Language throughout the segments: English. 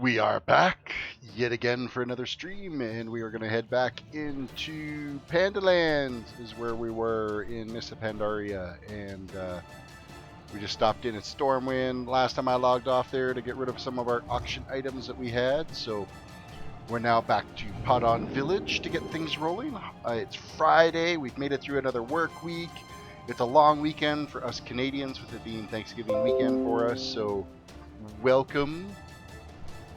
We are back yet again for another stream, and we are going to head back into Pandaland, is where we were in Mysts of Pandaria, and we just stopped in at Stormwind last time I logged off there to get rid of some of our auction items that we had, so we're now back to Padon Village to get things rolling. It's Friday, we've made it through another work week. It's a long weekend for us Canadians, with it being Thanksgiving weekend for us, so welcome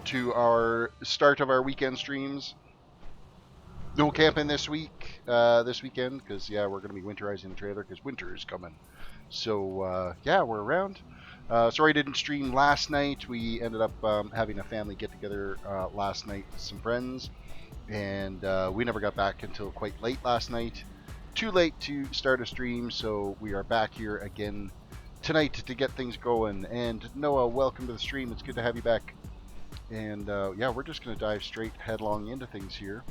to our start of our weekend streams. No camping this weekend, because yeah, we're going to be winterizing the trailer because winter is coming. So yeah, we're around. Sorry I didn't stream last night. We ended up having a family get together last night with some friends, and we never got back until quite late last night. Too late to start a stream, so we are back here again tonight to get things going. And Noah, welcome to the stream. It's good to have you back. And yeah, we're just going to dive straight headlong into things here,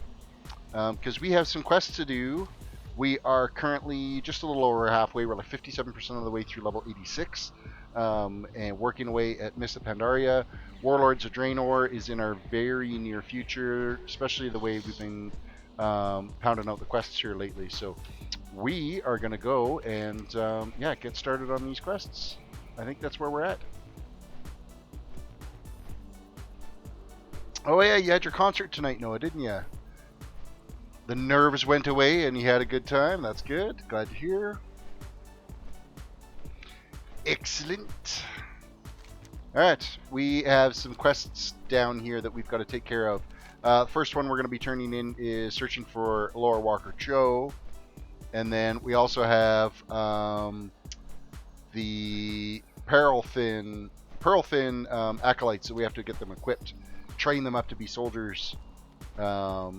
because we have some quests to do. We are currently just a little over halfway. We're like 57% of the way through level 86, and working away at Mysts of Pandaria. Warlords of Draenor is in our very near future, especially the way we've been pounding out the quests here lately. So we are going to go and yeah, get started on these quests. I think that's where we're at. Oh yeah, you had your concert tonight, Noah, didn't you? The nerves went away and you had a good time. That's good. Glad to hear. Excellent. Alright, we have some quests down here that we've got to take care of. The first one we're going to be turning in is searching for Laura Walker Cho. And then we also have the Pearlfin acolytes, so we have to get them equipped. Train them up to be soldiers. I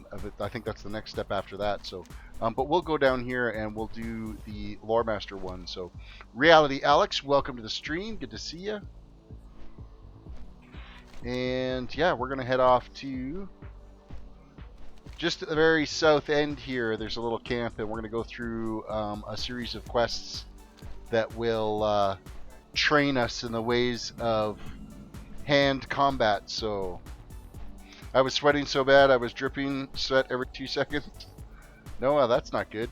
think that's the next step after that. So, but we'll go down here and we'll do the Lore Master one. So, Reality Alex, welcome to the stream. Good to see you. And yeah, we're gonna head off to just at the very south end here. There's a little camp, and we're gonna go through a series of quests that will train us in the ways of hand combat. So. I was sweating so bad I was dripping sweat every 2 seconds. No, that's not good.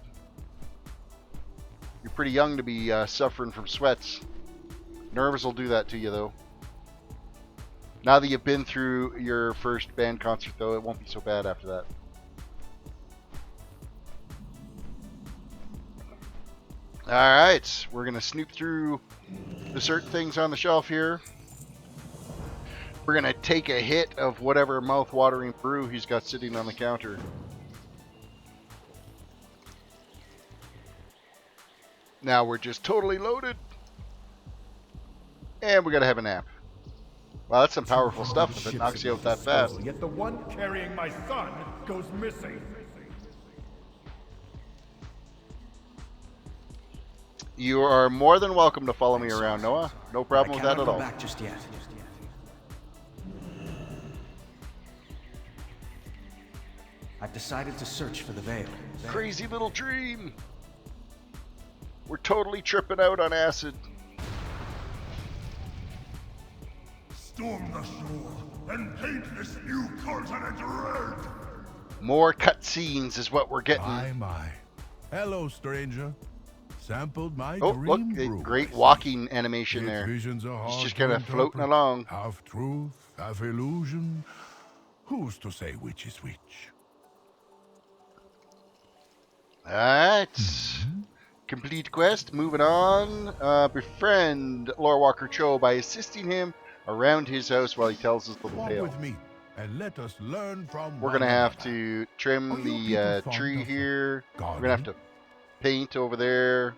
You're pretty young to be suffering from sweats. Nerves will do that to you, though. Now that you've been through your first band concert, though, it won't be so bad after that. Alright, we're going to snoop through the certain things on the shelf here. We're going to take a hit of whatever mouth-watering brew he's got sitting on the counter. Now we're just totally loaded. And we got to have a nap. Wow, that's some powerful stuff if it knocks you out that fast. Yet the one carrying my son goes missing. You are more than welcome to follow me around, Noah. No problem with that at all. Back just yet. I've decided to search for the veil. Crazy little dream. We're totally tripping out on acid. Storm the shore and paint this new continent red. More cutscenes is what we're getting. My. Hello, stranger. Sampled my Oh, dream look, brew. great walking animation Its there. visions are It's hard just to kind of floating interpret. along. Half truth, half illusion. Who's to say which is which? Alright. Complete quest. Moving on. Befriend Laura Walker Cho by assisting him around his house while he tells his little Walk tale. with me and let us learn from We're one going to have another. to trim Are you the people fond tree of here. We're gardening? going to have to paint over there.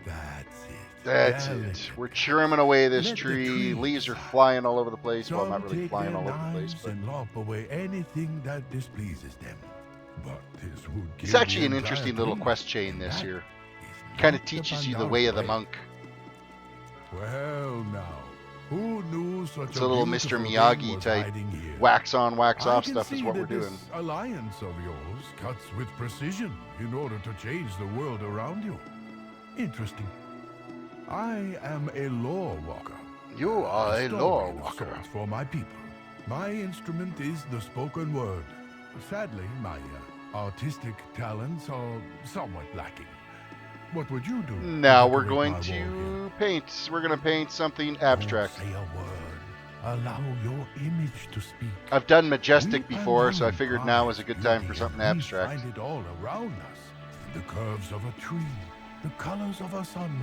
That's it. That's it. Delicate. We're trimming away this Let the tree. trees Leaves are flying all over the place. Well, Some not really take flying their all over the place, knives but and lop away anything that displeases them. But this would it's kill actually the an entire interesting little tree. quest chain this That here. is Kind of not teaches you the Pandar way of the way. monk. Well, now, who knew such It's a little Mr. beautiful thing Miyagi was type hiding here? wax on, wax I off can stuff is see what that we're doing. This alliance of yours cuts with precision in order to change the world around you. Interesting. I am a lore walker. You are a lore Historian of walker. sorts for my people. My instrument is the spoken word. Sadly, my artistic talents are somewhat lacking. What would you do? Now to we're decorate going my wall here? to paint. We're going to paint something abstract. Don't say a word. Allow your image to speak. I've done majestic We before, so I Pandaland figured now was a are good time for beauty, something and we abstract. find it all around us. The curves of a tree, the colors of a sunrise,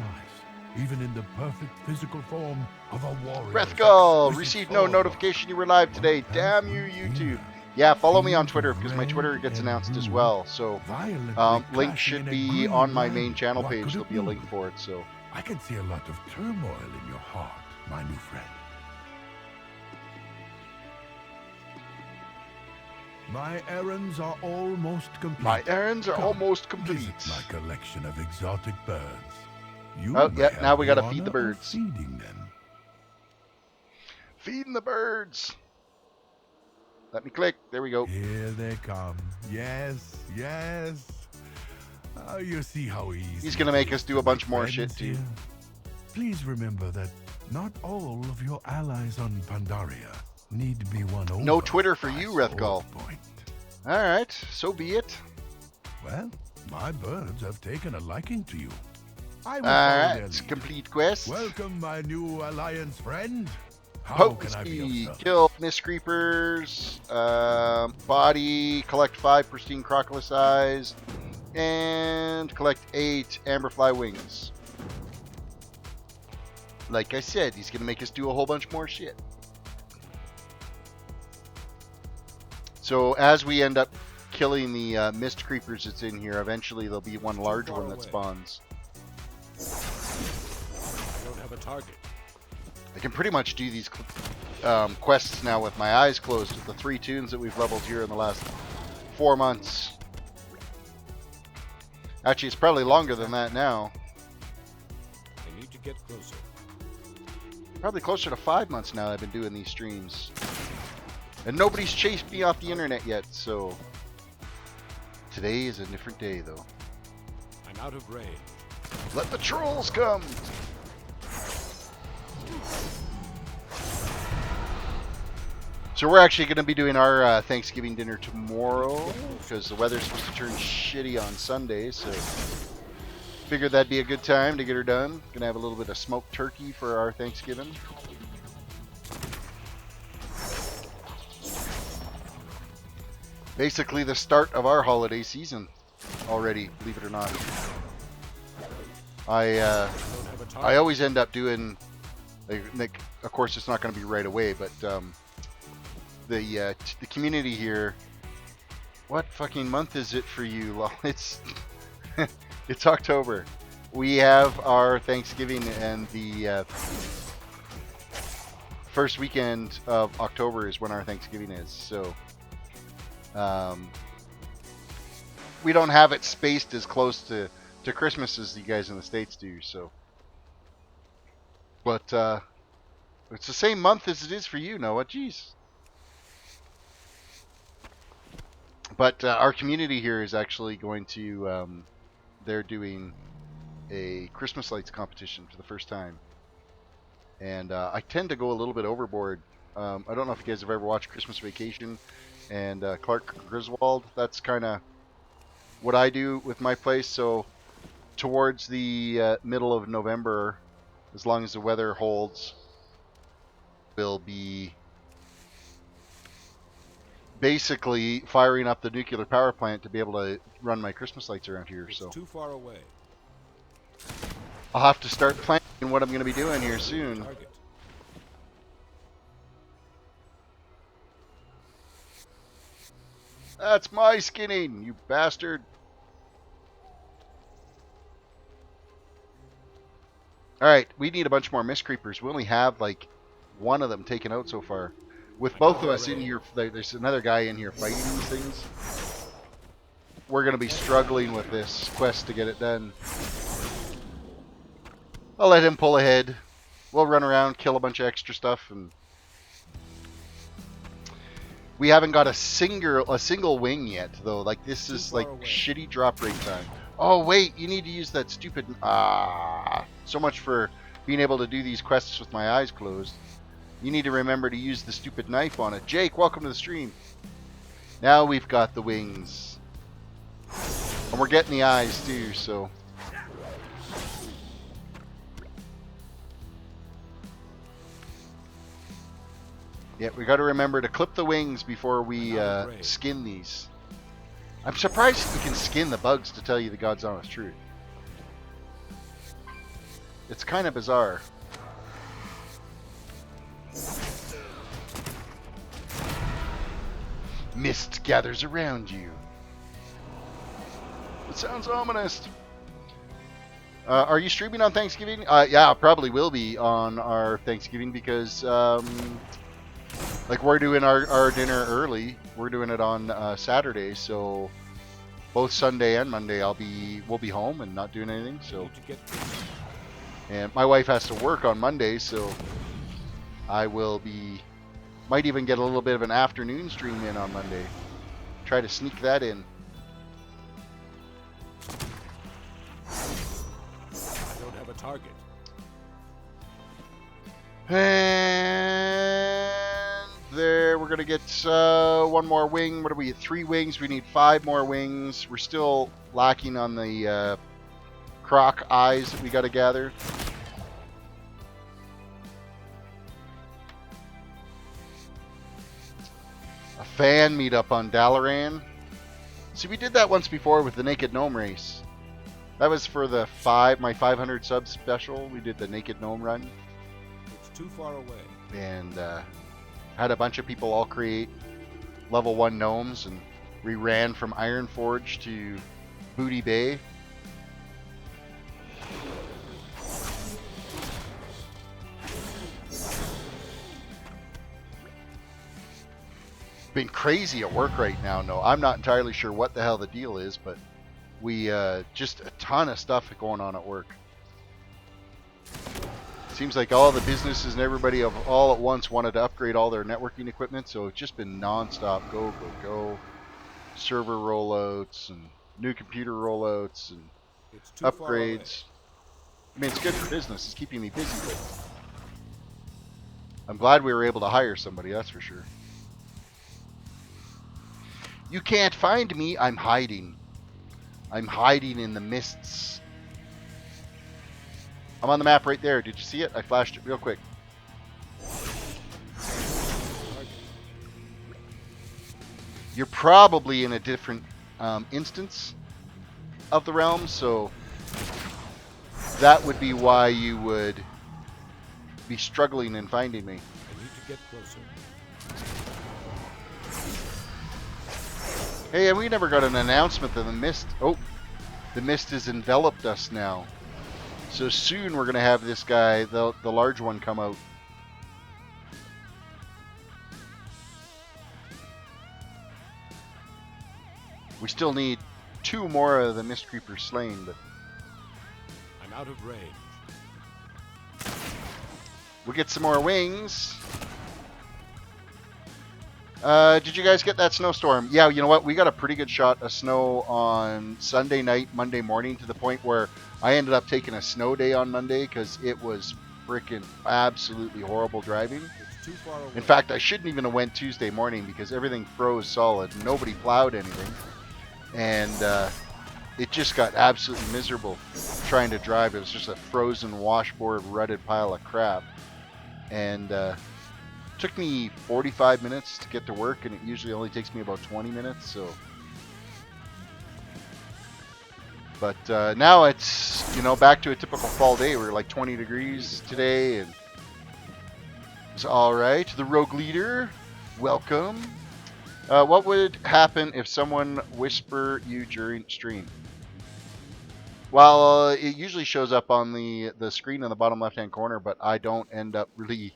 even in the perfect physical form of a warrior. Breathgull, received no notification you were live today. Damn you, YouTube. Yeah, follow me on Twitter because my Twitter gets announced as well. So, link should be on my main channel page. There'll be a link for it. So, I can see a lot of turmoil in your heart, my new friend. My errands are almost complete. my errands are Come, almost complete. Visit my collection of exotic birds. You Oh, may yeah, have now we gotta the feed the honor of birds. Feeding them. Feeding the birds. Let me click. There we go. Here they come. Yes, yes. Oh, you see how easy. He's gonna make us do a bunch more shit, too. Here. Please remember that not all of your allies on Pandaria need to be won over. No Twitter for by you, Rethgall. sword point. All right, so be it. Well, my birds have taken a liking to you. I will All follow right, their it's lead. complete quest. Welcome, my new alliance friend. How Poke can I be of speed, service? kill Mist Creepers, body, collect 5 pristine crocodile eyes, and collect 8 amberfly wings. Like I said, he's gonna make us do a whole bunch more shit. So as we end up killing the Mist Creepers that's in here, eventually there'll be one large one that spawns. I don't have a target. I can pretty much do these quests now with my eyes closed with the 3 toons that we've leveled here in the last 4 months. Actually, it's probably longer than that now. I need to get closer. Probably closer to 5 months now I've been doing these streams. And nobody's chased me off the internet yet, so... Today is a different day, though. I'm out of range. Let the trolls come! So we're actually going to be doing our Thanksgiving dinner tomorrow, because the weather's supposed to turn shitty on Sunday, so... Figured that'd be a good time to get her done. Gonna have a little bit of smoked turkey for our Thanksgiving. Basically the start of our holiday season already, believe it or not. I always end up doing, like, of course it's not going to be right away, but the community here. What fucking month is it for you? Well, it's it's October. We have our Thanksgiving, and the first weekend of October is when our Thanksgiving is. So we don't have it spaced as close to Christmas as you guys in the States do. So, but it's the same month as it is for you, Noah. Jeez. But our community here is actually going to, they're doing a Christmas lights competition for the first time. And I tend to go a little bit overboard. I don't know if you guys have ever watched Christmas Vacation and Clark Griswold. That's kind of what I do with my place. So towards the middle of November, as long as the weather holds, we'll be basically firing up the nuclear power plant to be able to run my Christmas lights around here. It's So too far away. I'll have to start planning what I'm going to be doing here soon. Target. That's my skinning, you bastard. Alright, we need a bunch more Mist Creepers. We only have like one of them taken out so far. With both of us in here, there's another guy in here fighting these things. We're going to be struggling with this quest to get it done. I'll let him pull ahead. We'll run around, kill a bunch of extra stuff, and we haven't got a single wing yet, though. Like, this is like shitty drop rate time. Oh wait, you need to use that stupid So much for being able to do these quests with my eyes closed. You need to remember to use the stupid knife on it. Jake, welcome to the stream. Now we've got the wings. And we're getting the eyes too, so. Yeah, we got to remember to clip the wings before we skin these. I'm surprised we can skin the bugs, to tell you the God's honest truth. It's kind of bizarre. Mist gathers around you. It sounds ominous. Are you streaming on Thanksgiving? Yeah, probably will be on our Thanksgiving because, like, we're doing our dinner early. We're doing it on Saturday, so both Sunday and Monday we'll be home and not doing anything. So, and my wife has to work on Monday, so I might even get a little bit of an afternoon stream in on Monday. Try to sneak that in. Target. And there, we're gonna get one more wing. What are we at? 3 wings. We need 5 more wings. We're still lacking on the croc eyes that we got to gather. A fan meetup on Dalaran. See, we did that once before with the Naked Gnome race. That was for the my 500 sub special. We did the Naked Gnome run. It's too far away. And had a bunch of people all create level 1 gnomes, and we ran from Ironforge to Booty Bay. Been crazy at work right now. No, I'm not entirely sure what the hell the deal is, but we just a ton of stuff going on at work. Seems like all the businesses and everybody all at once wanted to upgrade all their networking equipment, so it's just been non-stop go. Server rollouts and new computer rollouts and upgrades. I mean, it's good for business. It's keeping me busy, but I'm glad we were able to hire somebody, that's for sure. You can't find me. I'm hiding. I'm hiding in the mists. I'm on the map right there. Did you see it? I flashed it real quick. You're probably in a different instance of the realm, so that would be why you would be struggling in finding me. I need to get closer. Hey, and we never got an announcement that the mist... Oh, the mist has enveloped us now. So soon we're going to have this guy, the large one, come out. We still need 2 more of the mist creepers slain, but... I'm out of range. We'll get some more wings. Did you guys get that snowstorm? Yeah, you know what? We got a pretty good shot of snow on Sunday night, Monday morning, to the point where I ended up taking a snow day on Monday because it was freaking absolutely horrible driving. It's too far away. In fact, I shouldn't even have went Tuesday morning because everything froze solid. Nobody plowed anything. And it just got absolutely miserable trying to drive. It was just a frozen washboard, rutted pile of crap. And took me 45 minutes to get to work, and it usually only takes me about 20 minutes. So, but now it's, you know, back to a typical fall day. We're like 20 degrees today, and it's all right. The Rogue Leader, welcome. What would happen if someone whisper you during stream? Well, it usually shows up on the screen in the bottom left-hand corner, but I don't end up really...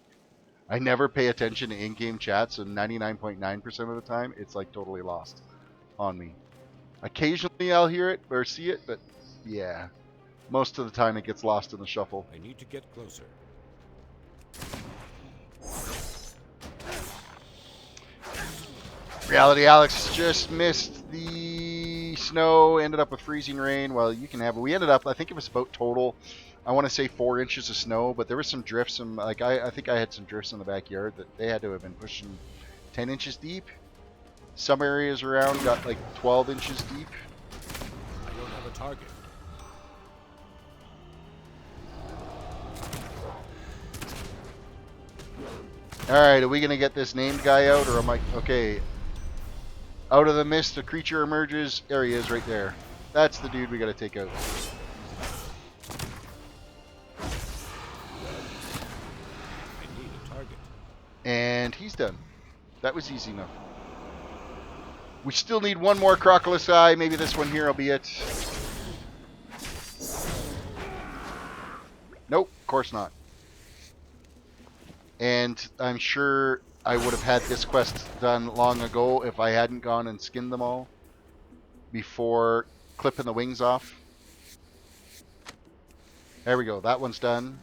I never pay attention to in-game chat, so 99.9% of the time, it's like totally lost on me. Occasionally I'll hear it or see it, but yeah, most of the time it gets lost in the shuffle. I need to get closer. Reality Alex just missed the snow, ended up with freezing rain. Well, you can have it. We ended up, I think it was about total I want to say 4 inches of snow, but there was some drifts. Some like I think I had some drifts in the backyard that they had to have been pushing 10 inches deep. Some areas around got like 12 inches deep. I don't have a target. Alright, are we going to get this named guy out, or am I... Okay. Out of the mist, a creature emerges. There he is, right there. That's the dude we got to take out. I need a target. And he's done. That was easy enough. We still need one more Crocodile Eye. Maybe this one here will be it. Nope, of course not. And I'm sure I would have had this quest done long ago if I hadn't gone and skinned them all before clipping the wings off. There we go. That one's done.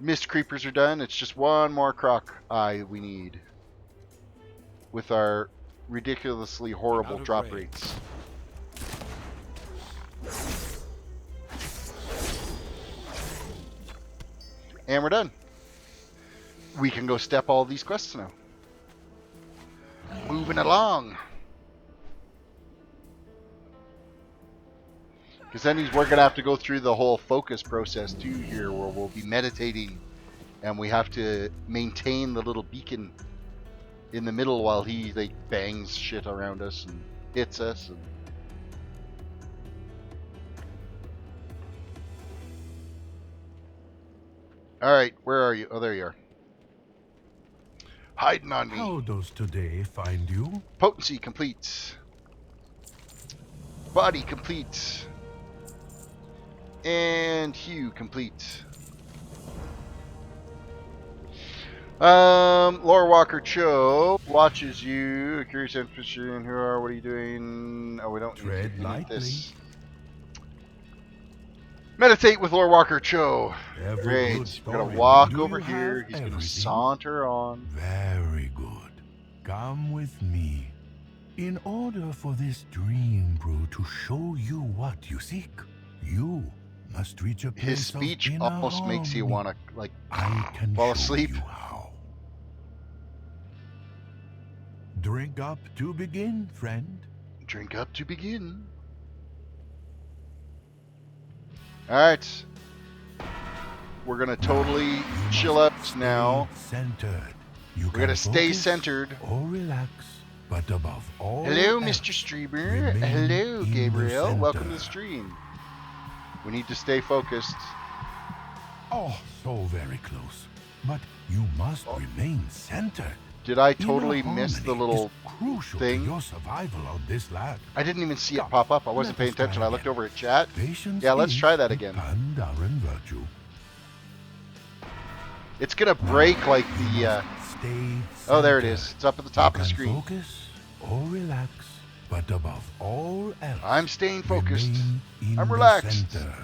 Mist creepers are done. It's just one more croc eye we need with our ridiculously horrible drop rates. And we're done. We can go step all these quests now. Moving along. Because then we're going to have to go through the whole focus process too here, where we'll be meditating and we have to maintain the little beacon in the middle while he like bangs shit around us and hits us. And... Alright, where are you? Oh, there you are. Hiding on me. How does today find you? Potency complete. Body complete. And hue complete. Lore Walker Cho watches you. Curious infantry and who are? What are you doing? Oh, we don't Tread need this. lightly. Meditate with Lore Walker Cho. Every Great. good We're gonna story. walk Do over you here. have He's gonna everything? saunter on. Very good. Come with me. In order for this dream brew to show you what you seek, you must reach a place His speech of inner almost makes you harmony. want to like I can fall show asleep. you how. Drink up to begin, friend. drink up to begin. Alright. We're gonna totally chill out now. Centered. You We're can gonna stay focus centered. or relax, but above all Hello, else, Mr. Streamer. remain Hello, in the Gabriel. Welcome to the center. stream. We need to stay focused. Oh, so very close. But you must remain centered. Did I Inner totally miss the harmony little is crucial thing? to your survival on this land. I didn't even see it pop up. I wasn't paying Let us try attention. I looked again. over at chat. Patience Yeah, let's is try that the again. Pandaran virtue. It's gonna break like the Stay oh, there it centered. is. It's up at the top You of the can screen. Focus or relax, but above all else, I'm staying focused. remain in I'm the relaxed. center.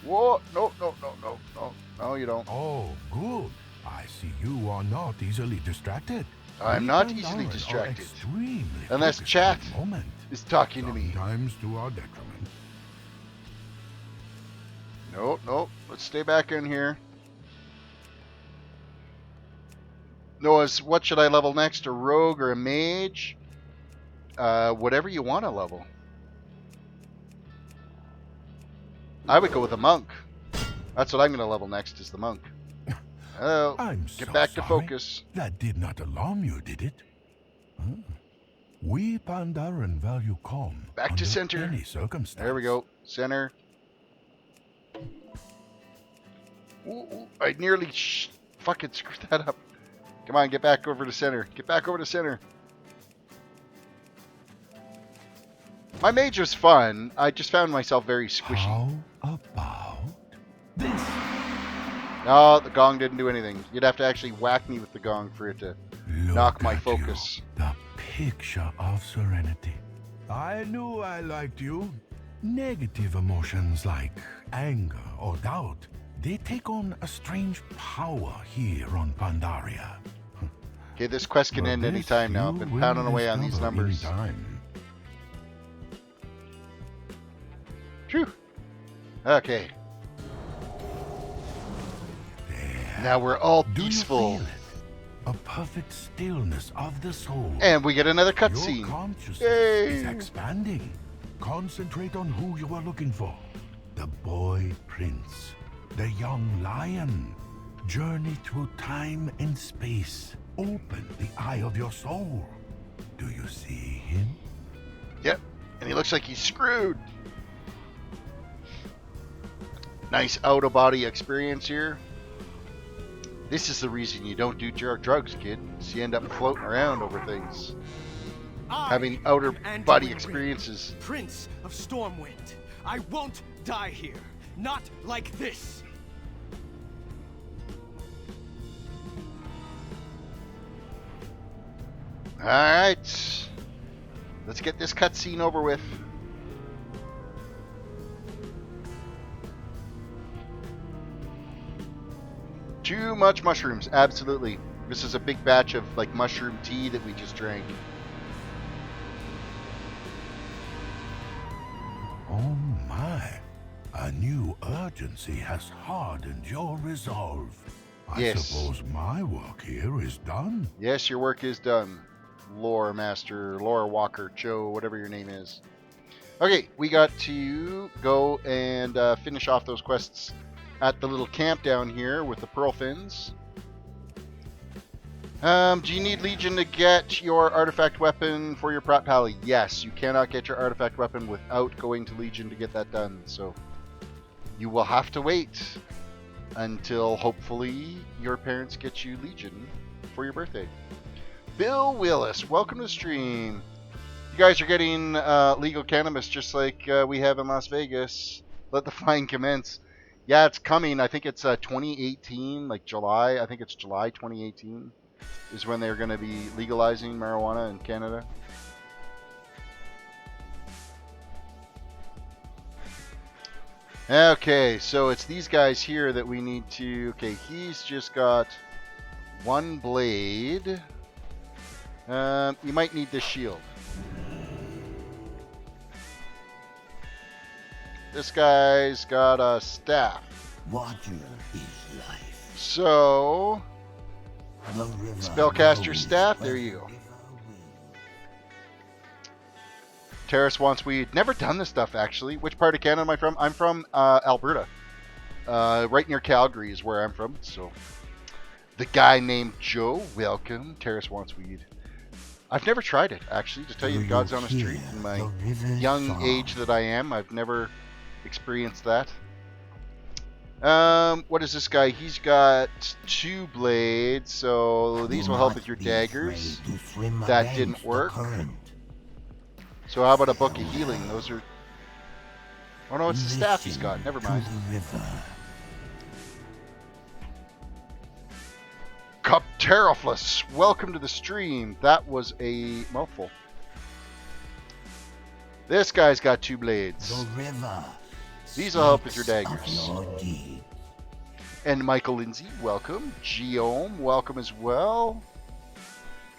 Whoa, no, you don't. Oh, good. I see you are not easily distracted. I'm We not Pandaran easily are distracted. extremely Unless focused chat at the moment. It's talking to me. Sometimes to our detriment. No, let's stay back in here. Noah's, what should I level next? A rogue or a mage? Whatever you want to level. I would go with a monk. That's what I'm going to level next, is the monk. Oh, I'm get so back to sorry. focus. That did not alarm you, did it? Huh. We Pandaran value calm. Back to under center. Any circumstance. There we go. Center. Ooh, I nearly fucking screwed that up. Come on, get back over to center. Get back over to center. My mage was fun. I just found myself very squishy. How about this? No, the gong didn't do anything. You'd have to actually whack me with the gong for it to knock my at focus. You, the picture of serenity. I knew I liked you. Negative emotions like anger or doubt, they take on a strange power here on Pandaria. Okay, this quest can But end any this time now. I've you been will pounding away on these discover numbers. anytime. Phew. Okay. There. Now we're all Do you peaceful. feel it? A perfect stillness of the soul. And we get another Your cutscene. consciousness Yay! is expanding. Concentrate on who you are looking for. The boy prince. The young lion. Journey through time and space. Open the eye of your soul. Do you see him? Yep. And he looks like he's screwed. Nice out-of-body experience here. This is the reason you don't do drugs, kid. So you end up floating around over things. Having outer-body experiences. Prince of Stormwind. I won't die here. Not like this. Alright. Let's get this cutscene over with. Too much mushrooms, absolutely. This is a big batch of like mushroom tea that we just drank. Oh my. A new urgency has hardened your resolve. I Yes. suppose my work here is done. Yes, your work is done. Lore Master, Lore Walker, Joe, whatever your name is. Okay, we got to go and finish off those quests at the little camp down here with the pearl fins. Do you need Legion to get your artifact weapon for your prot pally? Yes, you cannot get your artifact weapon without going to Legion to get that done. So you will have to wait until hopefully your parents get you Legion for your birthday. Bill Willis, welcome to the stream. You guys are getting legal cannabis just like we have in Las Vegas. Let the flying commence. Yeah, it's coming. I think it's 2018, like July. I think it's July 2018 is when they're going to be legalizing marijuana in Canada. Okay, so it's these guys here that we need to... Okay, he's just got one blade. You might need this shield. This guy's got a staff. Water is life. So, The river spellcaster knows staff, where there you the go. river will. Terris wants weed. Never done this stuff, actually. Which part of Canada am I from? I'm from Alberta. Right near Calgary is where I'm from. So, the guy named Joe, welcome. Terris wants weed. I've never tried it, actually, to tell you the God's honest truth. In my The river's young song. age that I am, I've never experienced that. What is this guy? He's got 2 blades, so these Do will help not with your be daggers. afraid to swim That against didn't the work. current. So how about a book of healing? Those are... Oh no, it's the staff he's got. Listen Never to mind. the river. Cupteriflus, welcome to the stream. That was a mouthful. This guy's got 2 blades. The river. These will help with your speaks daggers. of your deeds. And Michael Lindsay, welcome. Geome, welcome as well.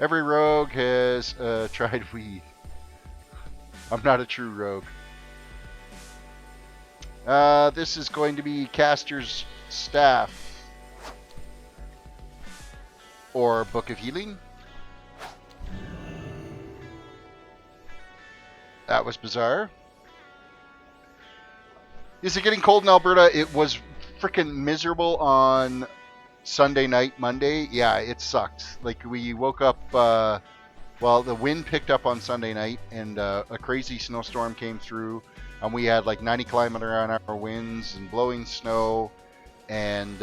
Every rogue has tried weed. I'm not a true rogue. This is going to be Caster's Staff. Or Book of Healing. That was bizarre. Is it getting cold in Alberta? It was freaking miserable on Sunday night, Monday. Yeah, it sucked. Like, we woke up, well, the wind picked up on Sunday night, and a crazy snowstorm came through, and we had like 90 km/h winds and blowing snow, and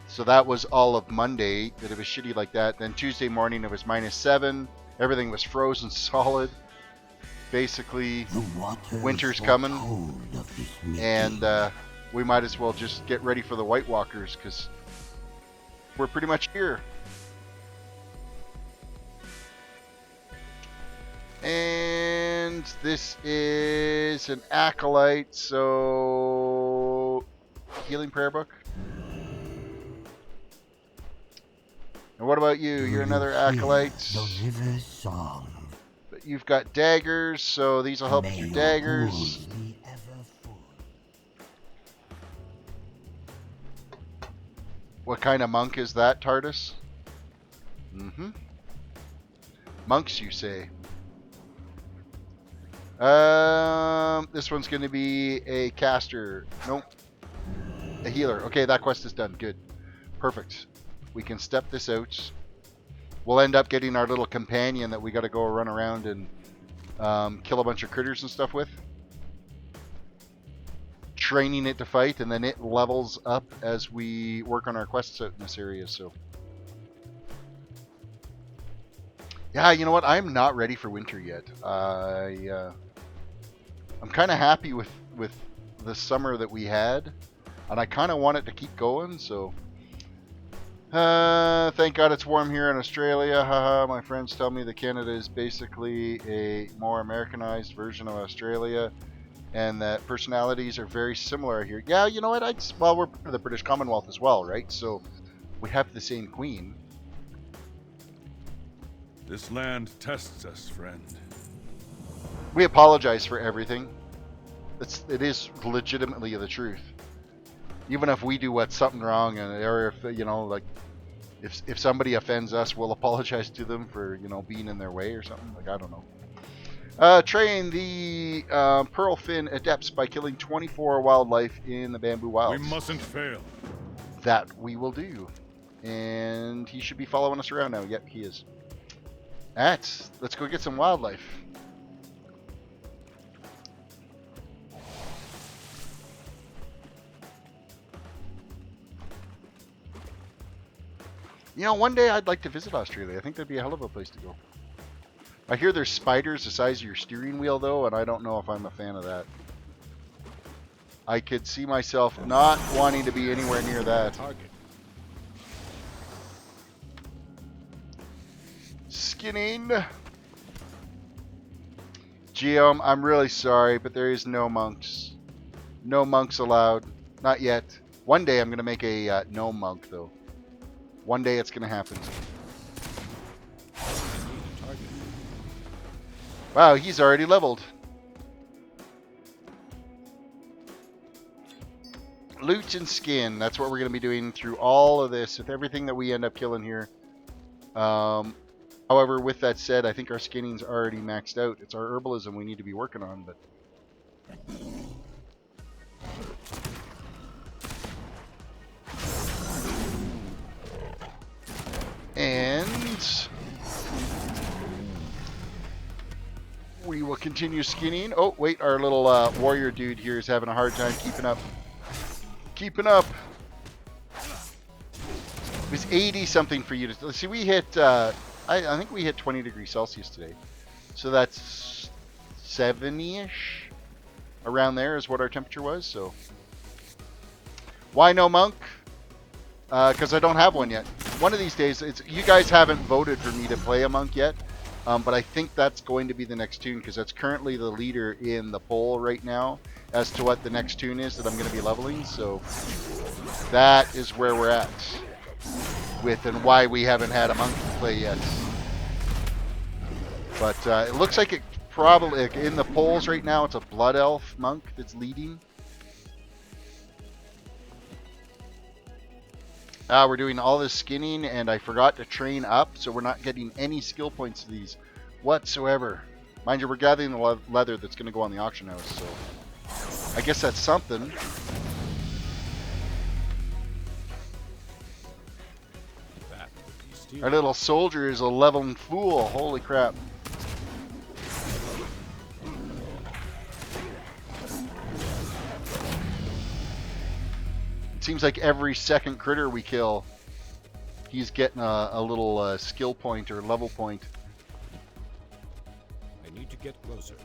so that was all of Monday, that it was shitty like that. Then Tuesday morning, it was -7. Everything was frozen solid. Basically, The waters winter's were coming, cold of this meeting. and we might as well just get ready for the White Walkers, because we're pretty much here. And this is an Acolyte, so healing prayer book. And what about you? Do You're you another hear Acolyte. The river's song. But you've got daggers, so these will help with May your your daggers. pools be ever full. What kind of monk is that, TARDIS? Mm-hmm. Monks, you say? This one's going to be a caster. Nope. A healer. Okay, that quest is done. Good. Perfect. We can step this out. We'll end up getting our little companion that we got to go run around and kill a bunch of critters and stuff with. Training it to fight, and then it levels up as we work on our quests out in this area. So, yeah, you know what? I'm not ready for winter yet. I'm kind of happy with the summer that we had, and I kind of want it to keep going. So, thank God it's warm here in Australia. Haha, my friends tell me that Canada is basically a more Americanized version of Australia, and that personalities are very similar here. Yeah, you know what? Well, we're part of the British Commonwealth as well, right? So we have the same queen. This land tests us, friend. We apologize for everything. It is legitimately the truth. Even if we do something wrong, or if like if somebody offends us, we'll apologize to them for being in their way or something. Like, I don't know. Train the pearlfin adepts by killing 24 wildlife in the bamboo wilds. We mustn't fail. That we will do. And he should be following us around now. Yep, he is. Let's go get some wildlife. One day I'd like to visit Australia. I think that'd be a hell of a place to go. I hear there's spiders the size of your steering wheel, though, and I don't know if I'm a fan of that. I could see myself not wanting to be anywhere near that. Skinning. Geom, I'm really sorry, but there is no monks. No monks allowed. Not yet. One day I'm going to make a no monk, though. One day it's going to happen. Wow, he's already leveled. Loot and skin. That's what we're going to be doing through all of this, with everything that we end up killing here. However, with that said, I think our skinning's already maxed out. It's our herbalism we need to be working on, but... And... we will continue skinning. Oh, wait, our little warrior dude here is having a hard time keeping up. Keeping up. It was 80 something for you to... See, we hit... I think we hit 20 degrees Celsius today. So that's 70-ish. Around there is what our temperature was, so... Why no monk? Because I don't have one yet. One of these days, you guys haven't voted for me to play a monk yet. But I think that's going to be the next toon, because that's currently the leader in the poll right now as to what the next toon is that I'm going to be leveling. So that is where we're at with, and why we haven't had a monk play yet. But it looks like it probably, in the polls right now, it's a blood elf monk that's leading. We're doing all this skinning, and I forgot to train up, so we're not getting any skill points to these whatsoever. Mind you, we're gathering the leather that's going to go on the auction house, so I guess that's something. Our little soldier is a leveling fool. Holy crap. Seems like every second critter we kill, he's getting a little skill point or level point. I need to get closer.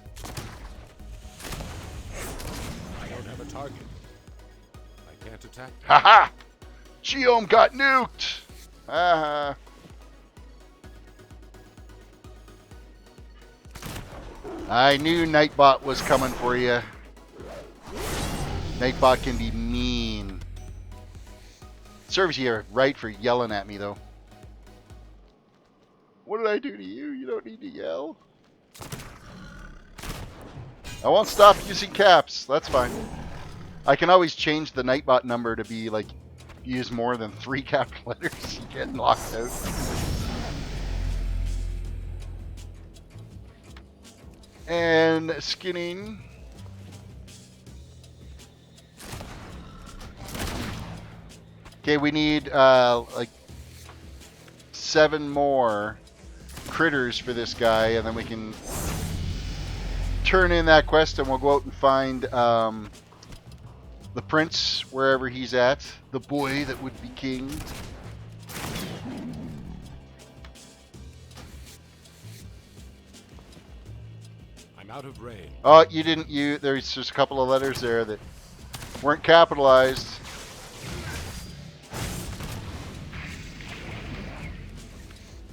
I don't have a target. I can't attack. Haha! Geom got nuked! Haha. I knew Nightbot was coming for you. Nightbot can be mean. Serves you right for yelling at me, though. What did I do to you? You don't need to yell. I won't stop using caps. That's fine. I can always change the Nightbot number to be like use more than 3 capital letters, you get locked out. And skinning. Okay, we need like 7 more critters for this guy, and then we can turn in that quest, and we'll go out and find the prince wherever he's at, the boy that would be king. I'm out of rain. Oh, you didn't. There's just a couple of letters there that weren't capitalized.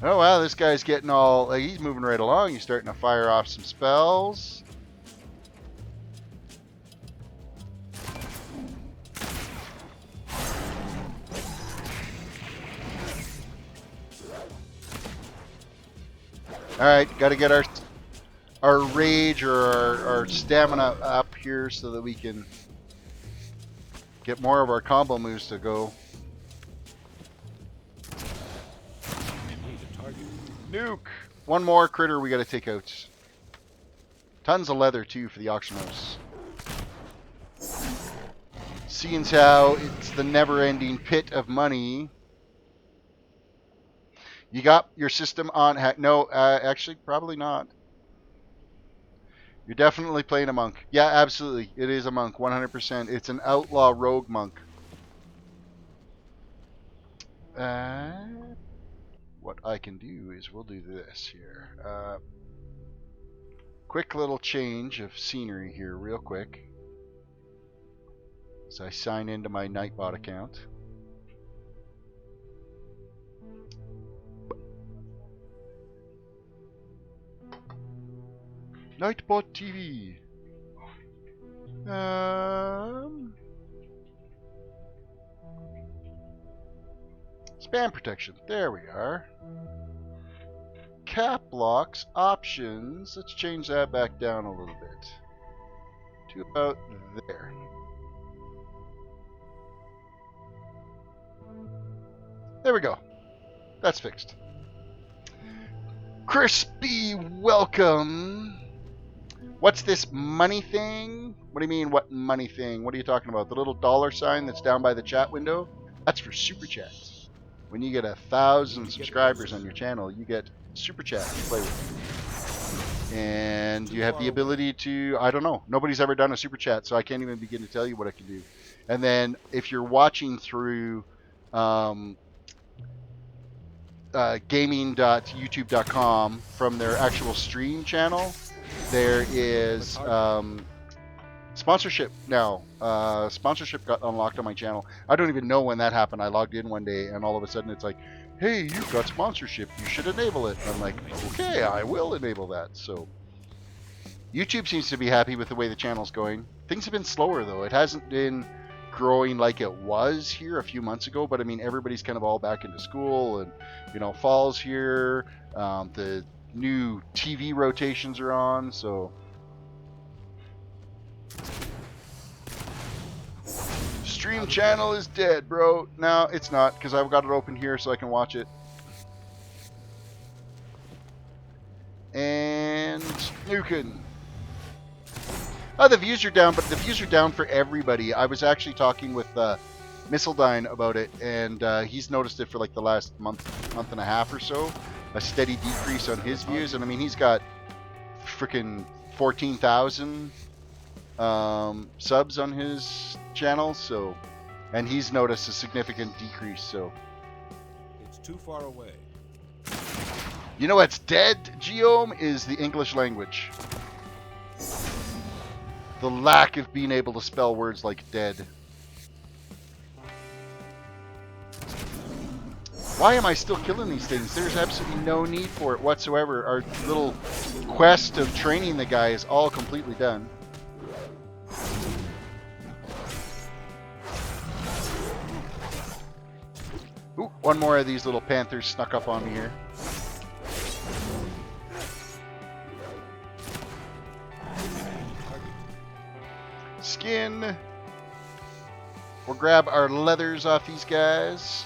Oh wow, this guy's getting all, like, he's moving right along. He's starting to fire off some spells. Alright, gotta get our rage or our stamina up here so that we can get more of our combo moves to go. Nuke! One more critter we gotta take out. Tons of leather too for the auctioneers. Seeing as how it's the never-ending pit of money. You got your system on hack? No, actually, probably not. You're definitely playing a monk. Yeah, absolutely. It is a monk, 100%. It's an outlaw rogue monk. What I can do is we'll do this here. Quick little change of scenery here real quick. So I sign into my Nightbot account. Nightbot TV. Spam protection. There we are. Cap locks, options. Let's change that back down a little bit. To about there. There we go. That's fixed. Crispy, welcome. What's this money thing? What do you mean, what money thing? What are you talking about? The little dollar sign that's down by the chat window? That's for super chats. When you get 1,000 subscribers on your channel, you get super chat to play with. And you have the ability to, I don't know, nobody's ever done a super chat, so I can't even begin to tell you what I can do. And then if you're watching through gaming.youtube.com from their actual stream channel, there is sponsorship now. Sponsorship got unlocked on my channel. I don't even know when that happened. I logged in one day and all of a sudden it's like, hey, you've got sponsorship. You should enable it. I'm like, okay, I will enable that. So YouTube seems to be happy with the way the channel's going. Things have been slower though. It hasn't been growing like it was here a few months ago, but I mean, everybody's kind of all back into school and, you know, fall's here. The new TV rotations are on, so stream channel is dead, bro. No, it's not, because I've got it open here so I can watch it. And nuking. Oh, the views are down, but the views are down for everybody. I was actually talking with Mistledine about it, and he's noticed it for like the last month and a half or so. A steady decrease on his views, and I mean, he's got freaking 14,000 subs on his channel, so, and he's noticed a significant decrease. So It's too far away. you know what's dead, Geome, is the English language. The lack of being able to spell words like dead. Why am I still killing these things? There's absolutely no need for it whatsoever. Our little quest of training the guy is all completely done. Ooh, one more of these little panthers snuck up on me here. Skin. We'll grab our leathers off these guys.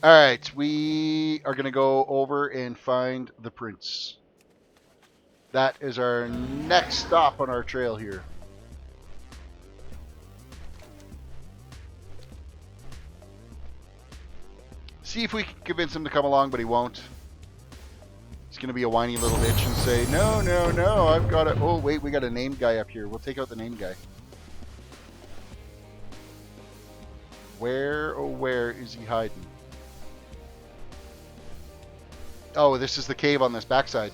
Alright, we are going to go over and find the prince. That is our next stop on our trail here. See if we can convince him to come along, but he won't. He's going to be a whiny little bitch and say, no, no, no, I've got it. Oh, wait, we got a named guy up here. We'll take out the named guy. Where, oh, where is he hiding? Oh, this is the cave on this backside.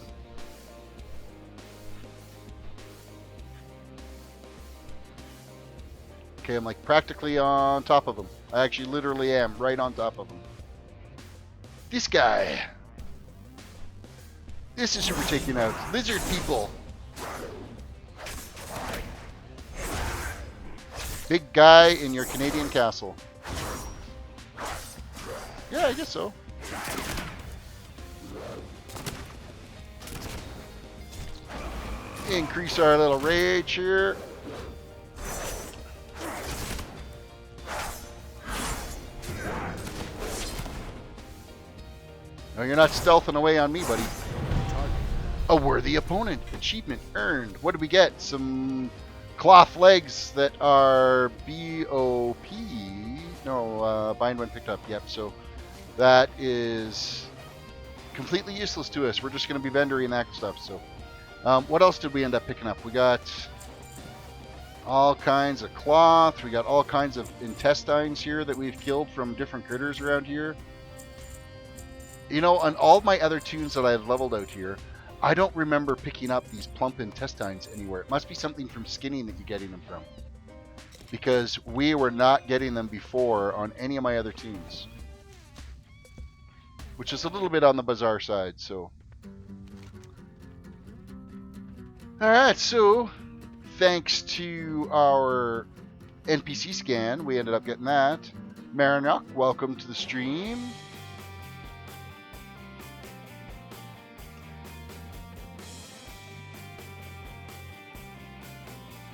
Okay, I'm like practically on top of him. I actually literally am right on top of him. This guy. This is who we're taking out. Lizard people. Big guy in your Canadian castle. Yeah, I guess so. Increase our little rage here. No, you're not stealthing away on me, buddy. A worthy opponent. Achievement earned. What did we get? Some cloth legs that are BOP. No, bind when picked up. Yep, so that is completely useless to us. We're just going to be vendoring that stuff. So, what else did we end up picking up? We got all kinds of cloth. We got all kinds of intestines here that we've killed from different critters around here. You know, on all my other tunes that I've leveled out here, I don't remember picking up these plump intestines anywhere. It must be something from skinning that you're getting them from. Because we were not getting them before on any of my other tunes. Which is a little bit on the bizarre side, so. Alright, so thanks to our NPC scan, we ended up getting that. Marinock, welcome to the stream.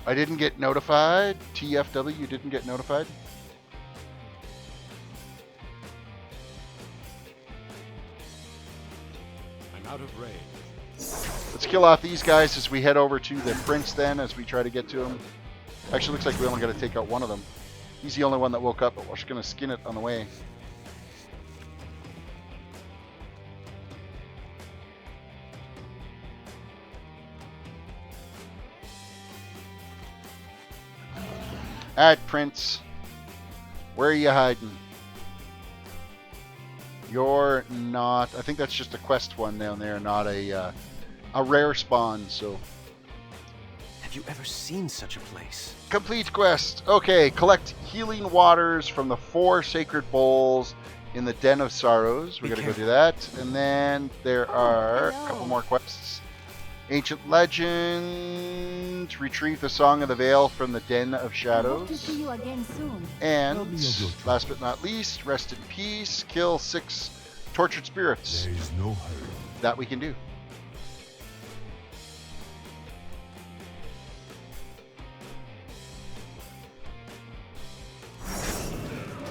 I didn't get notified. TFW, you didn't get notified? I'm out of range. Let's kill off these guys as we head over to the prince then, as we try to get to him. Actually, looks like we only got to take out one of them. He's the only one that woke up, but we're just going to skin it on the way. Alright, Prince. Where are you hiding? You're not... I think that's just a quest one down there, not a rare spawn, so... Have you ever seen such a place? Complete quest. Okay, collect healing waters from the 4 sacred bowls in the Den of Sorrows. We're going to go do that. And then there are a couple more quests. Ancient Legend, retrieve the Song of the Veil from the Den of Shadows. To see you again soon. And, last but not least, rest in peace, kill 6 tortured spirits. There is no hurry. That we can do.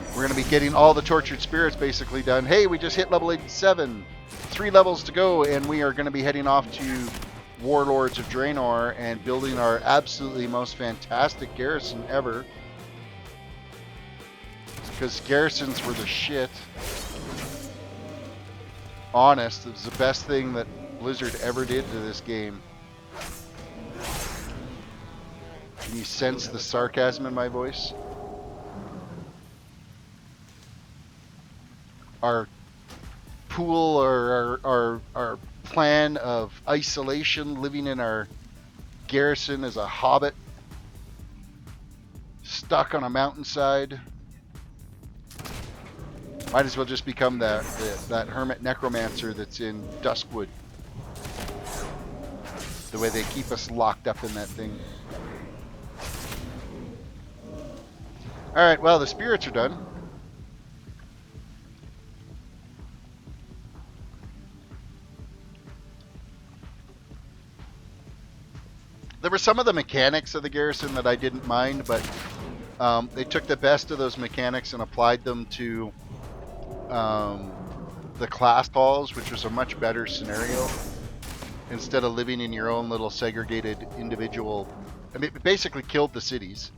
We're going to be getting all the tortured spirits basically done. Hey, we just hit level 87. 3 levels to go, and we are going to be heading off to Warlords of Draenor and building our absolutely most fantastic garrison ever. Because garrisons were the shit. Honest, it was the best thing that Blizzard ever did to this game. Can you sense the sarcasm in my voice? Our pool or our plan of isolation, living in our garrison as a hobbit, stuck on a mountainside. Might as well just become that hermit necromancer that's in Duskwood. The way they keep us locked up in that thing. Alright, well, the spirits are done. were some of the mechanics of the garrison that I didn't mind, but they took the best of those mechanics and applied them to the class halls, which was a much better scenario. Instead of living in your own little segregated individual, I mean, it basically killed the cities.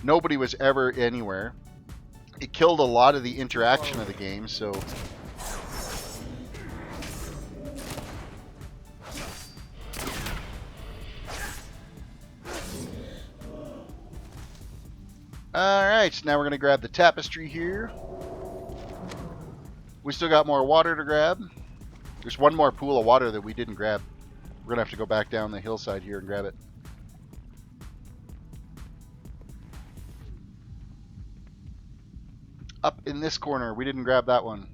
Nobody was ever anywhere. It killed a lot of the interaction of the game, so... Alright, now we're going to grab the tapestry here. We still got more water to grab. There's one more pool of water that we didn't grab. We're going to have to go back down the hillside here and grab it. Up in this corner, we didn't grab that one.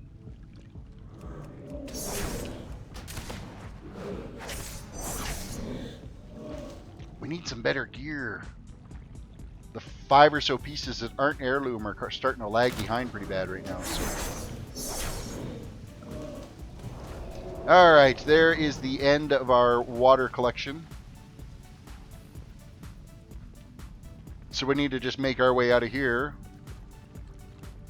We need some better gear. The 5 or so pieces that aren't heirloom are starting to lag behind pretty bad right now. So. Alright, there is the end of our water collection. So we need to just make our way out of here.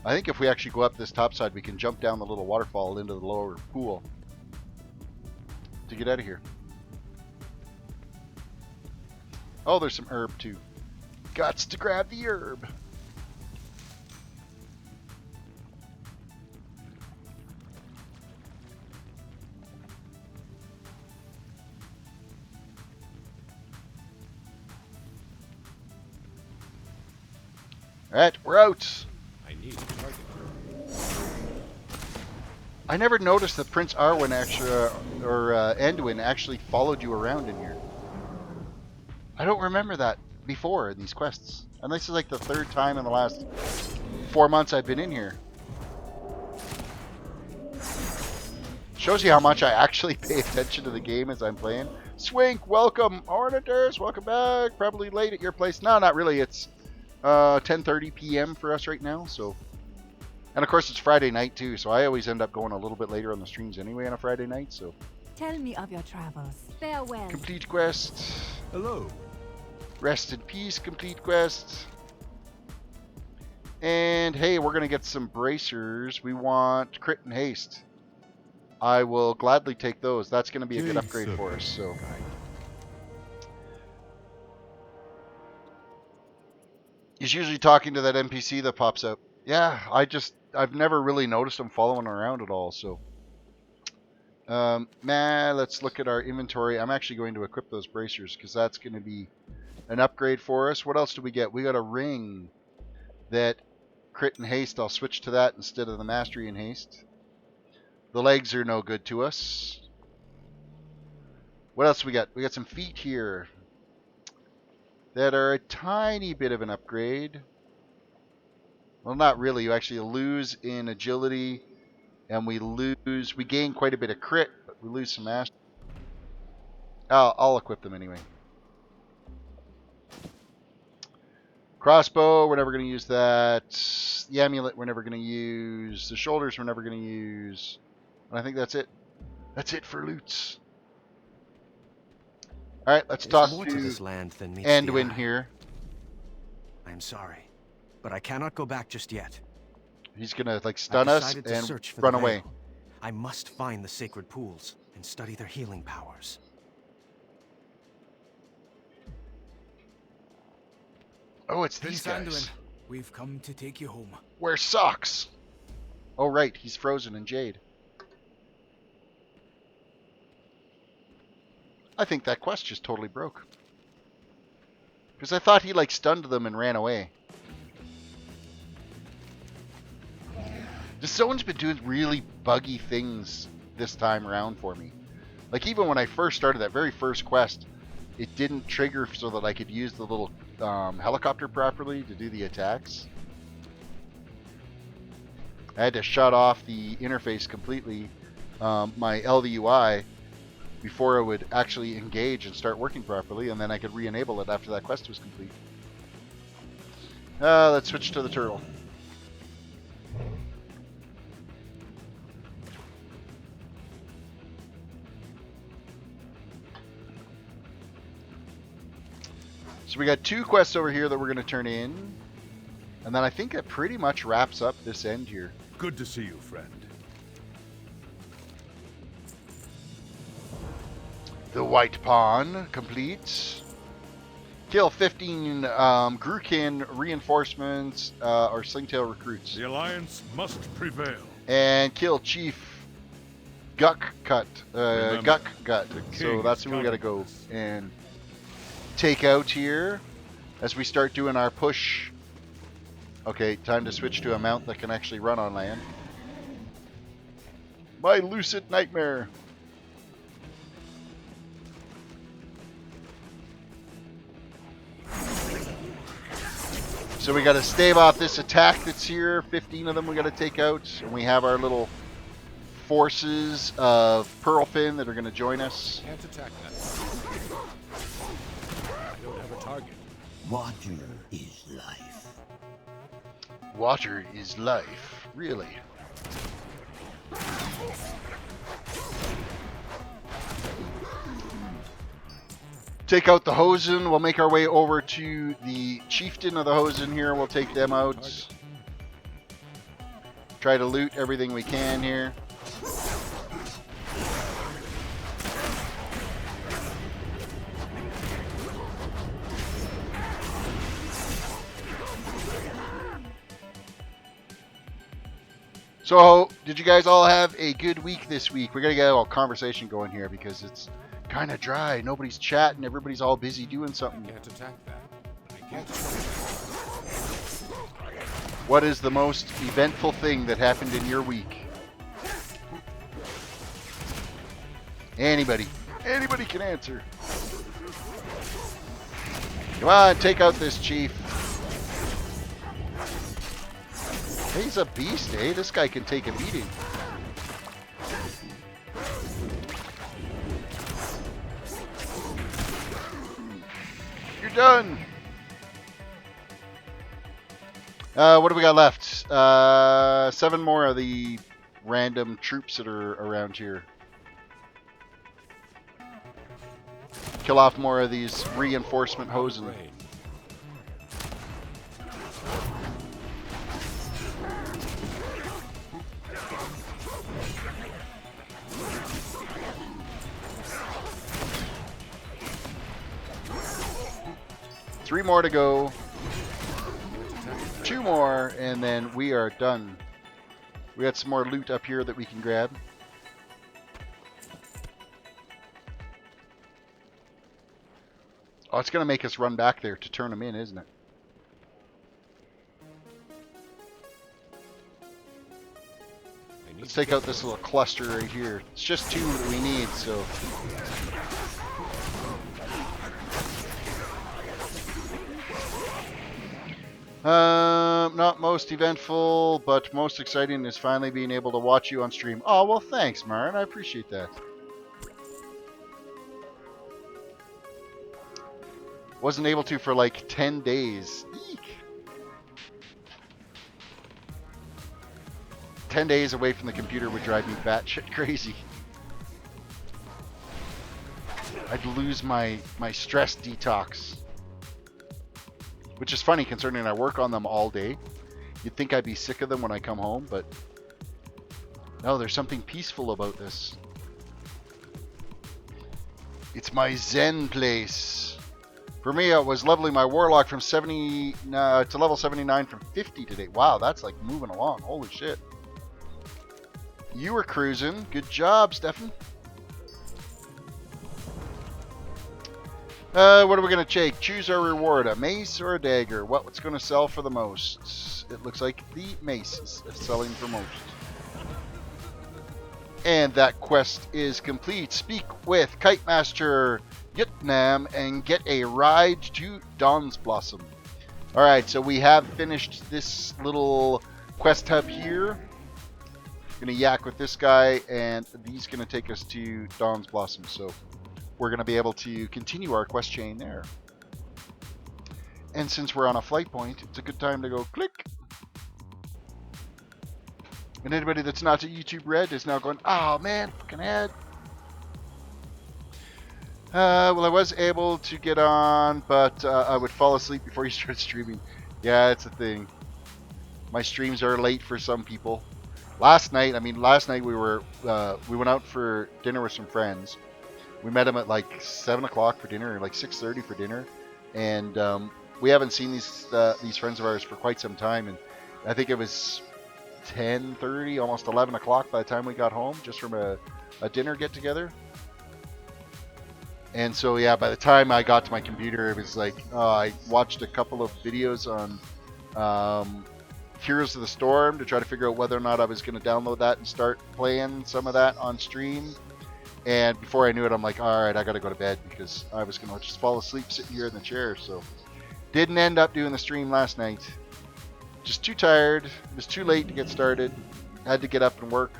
I think if we actually go up this top side, we can jump down the little waterfall into the lower pool to get out of here. Oh, there's some herb too. Gots to grab the herb. Alright, we're out. I need a target. I never noticed that Prince Arwen actually, or Anduin actually followed you around in here. I don't remember that before in these quests. And this is like the 3rd time in the last 4 months I've been in here. Shows you how much I actually pay attention to the game as I'm playing. Swink, welcome. Ornators, welcome back. Probably late at your place. No, not really. It's 10:30 p.m. for us right now. So, and of course it's Friday night too. So I always end up going a little bit later on the streams anyway on a Friday night. So. Tell me of your travels. Farewell. Complete quest. Hello. Rest in peace, complete quest. And hey, we're going to get some bracers. We want crit and haste. I will gladly take those. That's going to be a good upgrade for us. So, he's usually talking to that NPC that pops up. Yeah, I've never really noticed him following around at all. So, let's look at our inventory. I'm actually going to equip those bracers because that's going to be an upgrade for us. What else do we get? We got a ring that crit and haste. I'll switch to that instead of the mastery and haste. The legs are no good to us. What else we got? We got some feet here that are a tiny bit of an upgrade. Well, not really. You actually lose in agility, and we gain quite a bit of crit, but we lose some mastery. I'll equip them anyway. Crossbow, we're never going to use that. The amulet, we're never going to use. The shoulders, we're never going to use. And I think that's it. That's it for loots. Alright, let's talk to this land than meets Anduin here. I am sorry, but I cannot go back just yet. He's going to like stun us and run away. I must find the sacred pools and study their healing powers. Oh, it's these guys. Anduin, we've come to take you home. Wear socks. Oh, right. He's frozen in Jade. I think that quest just totally broke. Because I thought he like stunned them and ran away. This zone's been doing really buggy things this time around for me. Like even when I first started that very first quest, it didn't trigger so that I could use the little helicopter properly to do the attacks. I had to shut off the interface completely, my LVUI, before it would actually engage and start working properly, and then I could re-enable it after that quest was complete. Let's switch to the turtle. So we got 2 quests over here that we're going to turn in. And then I think that pretty much wraps up this end here. Good to see you, friend. The White Pawn completes. Kill 15 Grukin reinforcements or Slingtail recruits. The Alliance must prevail. And kill Chief Guck-Gut. Remember, Guck-Gut. the So king that's is who we gotta counting go this. and take out here as we start doing our push. Okay, time to switch to a mount that can actually run on land. My lucid nightmare. So we got to stave off this attack that's here. 15 of them we got to take out. And we have our little forces of Pearlfin that are going to join us. Can't attack that. I don't have a target. Water is life. Water is life. Really? Take out the Hosen. We'll make our way over to the Chieftain of the Hosen here. We'll take them out. Try to loot everything we can here. So, did you guys all have a good week this week? We're going to get a little conversation going here because it's kind of dry. Nobody's chatting. Everybody's all busy doing something. Can't attack that. I can't attack that. What is the most eventful thing that happened in your week? Anybody. Anybody can answer. Come on, take out this chief. He's a beast, eh? This guy can take a beating. You're done. What do we got left? 7 more of the random troops that are around here. Kill off more of these reinforcement hosen. Rain. 3 more to go. 2 more, and then we are done. We got some more loot up here that we can grab. Oh, it's going to make us run back there to turn them in, isn't it? Let's take out this little cluster right here. It's just 2 that we need, so... Not most eventful, but most exciting is finally being able to watch you on stream. Oh, well, thanks, Marin. I appreciate that. Wasn't able to for like 10 days. Eek. 10 days away from the computer would drive me batshit crazy. I'd lose my stress detox. Which is funny considering I work on them all day. You'd think I'd be sick of them when I come home, but no, there's something peaceful about this. It's my zen place. For me, it was leveling my warlock from 70 to level 79 from 50 today. Wow, that's like moving along. Holy shit. You were cruising. Good job, Stefan. What are we going to take? Choose our reward. A mace or a dagger? What's going to sell for the most? It looks like the mace is selling for most. And that quest is complete. Speak with Kite Master Yutnam and get a ride to Dawn's Blossom. Alright, so we have finished this little quest hub here. Gonna yak with this guy, and he's gonna take us to Dawn's Blossom. So we're going to be able to continue our quest chain there. And since we're on a flight point, it's a good time to go click. And anybody that's not a YouTube Red is now going, oh man, fucking ad. Well, I was able to get on, but I would fall asleep before you start streaming. Yeah, it's a thing. My streams are late for some people. Last night we went out for dinner with some friends. We met them at like 7 o'clock for dinner, or like 6:30 for dinner, and we haven't seen these friends of ours for quite some time. And I think it was 10:30, almost 11 o'clock by the time we got home, just from a dinner get together. And so yeah, by the time I got to my computer, it was like I watched a couple of videos on Heroes of the Storm to try to figure out whether or not I was going to download that and start playing some of that on stream. And before I knew it, I'm like, all right, I got to go to bed because I was going to just fall asleep sitting here in the chair. So didn't end up doing the stream last night. Just too tired. It was too late to get started. Had to get up and work.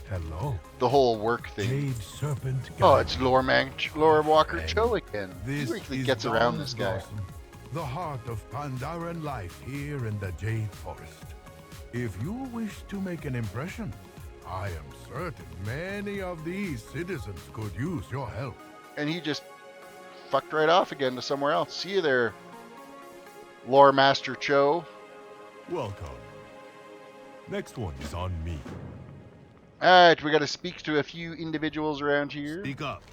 Hello. The whole work thing. Jade Serpent. Oh, it's Lore Walker Cho again. This He really is gets around Dawn this guy. Blossom, the heart of Pandaran life here in the Jade Forest. If you wish to make an impression, I am certain many of these citizens could use your help. And he just fucked right off again to somewhere else. See you there, Lore Master Cho. Welcome. Next one is on me. Alright, we got to speak to a few individuals around here. Speak up.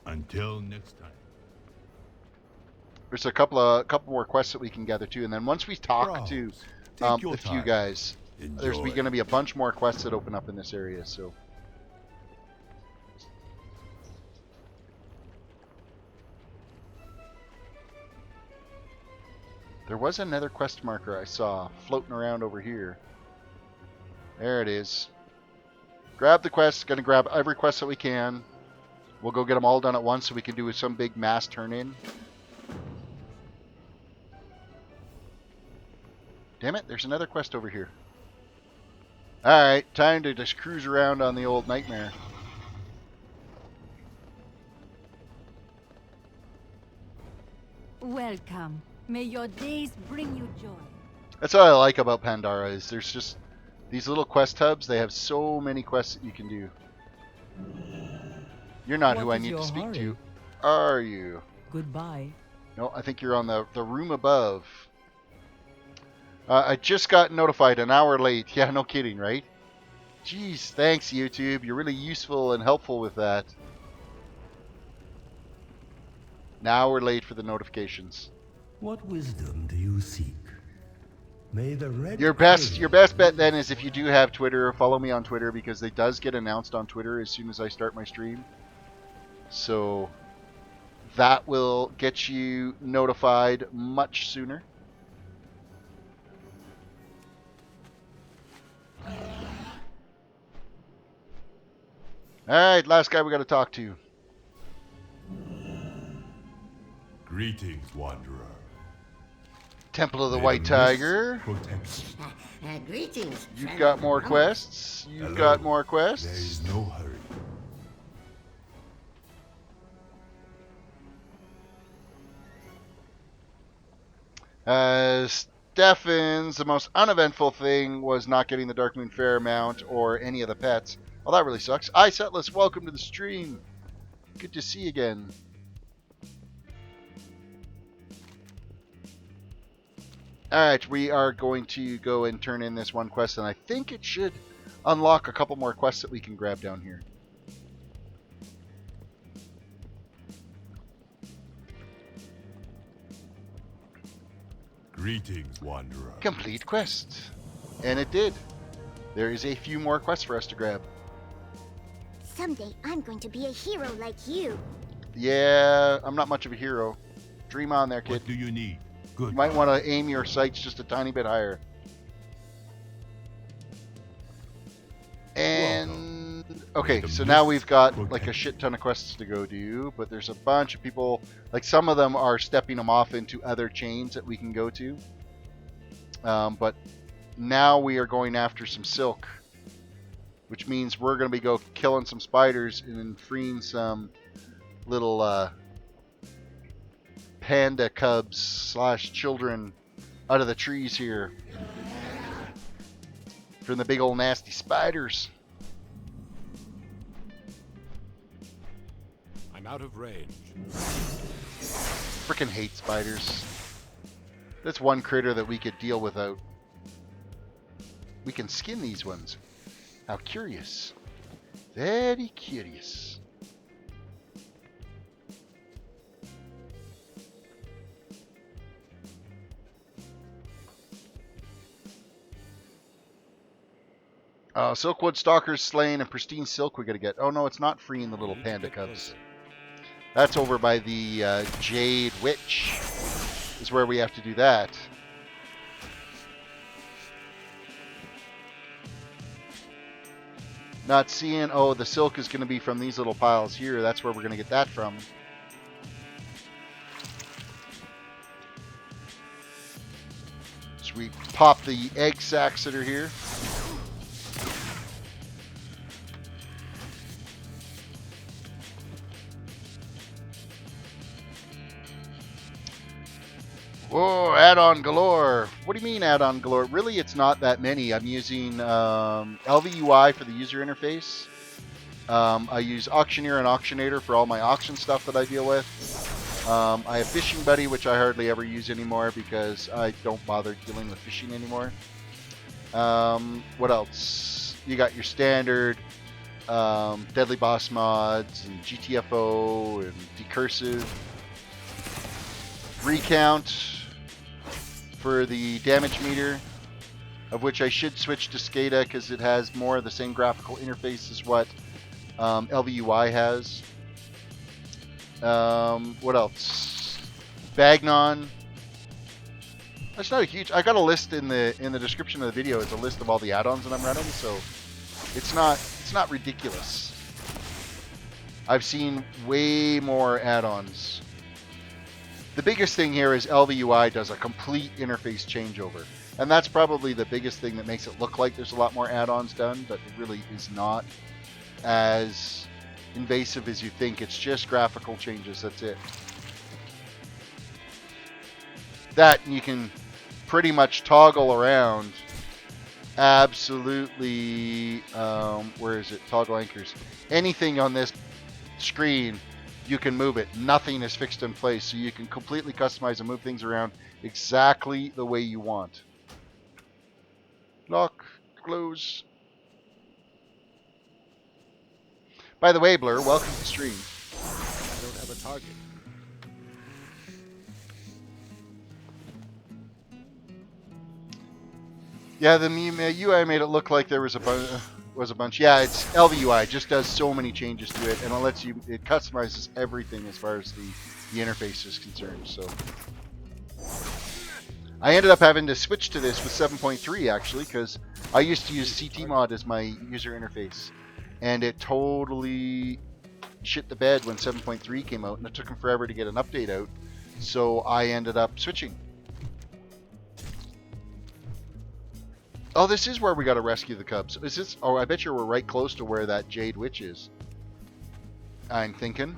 Until next time. There's a couple more quests that we can gather too, and then once we talk to Take your a few time. guys, there's Enjoy. going to be a bunch more quests that open up in this area. So there was another quest marker I saw floating around over here. There it is. Grab the quest. Going to grab every quest that we can. We'll go get them all done at once so we can do some big mass turn-in. Damn it, there's another quest over here. Alright, time to just cruise around on the old nightmare. Welcome. May your days bring you joy. That's what I like about Pandara, is there's just these little quest hubs. They have so many quests that you can do. You're not who I need to speak to, are you? Goodbye. No, I think you're on the room above. I just got notified an hour late. Yeah, no kidding, right? Jeez, thanks YouTube. You're really useful and helpful with that. Now we're late for the notifications. What wisdom do you seek? May the red Your best bet then is if you do have Twitter, follow me on Twitter, because it does get announced on Twitter as soon as I start my stream. So that will get you notified much sooner. Alright, last guy we got to talk to. Greetings, Wanderer. Temple of the May White Mists Tiger. protect you. Greetings. You've got more quests. You've Hello. got more There quests. is no hurry. Stefan's, the most uneventful thing was not getting the Darkmoon Fair mount or any of the pets. Well, that really sucks. Atlas, welcome to the stream. Good to see you again. Alright, we are going to go and turn in this one quest, and I think it should unlock a couple more quests that we can grab down here. Greetings, Wanderer. Complete quest. And it did. There is a few more quests for us to grab. Someday I'm going to be a hero like you. Yeah, I'm not much of a hero. Dream on there, kid. What do you need? Good. You might want to aim your sights just a tiny bit higher. And okay, so now we've got like a shit ton of quests to go do, but there's a bunch of people, like some of them are stepping them off into other chains that we can go to. But now we are going after some silk, which means we're going to be killing some spiders and then freeing some little panda cubs / children out of the trees here from the big old nasty spiders. I'm out of range. Frickin' hate spiders. That's one critter that we could deal without. We can skin these ones. How curious. Very curious. Silkwood Stalkers slain and pristine silk we gotta get. Oh no, it's not freeing the little panda cubs. That's over by the Jade Witch. Is where we have to do that. Not seeing. Oh, the silk is going to be from these little piles here. That's where we're going to get that from. So we pop the egg sacs that are here. Whoa, add-on galore. What do you mean add-on galore? Really, it's not that many. I'm using ELVUI for the user interface. I use Auctioneer and Auctionator for all my auction stuff that I deal with. I have Fishing Buddy, which I hardly ever use anymore because I don't bother dealing with fishing anymore. What else? You got your standard Deadly Boss mods and GTFO and Decursive. Recount for the damage meter, of which I should switch to SCADA because it has more of the same graphical interface as what ELVUI has. What else? Bagnon. That's not a huge. I got a list in the description of the video. It's a list of all the add-ons that I'm running, so it's not ridiculous. I've seen way more add-ons. The biggest thing here is ELVUI does a complete interface changeover. And that's probably the biggest thing that makes it look like there's a lot more add-ons done, but it really is not as invasive as you think. It's just graphical changes, that's it. That you can pretty much toggle around absolutely, where is it? Toggle anchors. Anything on this screen, you can move it. Nothing is fixed in place, so you can completely customize and move things around exactly the way you want. Lock, close. By the way, Blur, welcome to the stream. I don't have a target. Yeah, the UI made it look like there was a bunch. Yeah, it's ELVUI. It just does so many changes to it, and it customizes everything as far as the interface is concerned. So I ended up having to switch to this with 7.3 actually, because I used to use CTMod as my user interface, and it totally shit the bed when 7.3 came out, and it took them forever to get an update out. So I ended up switching. Oh, this is where we got to rescue the cubs. Is this? Oh, I bet you we're right close to where that Jade Witch is. I'm thinking.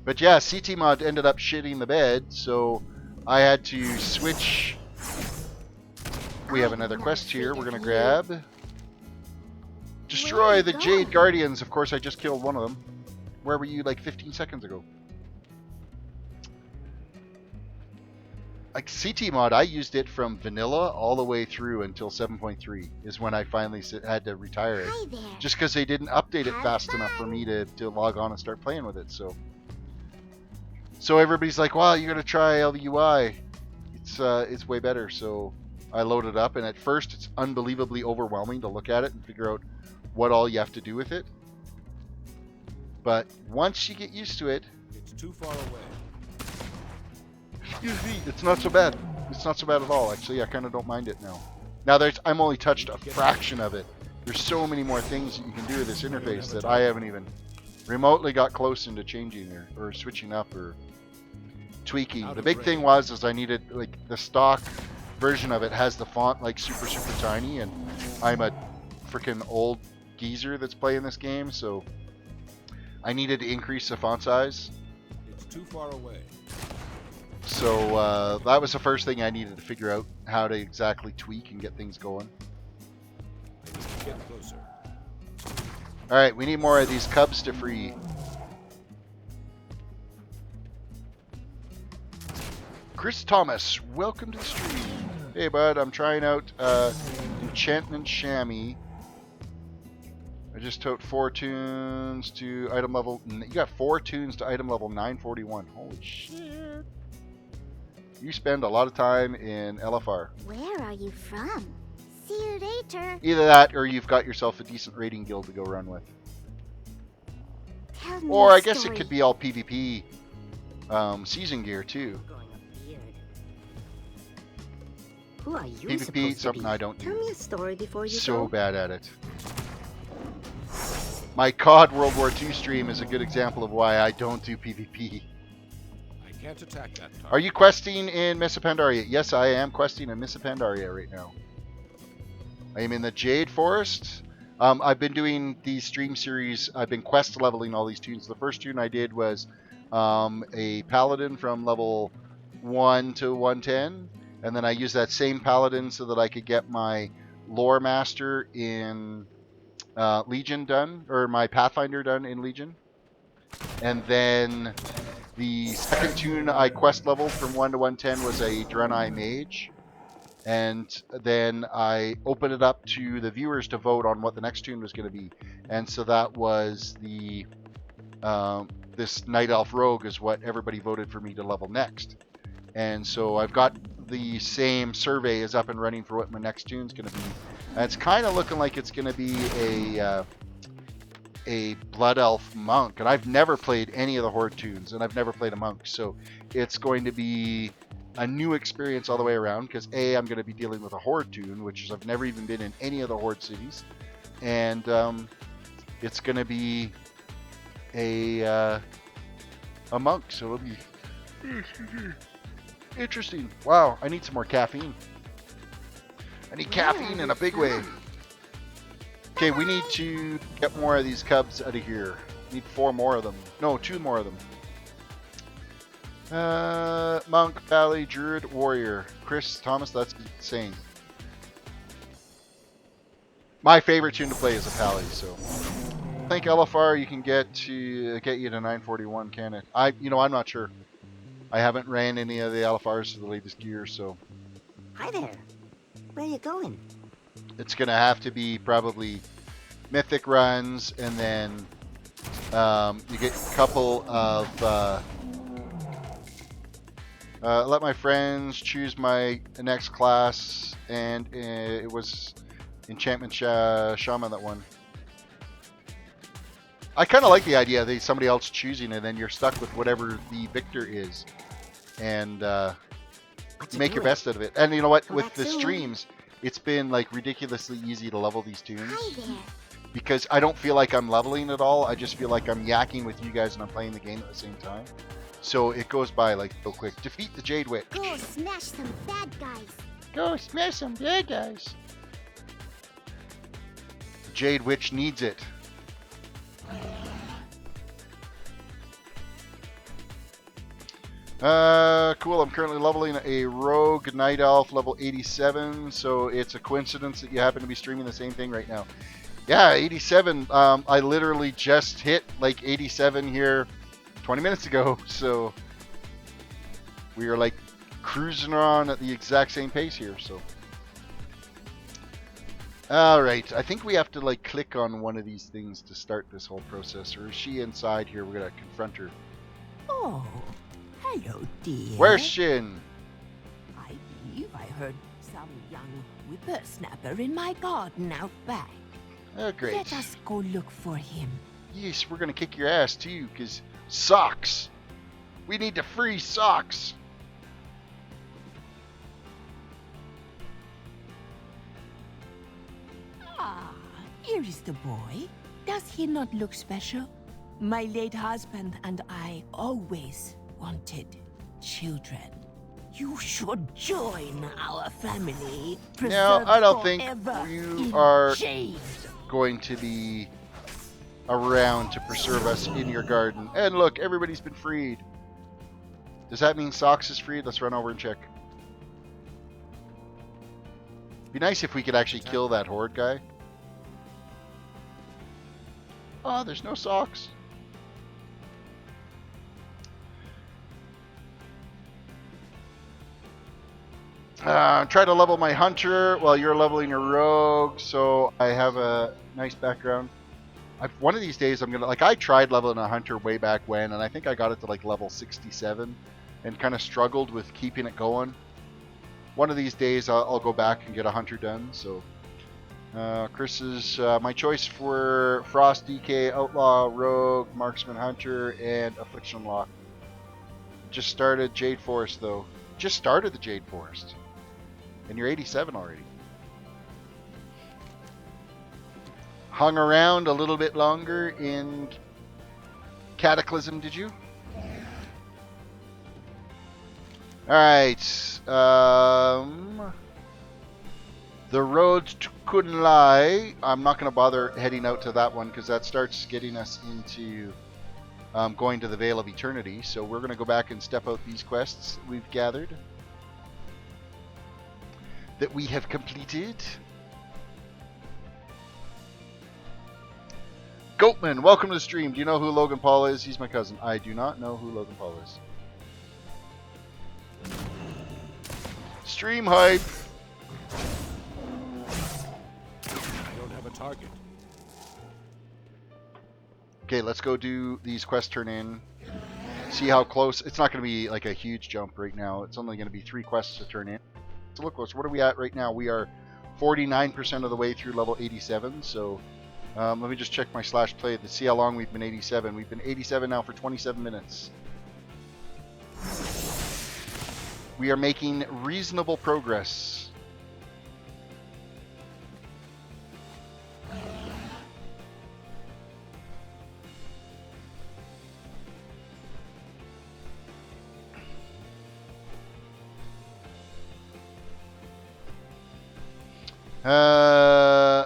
But yeah, CTMod ended up shitting the bed, so I had to switch. We have another quest here we're going to grab. Destroy the Jade Guardians. Of course, I just killed one of them. Where were you like 15 seconds ago? Like CTMod, I used it from vanilla all the way through until 7.3 is when I finally had to retire it. Just because they didn't update it fast enough for me to log on and start playing with it. So everybody's like, wow, you got to try ELVUI. It's way better. So I loaded it up, and at first it's unbelievably overwhelming to look at it and figure out what all you have to do with it. But once you get used to it, It's too far away. excuse me, it's not so bad. It's not so bad at all, actually. I kind of don't mind it now. Now, I'm only touched a fraction of it. There's so many more things that you can do with this interface that I haven't even remotely got close into changing or switching up or tweaking. The big thing is I needed, like, the stock version of it has the font, like, super, super tiny, and I'm a freaking old geezer that's playing this game, so I needed to increase the font size. It's too far away. So that was the first thing I needed to figure out, how to exactly tweak and get things going. I need to get closer. Alright, we need more of these cubs to free. Chris Thomas, welcome to the stream. Hey bud, I'm trying out Enchantment Chamois. I just took 4 tunes to item level... You got 4 tunes to item level 941. Holy shit. You spend a lot of time in LFR. Where are you from? See you later. Either that, or you've got yourself a decent raiding guild to go run with. Tell me Or a I guess it story. could be all PvP season gear too. Who are you PvP, supposed to something be? I don't Tell do. me a story before you So go. bad at it. My COD World War II stream is a good example of why I don't do PvP. I can't attack that target. Are you questing in Mysts of Pandaria? Yes, I am questing in Mysts of Pandaria right now. I am in the Jade Forest. I've been doing these stream series. I've been quest leveling all these tunes. The first tune I did was a paladin from level 1 to 110. And then I used that same paladin so that I could get my lore master in Legion done, or my Pathfinder done in Legion. And then the second tune I quest leveled from 1 to 110 was a Draenor mage. And then I opened it up to the viewers to vote on what the next tune was going to be. And so that was the this Night Elf Rogue is what everybody voted for me to level next. And so I've got the same survey is up and running for what my next tune's going to be. And it's kind of looking like it's going to be a Blood Elf monk. And I've never played any of the Horde tunes, and I've never played a monk. So it's going to be a new experience all the way around, because A, I'm going to be dealing with a Horde tune, which is I've never even been in any of the Horde cities. And it's going to be a monk, so it'll be interesting. Wow, I need some more caffeine. I need caffeine in a big way. Okay, we need to get more of these cubs out of here. Need 4 more of them. No, 2 more of them. Monk, Valley, Druid, Warrior. Chris Thomas, that's insane. My favorite tune to play is a Pally, so I think LFR you can get you to 941, can it? I'm not sure. I haven't ran any of the LFRs to the latest gear, so Hi there. Where you going? it's gonna have to be probably mythic runs, and then you get a couple of let my friends choose my next class, and it was Enchantment Shaman that won. I kind of like the idea that somebody else choosing it, and then you're stuck with whatever the victor is, and you make your best out of it. And you know what? With the streams, it's been like ridiculously easy to level these tunes. Hi there. Because I don't feel like I'm leveling at all. I just feel like I'm yakking with you guys and I'm playing the game at the same time. So it goes by like so quick. Defeat the Jade Witch. Go smash some bad guys. Go smash some bad guys. The Jade Witch needs it. Cool. I'm currently leveling a Rogue Night Elf level 87. So it's a coincidence that you happen to be streaming the same thing right now. Yeah, 87. I literally just hit like 87 here 20 minutes ago. So we are like cruising on at the exact same pace here. So, all right. I think we have to like click on one of these things to start this whole process. Or is she inside here? We're gonna confront her. Oh, hello, dear. Where's Shin? I believe I heard some young whippersnapper in my garden out back. Oh, great. Let us go look for him. Yes, we're gonna kick your ass too, cause socks. We need to free socks. Ah, here is the boy. Does he not look special? My late husband and I always wanted children. You should join our family. No, I don't think forever you in are Jade. going to be around to preserve us in your garden. And look, everybody's been freed. Does that mean Socks is freed? Let's run over and check. Be nice if we could actually kill that Horde guy. Oh, there's no socks. Try to level my hunter while you're leveling your rogue, so I have a nice background. One of these days I'm gonna, like, I tried leveling a hunter way back when, and I think I got it to like level 67 and kind of struggled with keeping it going. One of these days I'll go back and get a hunter done. So Chris is my choice for Frost, DK, Outlaw, Rogue, Marksman, Hunter, and Affliction Lock. Just started Jade Forest though. Just started the Jade Forest. And you're 87 already. Hung around a little bit longer in Cataclysm, did you? Alright. The road to Kunlai. I'm not going to bother heading out to that one because that starts getting us into going to the Veil of Eternity. So we're going to go back and step out these quests we've gathered, that we have completed. Goatman, welcome to the stream. Do you know who Logan Paul is? He's my cousin. I do not know who Logan Paul is. Stream hype. I don't have a target. Okay, let's go do these quests turn in. See how close. It's not going to be like a huge jump right now. It's only going to be 3 quests to turn in. So look close. What are we at right now? We are 49% of the way through level 87. So let me just check my slash play to see how long we've been 87. We've been 87 now for 27 minutes. We are making reasonable progress.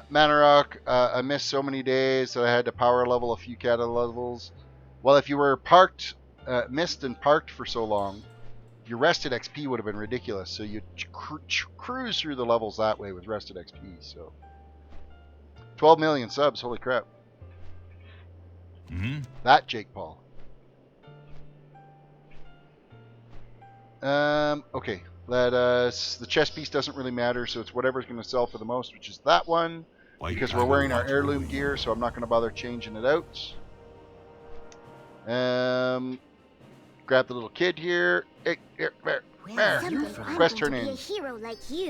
Manarok, I missed so many days that I had to power level a few cata levels. Well, if you were parked, missed and parked for so long, your rested XP would have been ridiculous. So you cruise through the levels that way with rested XP. So 12 million subs, holy crap. That Jake Paul. Okay. Let us. The chest piece doesn't really matter, so it's whatever's going to sell for the most, which is that one. Because we're wearing our heirloom gear, so I'm not going to bother changing it out. Grab the little kid here. Quest turn in.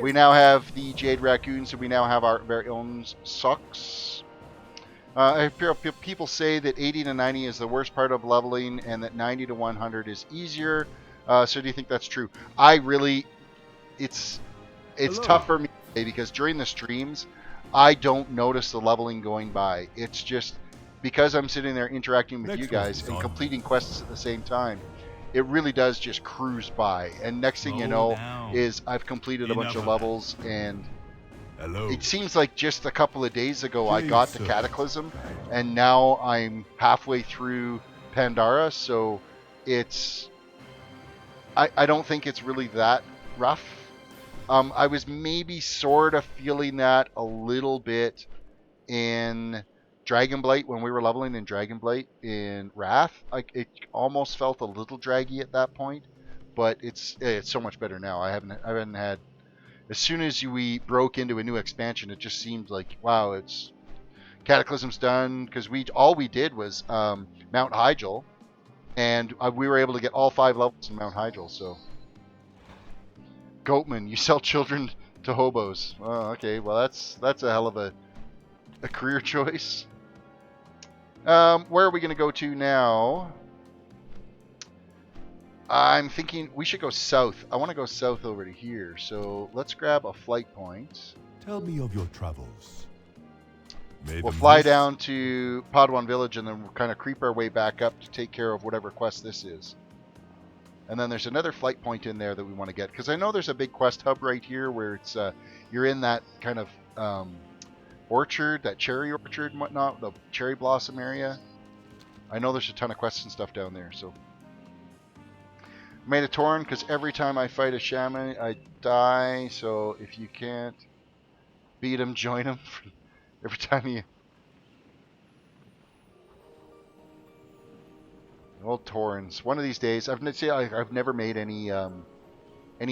We now have the Jade Raccoon, so we now have our very own socks. I hear people say that 80 to 90 is the worst part of leveling, and that 90 to 100 is easier. So do you think that's true? I really, it's tough for me because during the streams, I don't notice the leveling going by. It's just because I'm sitting there interacting with you guys and completing quests at the same time. It really does just cruise by, and next thing you know is I've completed a bunch of levels, and it seems like just a couple of days ago I got to Cataclysm, and now I'm halfway through Pandara, so it's. I don't think it's really that rough. I was maybe sort of feeling that a little bit in Dragonblight when we were leveling in Dragonblight in Wrath. It almost felt a little draggy at that point, but it's so much better now. I haven't had. As soon as we broke into a new expansion, it just seemed like wow, it's Cataclysm's done because all we did was Mount Hyjal. And we were able to get all 5 levels in Mount Hyjal, so. Goatman, you sell children to hobos. Oh, okay. Well, that's a hell of a career choice. Where are we going to go to now? I'm thinking we should go south. I want to go south over to here. So let's grab a flight point. Tell me of your travels. We'll fly down to Padawan Village and then we'll kind of creep our way back up to take care of whatever quest this is. And then there's another flight point in there that we want to get. Because I know there's a big quest hub right here where it's you're in that kind of orchard, that cherry orchard and whatnot, the cherry blossom area. I know there's a ton of quests and stuff down there. So made a torn because every time I fight a shaman, I die. So if you can't beat him, join him. Every time you... Old Torrens. One of these days, I've never made any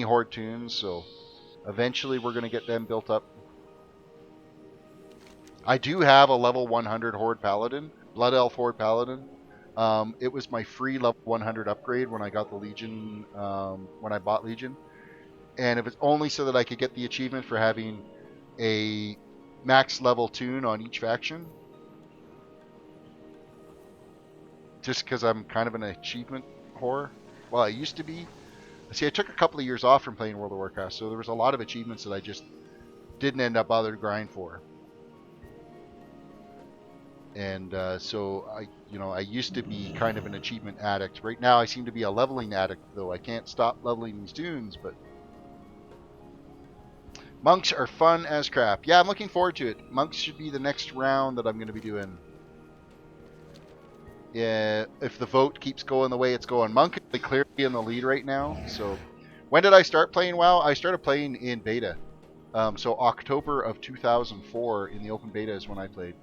horde toons, so eventually we're gonna get them built up. I do have a level 100 horde paladin, blood elf horde paladin. It was my free level 100 upgrade when I got the Legion, when I bought Legion, and it was only so that I could get the achievement for having a max level toon on each faction. Just because I'm kind of an achievement whore. Well, I used to be. See, I took a couple of years off from playing World of Warcraft, so there was a lot of achievements that I just didn't end up bothering to grind for. And so I used to be kind of an achievement addict. Right now, I seem to be a leveling addict, though. I can't stop leveling these toons, but monks are fun as crap. Yeah, I'm looking forward to it. Monks should be the next round that I'm going to be doing. Yeah, if the vote keeps going the way it's going. Monk is clearly in the lead right now. So, when did I start playing WoW? I started playing in beta. So October of 2004 in the open beta is when I played.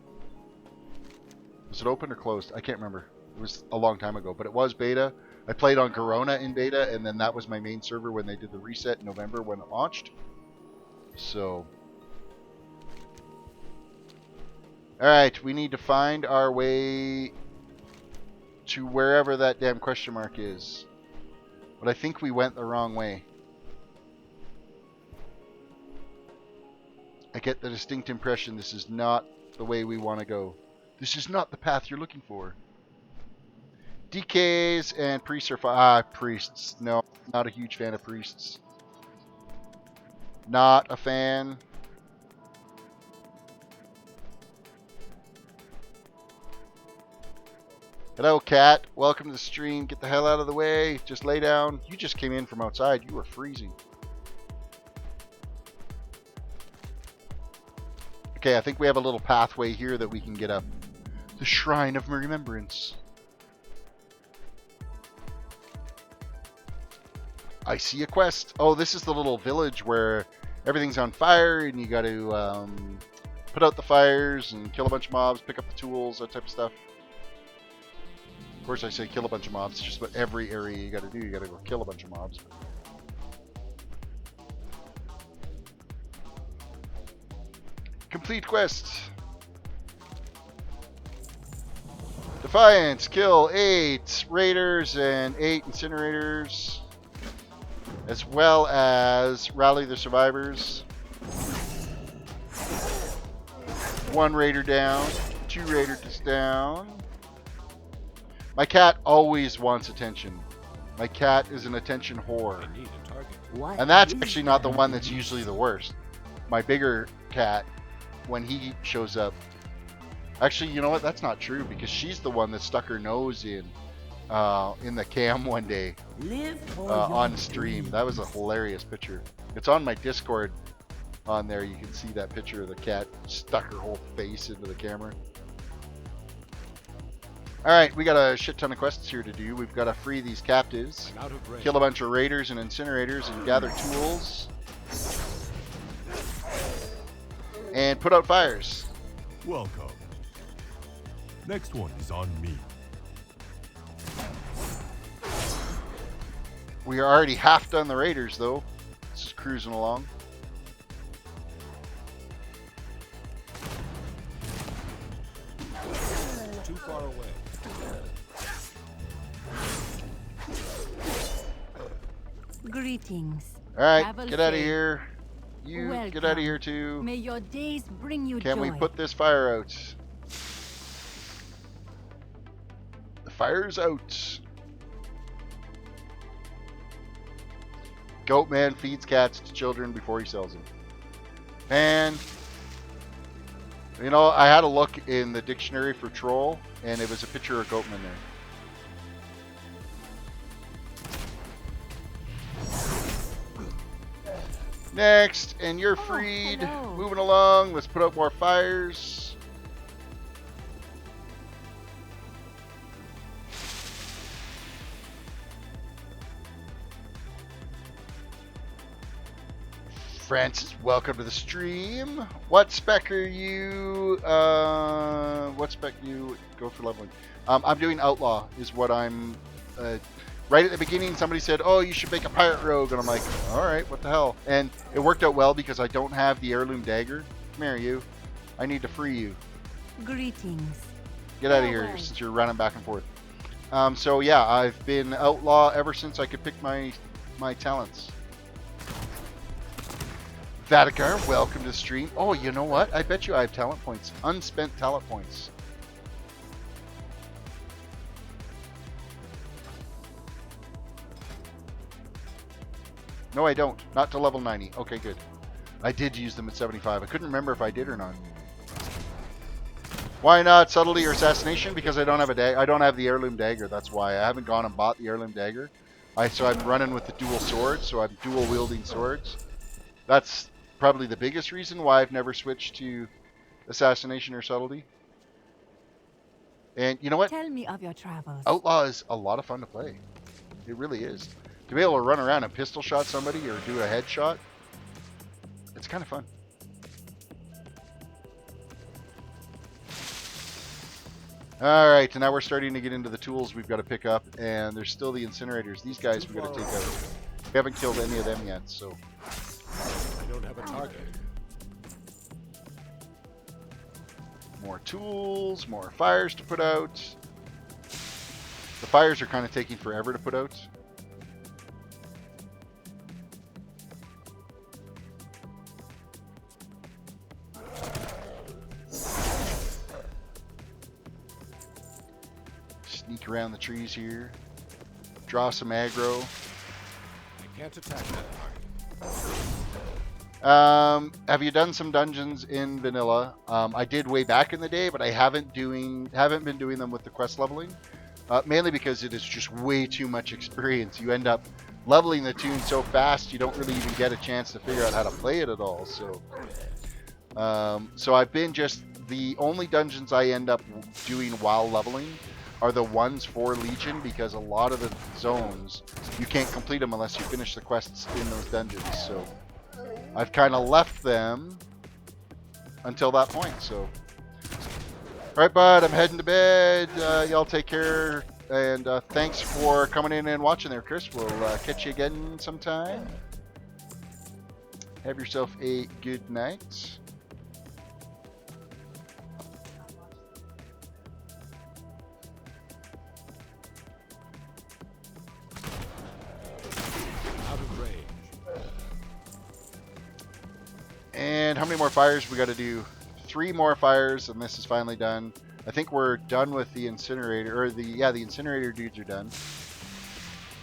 Was it open or closed? I can't remember. It was a long time ago, but it was beta. I played on Corona in beta, and then that was my main server when they did the reset in November when it launched. So, alright, we need to find our way to wherever that damn question mark is. But I think we went the wrong way. I get the distinct impression this is not the way we want to go. This is not the path you're looking for. DKs and priests are priests. No, not a huge fan of priests. Not a fan. Hello, cat. Welcome to the stream. Get the hell out of the way. Just lay down. You just came in from outside. You were freezing. Okay, I think we have a little pathway here that we can get up. The Shrine of Remembrance. I see a quest. Oh, this is the little village where everything's on fire and you got to put out the fires and kill a bunch of mobs, pick up the tools, that type of stuff. Of course, I say kill a bunch of mobs. It's just about every area you got to do. You got to go kill a bunch of mobs. Complete quest. Defiance, kill 8 raiders and 8 incinerators, as well as rally the survivors. 1 raider down, 2 raiders down. My cat always wants attention. My cat is an attention whore. And that's actually not the one that's usually the worst. My bigger cat, when he shows up, actually, you know what? That's not true, because she's the one that stuck her nose in the cam one day on stream. That was a hilarious picture. It's on my Discord. On there, you can see that picture of the cat stuck her whole face into the camera. Alright, we got a shit ton of quests here to do. We've got to free these captives, kill a bunch of raiders and incinerators, and gather tools, and put out fires. Welcome. Next one is on me. We are already half done the raiders, though. This is cruising along. Too far away. Greetings. Alright, get out of here. You Welcome. get out of here too. May your days bring you Can joy. we put this fire out? The fire's out. Goatman feeds cats to children before he sells them. And, you know, I had a look in the dictionary for troll, and it was a picture of Goatman there. Next, and you're freed. Hello. Moving along. Let's put out more fires. Francis, welcome to the stream. What spec are you? What spec you go for leveling? I'm doing Outlaw is what I'm... right at the beginning, somebody said, oh, you should make a pirate rogue. And I'm like, all right, what the hell? And it worked out well because I don't have the heirloom dagger. Come here, you. I need to free you. Greetings. Get out of here since you're running back and forth. So yeah, I've been Outlaw ever since I could pick my talents. Vaticar, welcome to the stream. Oh, you know what? I bet you I have talent points. Unspent talent points. No, I don't. Not to level 90. Okay, good. I did use them at 75. I couldn't remember if I did or not. Why not subtlety or assassination? Because I don't have I don't have the heirloom dagger. That's why I haven't gone and bought the heirloom dagger. So I'm running with the dual swords. So I'm dual wielding swords. That's probably the biggest reason why I've never switched to assassination or subtlety. And you know what? Tell me of your travels. Outlaw is a lot of fun to play. It really is. To be able to run around and pistol shot somebody or do a headshot, it's kind of fun. Alright, and now we're starting to get into the tools we've got to pick up, and there's still the incinerators. These guys we've got to take out. We haven't killed any of them yet, so... I don't have a target. More tools, more fires to put out. The fires are kind of taking forever to put out. Sneak around the trees here. Draw some aggro. I can't attack that target. Have you done some dungeons in vanilla? I did way back in the day, but I haven't been doing them with the quest leveling. Mainly because it is just way too much experience. You end up leveling the toon so fast you don't really even get a chance to figure out how to play it at all. So I've been the only dungeons I end up doing while leveling are the ones for Legion, because a lot of the zones you can't complete them unless you finish the quests in those dungeons. So I've kind of left them until that point. So, alright, bud, I'm heading to bed. Y'all take care, and thanks for coming in and watching there, Chris. We'll catch you again sometime. Have yourself a good night. Out of range. And how many more fires we got to do? 3 more fires, and this is finally done. I think we're done with the incinerator, or the incinerator dudes are done.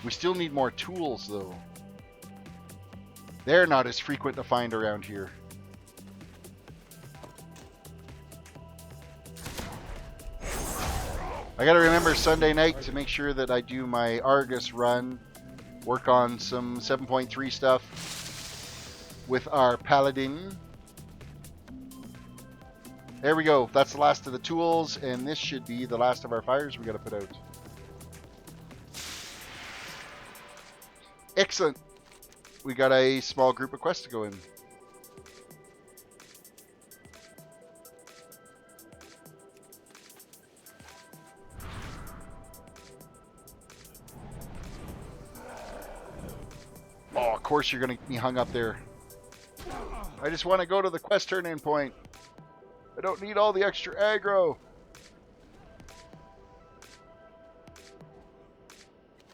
We still need more tools, though. They're not as frequent to find around here. I gotta remember Sunday night to make sure that I do my Argus run, work on some 7.3 stuff with our Paladin. There we go. That's the last of the tools, and this should be the last of our fires we got to put out. Excellent. We got a small group of quests to go in. Oh, of course you're going to be hung up there. I just want to go to the quest turn-in point. I don't need all the extra aggro.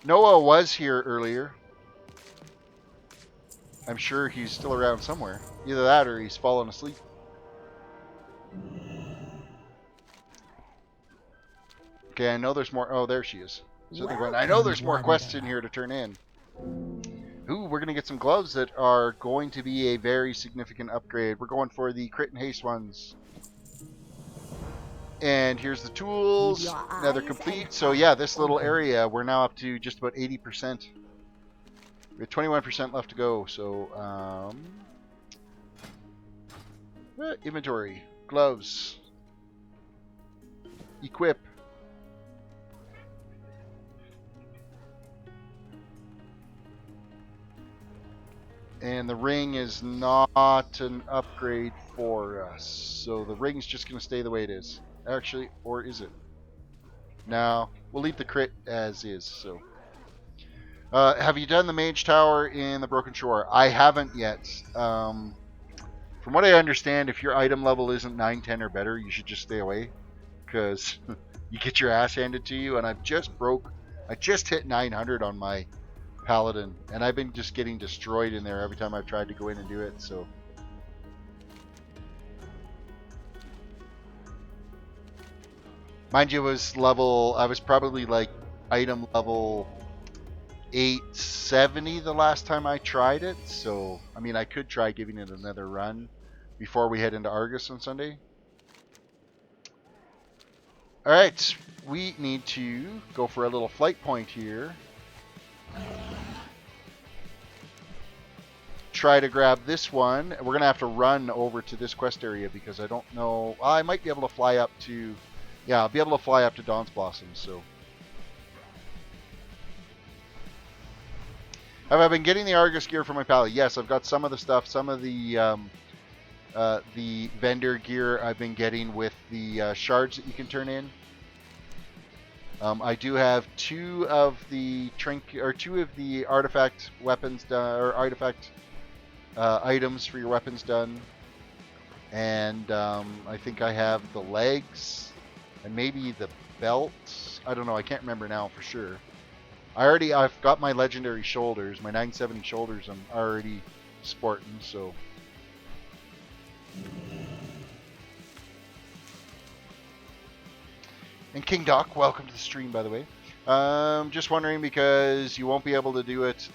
Noah was here earlier. I'm sure he's still around somewhere. Either that or he's fallen asleep. Okay, I know there's more. Oh, there she is. So they're going, I know there's more quests in here to turn in. Ooh, we're going to get some gloves that are going to be a very significant upgrade. We're going for the crit and haste ones. And here's the tools. Now they're complete. So yeah, this little area, we're now up to just about 80%. We have 21% left to go. So, inventory, gloves, equip. And the ring is not an upgrade for us. So the ring's just going to stay the way it is. Actually, or is it? No, we'll leave the crit as is. So, have you done the Mage Tower in the Broken Shore? I haven't yet. From what I understand, if your item level isn't 9, 10, or better, you should just stay away. Because you get your ass handed to you. And I just hit 900 on my Paladin. And I've been just getting destroyed in there every time I've tried to go in and do it. So, mind you, I was probably like item level 870 the last time I tried it. So, I mean, I could try giving it another run before we head into Argus on Sunday. Alright, we need to go for a little flight point here. Try to grab this one. We're going to have to run over to this quest area because I don't know. I might be able to fly up to... Yeah, I'll be able to fly up to Dawn's Blossom, so... Have I been getting the Argus gear for my pally? Yes, I've got some of the stuff. Some of the vendor gear I've been getting with the shards that you can turn in. I do have two of the artifact weapons done, or artifact items for your weapons done, and I think I have the legs and maybe the belt. I don't know. I can't remember now for sure. I've got my legendary shoulders, my 970 shoulders. I'm already sporting, so. And King Doc, welcome to the stream, by the way. Just wondering because you won't be able to do it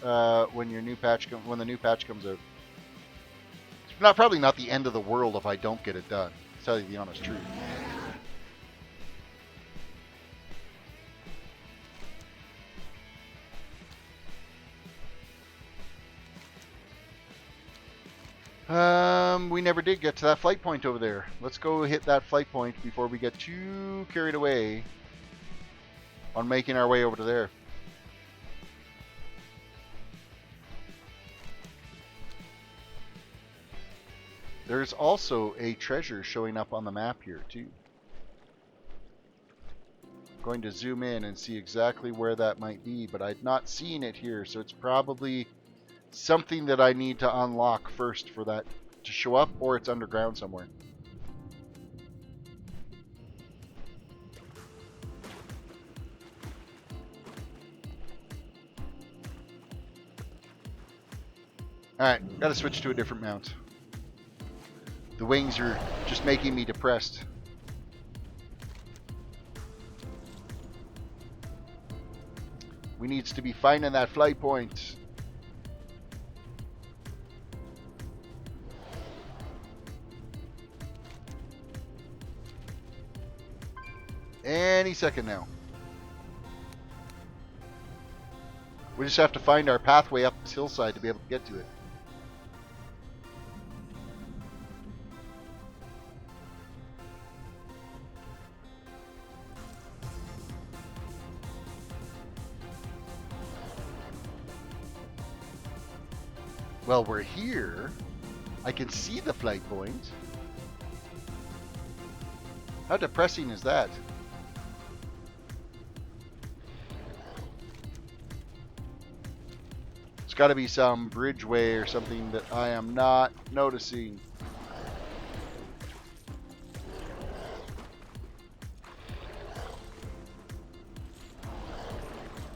when the new patch comes out. It's probably not the end of the world if I don't get it done. To tell you the honest truth. We never did get to that flight point over there. Let's go hit that flight point before we get too carried away on making our way over to there. There's also a treasure showing up on the map here too. I'm going to zoom in and see exactly where that might be, but I've not seen it here, so it's probably something that I need to unlock first for that to show up, or it's underground somewhere. Alright, gotta switch to a different mount. The wings are just making me depressed. We needs to be finding that flight point. Any second now. We just have to find our pathway up this hillside to be able to get to it. Well, we're here. I can see the flight point. How depressing is that? It's got to be some bridgeway or something that I am not noticing.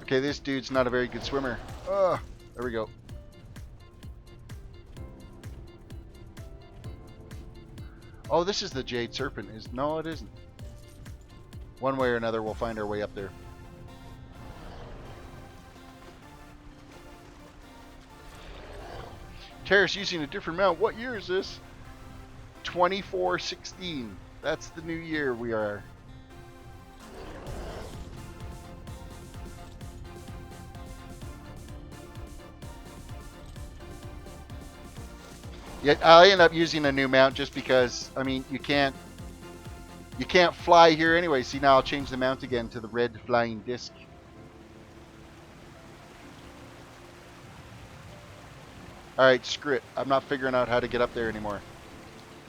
Okay, this dude's not a very good swimmer. Oh, there we go. Oh, this is the Jade Serpent. No, it isn't. One way or another, we'll find our way up there. Terrace using a different mount. What year is this? 2416. That's the new year we are. Yeah, I'll end up using a new mount just because, I mean, you can't fly here anyway. See, now I'll change the mount again to the red flying disc. Alright, screw it. I'm not figuring out how to get up there anymore.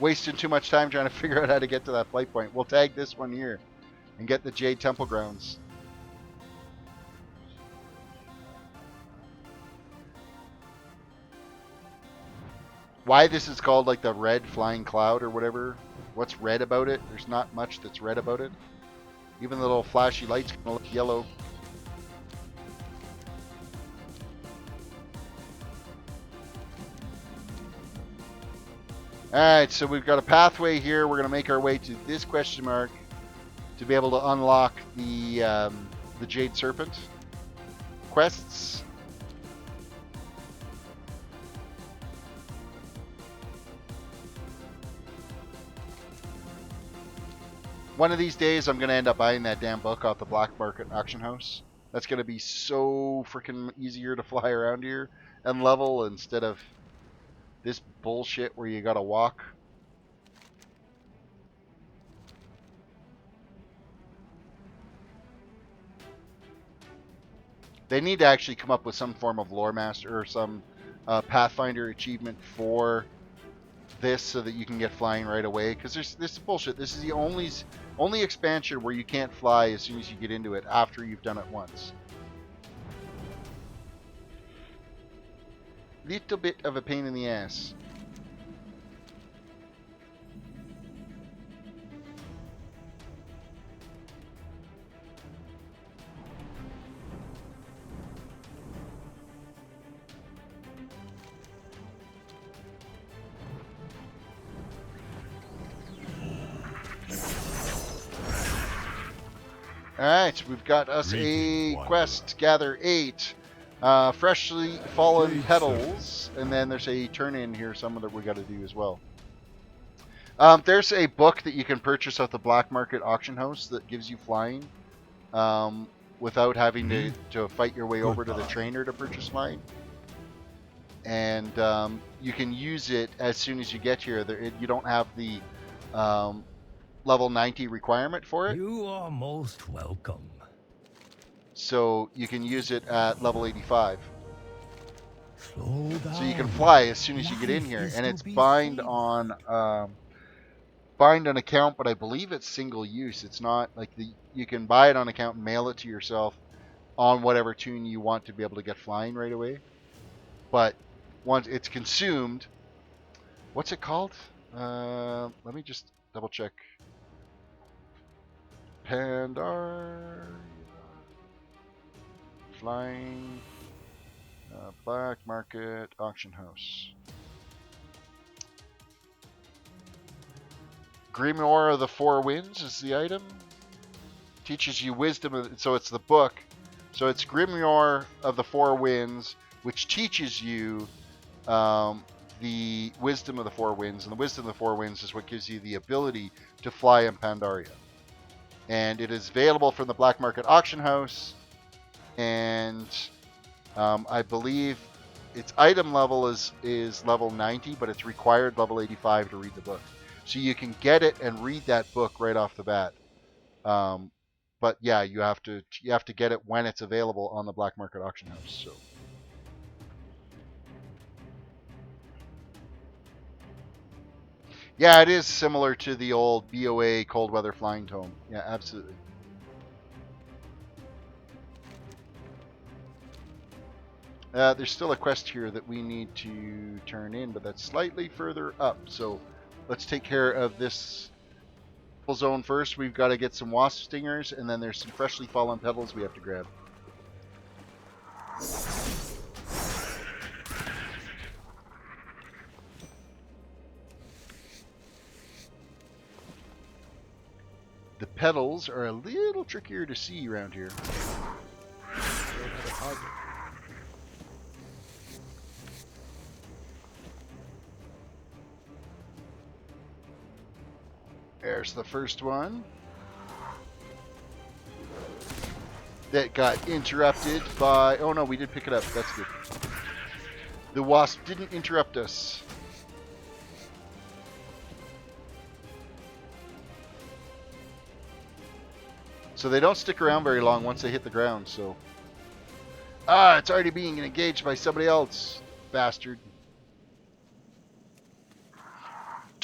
Wasting too much time trying to figure out how to get to that flight point. We'll tag this one here and get the Jade Temple Grounds. Why this is called like the red flying cloud or whatever. What's red about it? There's not much that's red about it. Even the little flashy lights can look yellow. Alright, so we've got a pathway here. We're going to make our way to this question mark to be able to unlock the Jade Serpent quests. One of these days, I'm going to end up buying that damn book off the black market auction house. That's going to be so freaking easier to fly around here and level instead of this bullshit where you got to walk. They need to actually come up with some form of lore master or some Pathfinder achievement for this so that you can get flying right away, because this is bullshit. This is the only expansion where you can't fly as soon as you get into it after you've done it once. Little bit of a pain in the ass. Alright, we've got us a quest, gather 8 freshly fallen petals, and then there's a turn-in here somewhere that we got to do as well. There's a book that you can purchase at the black market auction house that gives you flying without having to fight your way over to the trainer to purchase flying. And you can use it as soon as you get here. You don't have the level 90 requirement for it. You are most welcome. So you can use it at level 85. Slow down. So you can fly as soon as you get in here, and it's bind on account, but I believe it's single use. It's not like you can buy it on account and mail it to yourself on whatever toon you want to be able to get flying right away. But once it's consumed, what's it called? Let me just double check. Pandaria flying black market auction house. Grimoire of the Four Winds is the item. Teaches you wisdom, so it's the book. So it's Grimoire of the Four Winds, which teaches you the wisdom of the Four Winds, and the wisdom of the Four Winds is what gives you the ability to fly in Pandaria. And it is available from the black market auction house, and I believe its item level is level 90, but it's required level 85 to read the book. So you can get it and read that book right off the bat. But yeah, you have to get it when it's available on the black market auction house. So. Yeah, it is similar to the old BOA Cold Weather Flying Tome. Yeah, absolutely. There's still a quest here that we need to turn in, but that's slightly further up. So let's take care of this zone first. We've got to get some wasp stingers, and then there's some freshly fallen petals we have to grab. The petals are a little trickier to see around here. There's the first one. That got interrupted by... Oh no, we did pick it up. That's good. The wasp didn't interrupt us. So they don't stick around very long once they hit the ground, so... Ah, it's already being engaged by somebody else. Bastard.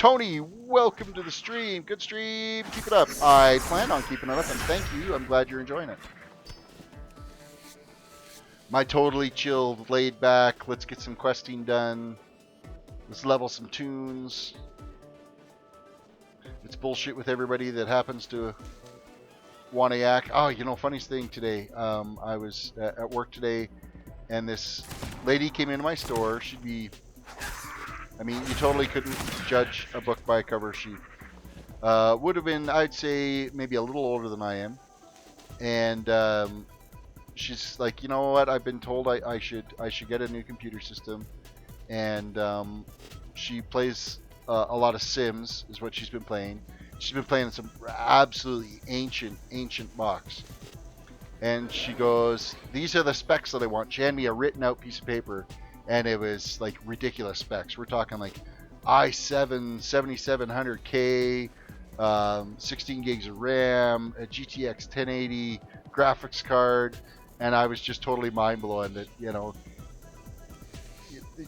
Tony, welcome to the stream. Good stream. Keep it up. I plan on keeping it up, and thank you. I'm glad you're enjoying it. My totally chilled, laid back, let's get some questing done. Let's level some toons. It's bullshit with everybody that happens to want to yak. Oh, you know, funniest thing today. I was at work today, and this lady came into my store. She'd be... I mean, you totally couldn't judge a book by a cover sheet. Would have been, I'd say, maybe a little older than I am. And she's like, you know what? I've been told I should get a new computer system. And she plays a lot of Sims, is what she's been playing. She's been playing some absolutely ancient box. And she goes, these are the specs that I want. She handed me a written out piece of paper. And it was like ridiculous specs. We're talking like i7 7700K, 16 gigs of RAM, a GTX 1080 graphics card, and I was just totally mind blown that, you know,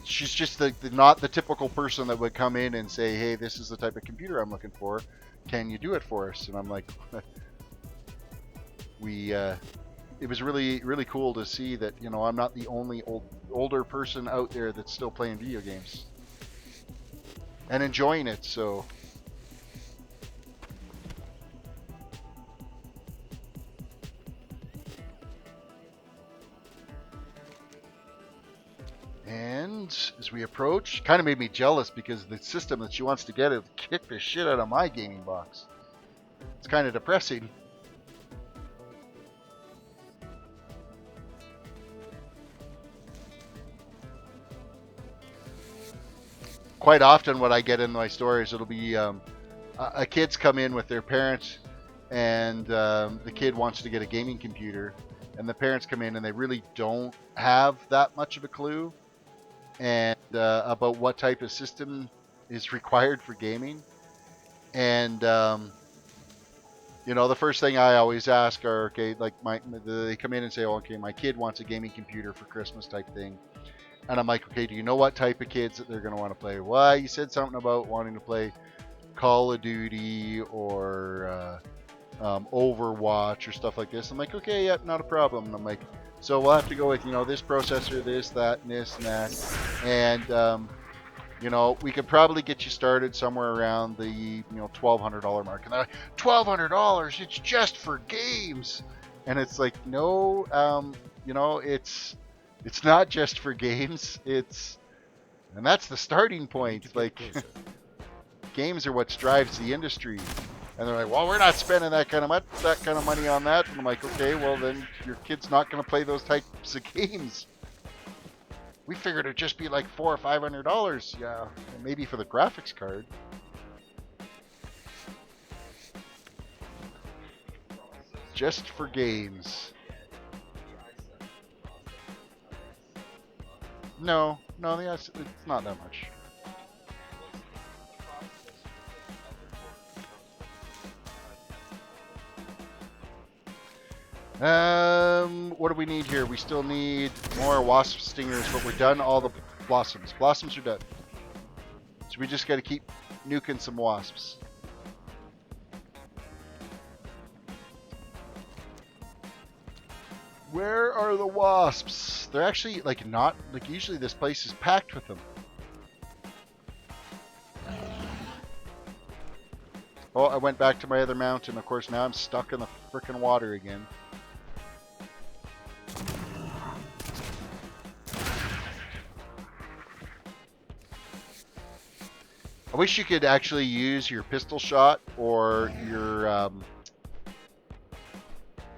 she's just not the typical person that would come in and say, hey, this is the type of computer I'm looking for. Can you do it for us? And I'm like, it was really cool to see that, you know, I'm not the only older person out there that's still playing video games and enjoying it. So and as we approach, kind of made me jealous because the system that she wants to get is kick the shit out of my gaming box. It's kind of depressing. Quite often what I get in my stories, it'll be a kids come in with their parents, and the kid wants to get a gaming computer, and the parents come in and they really don't have that much of a clue and about what type of system is required for gaming. And you know, the first thing I always ask are, okay, like they come in and say, oh, okay, my kid wants a gaming computer for Christmas type thing. And I'm like, okay, do you know what type of kids that they're going to want to play? Well, you said something about wanting to play Call of Duty or Overwatch or stuff like this. I'm like, okay, yeah, not a problem. And I'm like, so we'll have to go with, you know, this processor, this, that, and this, and that. And, you know, we could probably get you started somewhere around the, you know, $1,200 mark. And they're like, $1,200? It's just for games. And it's like, no, you know, it's not just for games. And that's the starting point. Like, games are what drives the industry. And they're like, well, we're not spending that kind of money on that. And I'm like, okay, well then your kid's not going to play those types of games. We figured it'd just be like $400 or $500. Yeah, maybe for the graphics card. Just for games. No, it's not that much. What do we need here? We still need more wasp stingers, but we're done all the blossoms. Blossoms are done. So we just got to keep nuking some wasps. Where are the wasps? They're actually like not like usually this place is packed with them. Oh, I went back to my other mountain. Of course, now I'm stuck in the frickin' water again. I wish you could actually use your pistol shot or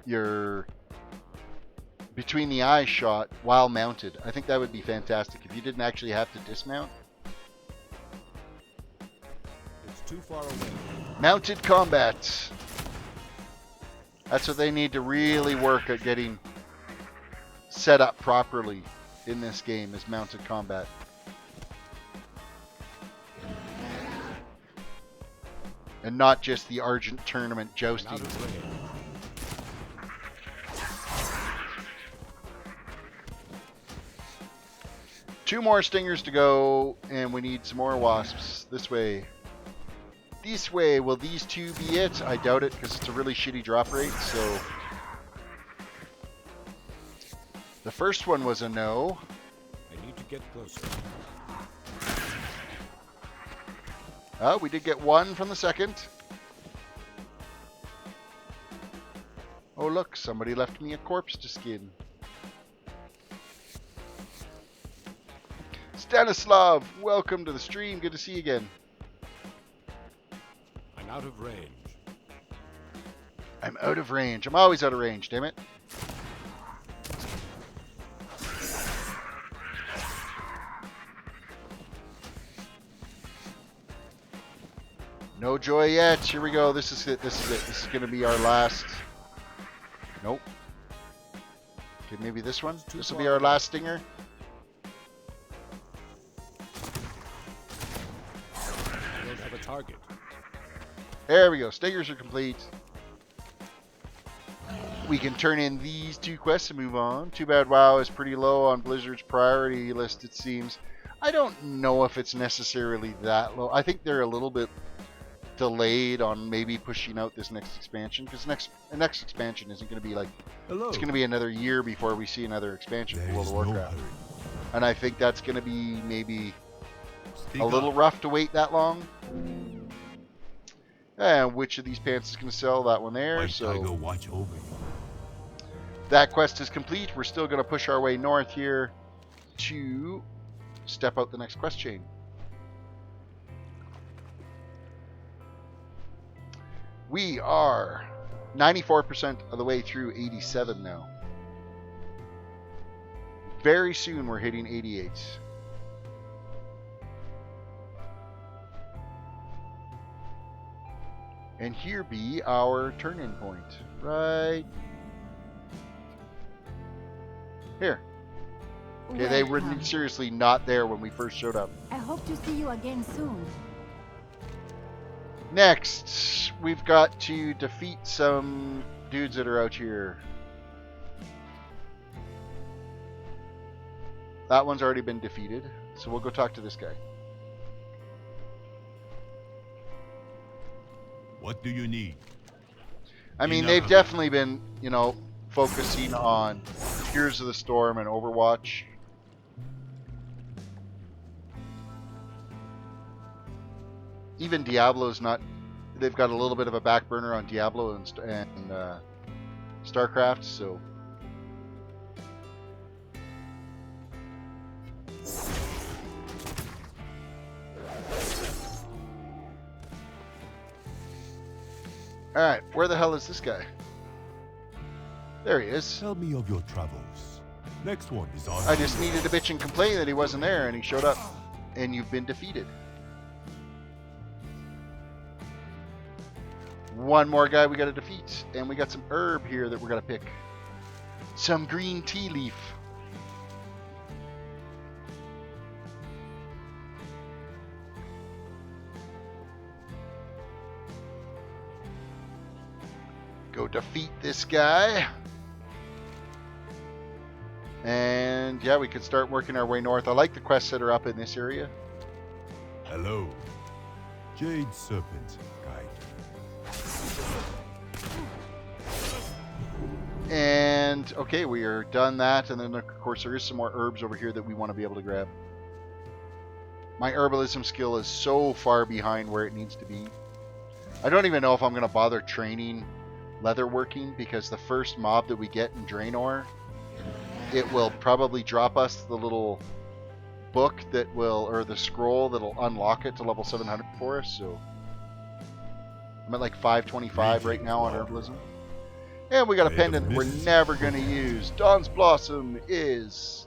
your between the eyes shot while mounted. I think that would be fantastic if you didn't actually have to dismount. It's too far away. Mounted combat. That's what they need to really work at getting set up properly in this game, is mounted combat. And not just the Argent tournament jousting. Two more stingers to go, and we need some more wasps. This way. this way. Will these two be it? I doubt it, because it's a really shitty drop rate, so... The first one was a no. I need to get closer. Oh, we did get one from the second. Oh, look, somebody left me a corpse to skin. Stanislav, welcome to the stream. Good to see you again. I'm out of range. I'm out of range. I'm always out of range, damn it. No joy yet. Here we go. This is it. This is it. This is going to be our last. Nope. Okay, maybe this one. This will be our last stinger. I don't have a target. There we go. Stingers are complete. We can turn in these two quests and move on. Too bad WoW is pretty low on Blizzard's priority list, it seems. I don't know if it's necessarily that low. I think they're a little bit delayed on maybe pushing out this next expansion, because the next expansion isn't going to be like... Hello. It's going to be another year before we see another expansion for World of There is no Warcraft. hurry. And I think that's going to be maybe Speak a little up. rough to wait that long. And which of these pants is going to sell? That one there. White So Tiger watch over you. that quest is complete. We're still going to push our way north here to step out the next quest chain. We are 94% of the way through 87 now. Very soon we're hitting 88. And here be our turn-in point. Right here. Okay, they were Welcome. seriously not there when we first showed up. I hope to see you again soon. Next, we've got to defeat some dudes that are out here. That one's already been defeated, so we'll go talk to this guy. What do you need? I mean, Enough. they've definitely been, you know, focusing on Heroes of the Storm and Overwatch. Even Diablo's not... They've got a little bit of a back burner on Diablo and StarCraft, so... Alright, where the hell is this guy? There he is. Tell me of your travels. Next one is on. I just needed to bitch and complain that he wasn't there, and he showed up. And you've been defeated. One more guy we got to defeat, and we got some herb here that we're going to pick. Some green tea leaf. Go defeat this guy. And yeah, we could start working our way north. I like the quests that are up in this area. Hello. Jade Serpent Guide. And okay, we are done that, and then of course there is some more herbs over here that we want to be able to grab. My herbalism skill is so far behind where it needs to be. I don't even know if I'm going to bother training leatherworking, because the first mob that we get in Draenor, it will probably drop us the little book that will, or the scroll that'll unlock it to level 700 for us. So I'm at like 525 right now on herbalism. And we got a pendant that we're never going to use. Dawn's Blossom is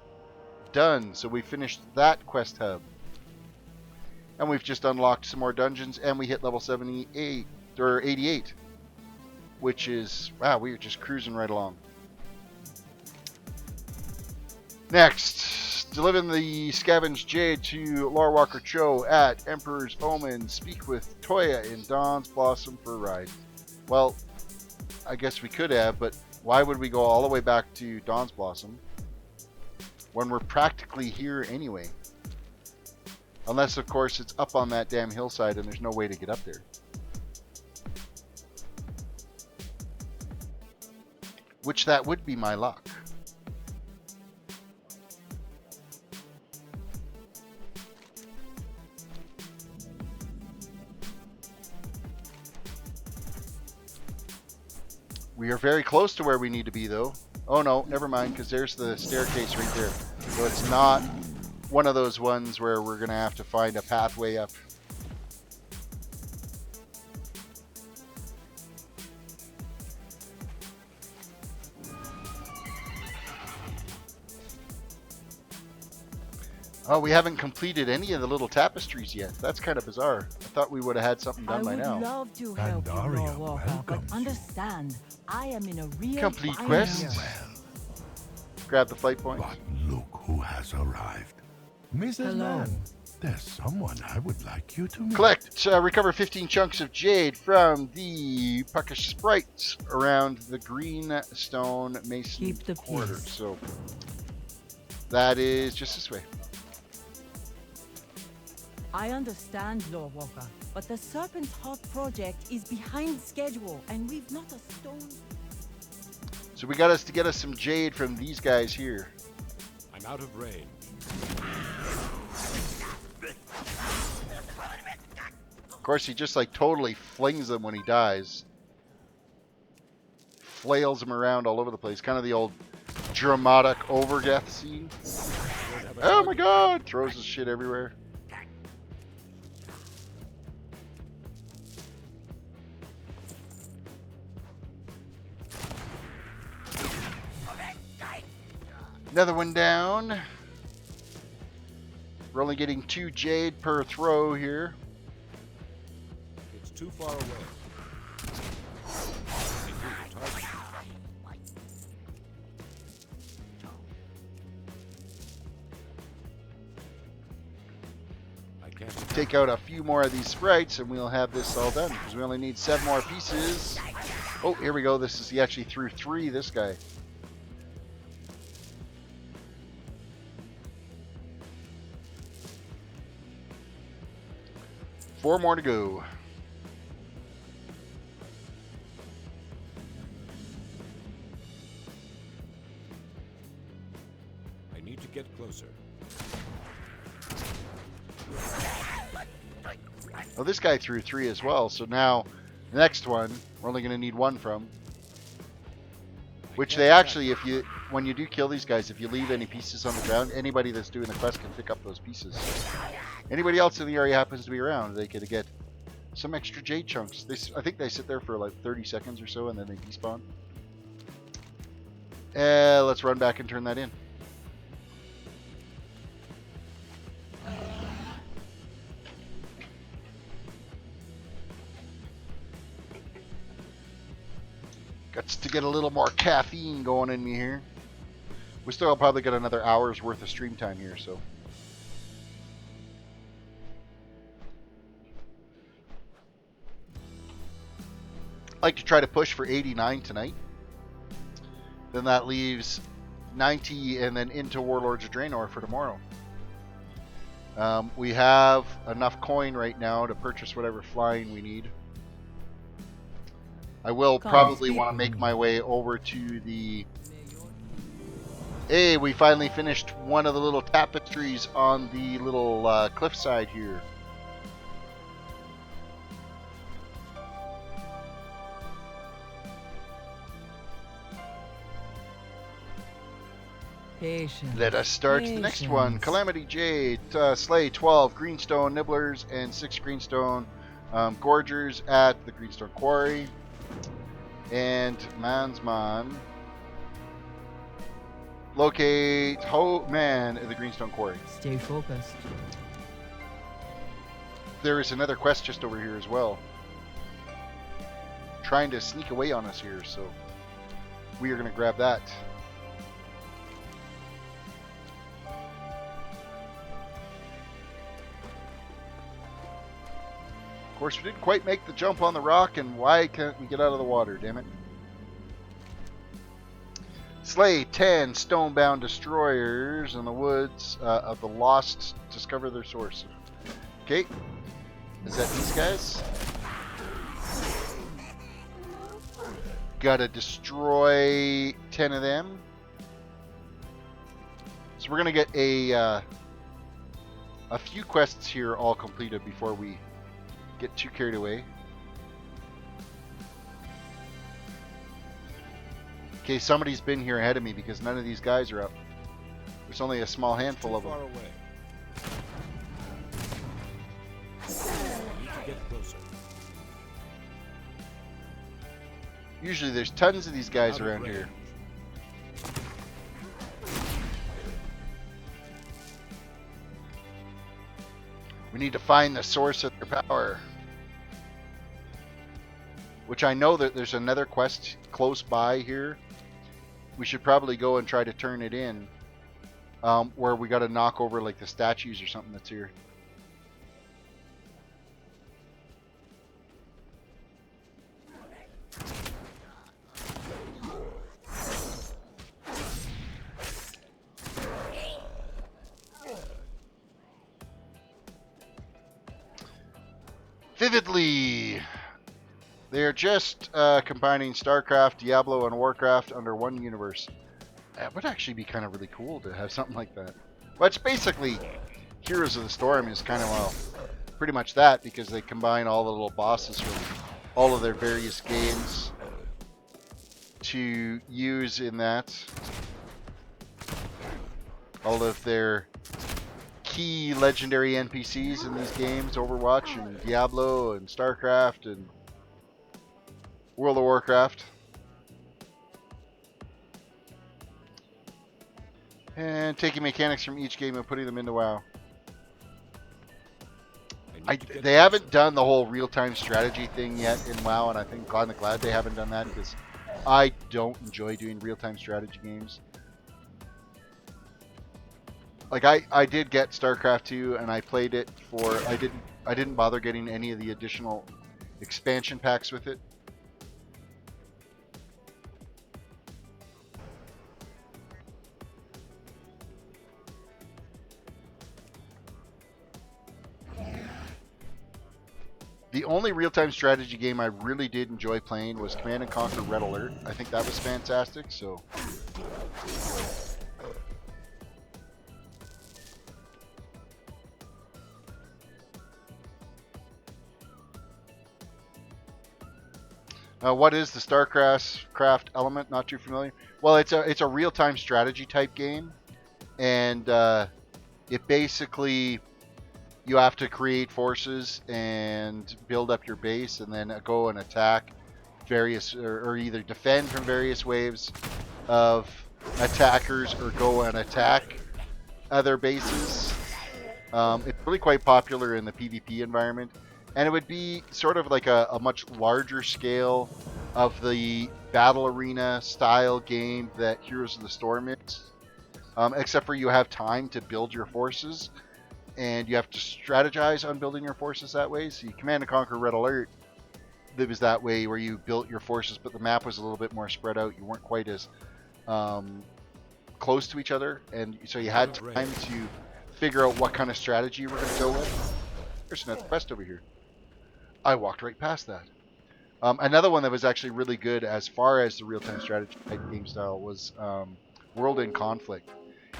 done. So we finished that quest hub. And we've just unlocked some more dungeons, and we hit level 78 or 88. Which is, wow, we are just cruising right along. Next, delivering the Scavenged Jade to Lore Walker Cho at Emperor's Omen. Speak with Toya in Dawn's Blossom for a ride. Well, I guess we could have, but why would we go all the way back to Dawn's Blossom when we're practically here anyway? Unless, of course, it's up on that damn hillside and there's no way to get up there. which that would be my luck. We are very close to where we need to be, though. Oh no, never mind, because there's the staircase right there. So it's not one of those ones where we're going to have to find a pathway up. Oh, we haven't completed any of the little tapestries yet. That's kind of bizarre. I thought we would have had something done by now. I would love to help you, Pandaria Lord Walker, but welcomes you. understand, I am in a real Complete bind quest. here. Grab the flight point. But look who has arrived. Mrs. Hello. Mann, there's someone I would like you to meet. Collect, recover 15 chunks of jade from the puckish sprites around the greenstone mason Keep the quarter. peace. So that is just this way. I understand, Lord Walker, but the Serpent's Heart project is behind schedule, and we've not a stone. So we got us to get us some jade from these guys here. I'm out of range. Of course, he just like totally flings them when he dies. Flails them around all over the place. Kind of the old dramatic overdeath scene. Oh my god! Throws his shit everywhere. Another one down. We're only getting 2 jade per throw here. It's too far away. Include the target. I can't. Take out a few more of these sprites and we'll have this all done because we only need 7 more pieces. Oh, here we go. This is, he actually threw 3, this guy. Four more to go. I need to get closer. Oh, this guy threw 3 as well. So now, the next one, we're only going to need 1 from. Which they actually, if you, when you do kill these guys, if you leave any pieces on the ground, anybody that's doing the quest can pick up those pieces. Anybody else in the area happens to be around, they could get some extra jade chunks. I think they sit there for like 30 seconds or so, and then they despawn. Let's run back and turn that in. Got to get a little more caffeine going in me here. We still probably got another hour's worth of stream time here, so. I'd like to try to push for 89 tonight. Then that leaves 90 and then into Warlords of Draenor for tomorrow. We have enough coin right now to purchase whatever flying we need. I will probably want to make my way over to the... Hey, we finally finished one of the little tapestries on the little cliffside here. Patience. Let us start the next one. Calamity Jade, Slay 12 Greenstone Nibblers and 6 Greenstone Gorgers at the Greenstone Quarry. And Mansman. Locate Man at the Greenstone Quarry. Stay focused. There is another quest just over here as well. Trying to sneak away on us here, so we are going to grab that. Of course, we didn't quite make the jump on the rock, and why can't we get out of the water, damn it? Slay 10 stone-bound destroyers in the woods of the lost. Discover their source. Okay. Is that these guys? gotta destroy 10 of them. So we're gonna get a few quests here all completed before we get too carried away. Okay, somebody's been here ahead of me because none of these guys are up. There's only a small handful of them. Far away. Need to get closer. Usually there's tons of these guys Out of around range. here. We need to find the source of their power. Which I know that there's another quest close by here. We should probably go and try to turn it in. Where we got to knock over like the statues or something that's here. Vividly! They are just combining StarCraft, Diablo, and Warcraft under one universe. That would actually be kind of really cool to have something like that. Well, it's basically Heroes of the Storm is kind of, well, pretty much that, because they combine all the little bosses from all of their various games to use in that. All of their key legendary NPCs in these games, Overwatch and Diablo and StarCraft and World of Warcraft. And taking mechanics from each game and putting them into WoW. They haven't done the whole real-time strategy thing yet in WoW, and I think glad they haven't done that, because I don't enjoy doing real-time strategy games. Like I did get StarCraft 2 and I played it for I didn't bother getting any of the additional expansion packs with it. The only real-time strategy game I really did enjoy playing was Command & Conquer Red Alert. I think that was fantastic, so what is the StarCraft element? Not too familiar. Well, it's a real-time strategy type game, and it basically you have to create forces and build up your base, and then go and attack various, or either defend from various waves of attackers, or go and attack other bases. It's really quite popular in the PvP environment. And it would be sort of like a much larger scale of the battle arena style game that Heroes of the Storm is. Except for you have time to build your forces, and you have to strategize on building your forces that way. So you Command & Conquer Red Alert, it was that way, where you built your forces, but the map was a little bit more spread out. You weren't quite as close to each other, and so you had time to figure out what kind of strategy you were going to go with. There's another quest over here. I walked right past that. Another one that was actually really good as far as the real-time strategy type game style was World in Conflict.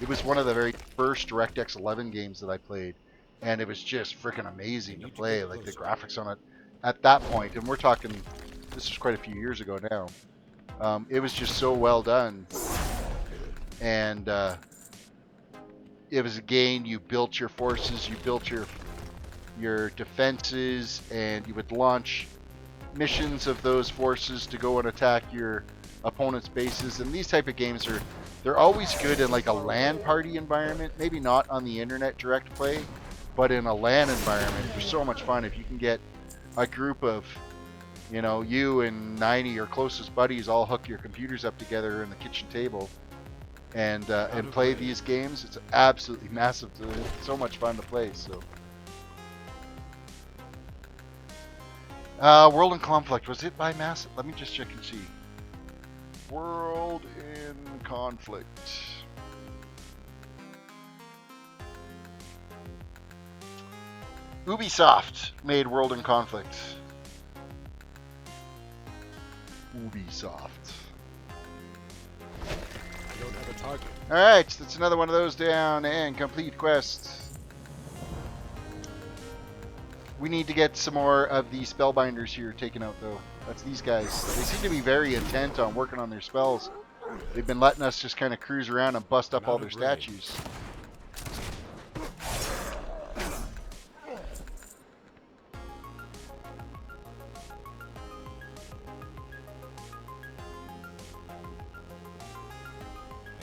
It was one of the very first DirectX 11 games that I played, and it was just freaking amazing to play. Like the graphics on it at that point, and we're talking, this was quite a few years ago now. It was just so well done, and it was, again, you built your forces, you built your defenses, and you would launch missions of those forces to go and attack your opponent's bases. And these type of games they're always good in like a LAN party environment, maybe not on the internet direct play, but in a LAN environment. They're so much fun if you can get a group of, you and 90 your closest buddies all hook your computers up together in the kitchen table and play these games. It's absolutely massive. It's so much fun to play. So World in Conflict, was it by Massive? Let me just check and see. World in Conflict. Ubisoft made World in Conflict. Ubisoft. I don't have a target. Alright, that's another one of those down, and complete quest. We need to get some more of the spellbinders here taken out, though. That's these guys. They seem to be very intent on working on their spells. They've been letting us just kind of cruise around and bust up all their statues. I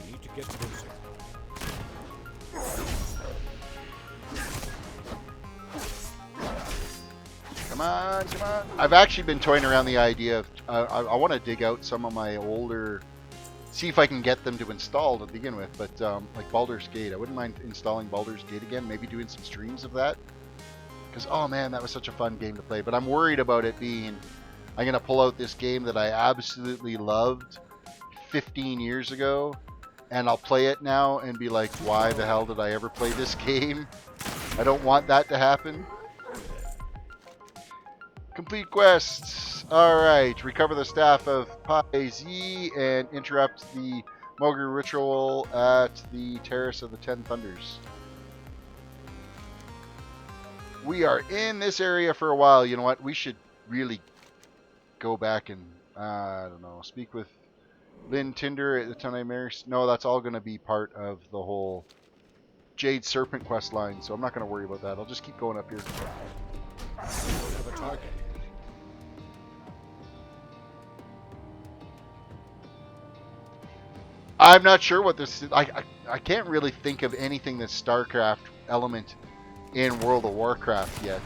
need to get closer. Come on, come on. I've actually been toying around the idea of, I want to dig out some of my older, see if I can get them to install to begin with, but like Baldur's Gate, I wouldn't mind installing Baldur's Gate again, maybe doing some streams of that, because oh man, that was such a fun game to play, but I'm worried about it being, I'm going to pull out this game that I absolutely loved 15 years ago, and I'll play it now and be like, why the hell did I ever play this game? I don't want that to happen. Complete quests. Alright, recover the staff of Pai Z and interrupt the Mogre ritual at the Terrace of the Ten Thunders. We are in this area for a while. You know what? We should really go back and, I don't know, speak with Lynn Tinder at the Tunai Maris. No, that's all going to be part of the whole Jade Serpent quest line, so I'm not going to worry about that. I'll just keep going up here. I don't have a target. I'm not sure what this is. I can't really think of anything that's StarCraft element in World of Warcraft yet.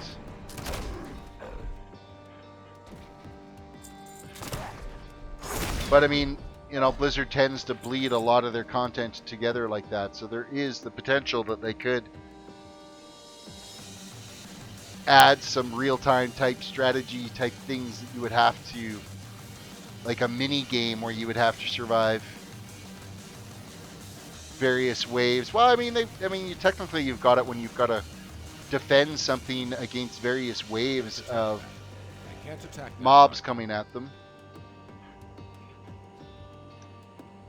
But I mean, you know, Blizzard tends to bleed a lot of their content together like that, so there is the potential that they could add some real-time type strategy type things that you would have to, like a mini game where you would have to survive various waves. Well, I mean, technically you've got it when you've got to defend something against various waves of mobs coming at them.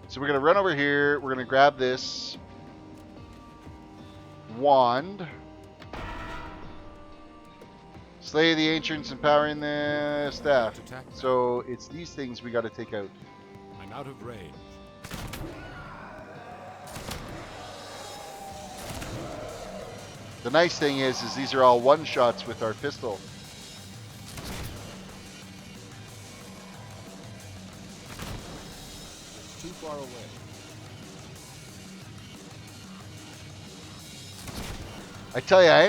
So we're going to run over here. We're going to grab this wand. Slay the ancients, empowering the staff. So it's these things we got to take out. I'm out of range. The nice thing is these are all one-shots with our pistol. It's too far away. I tell you, I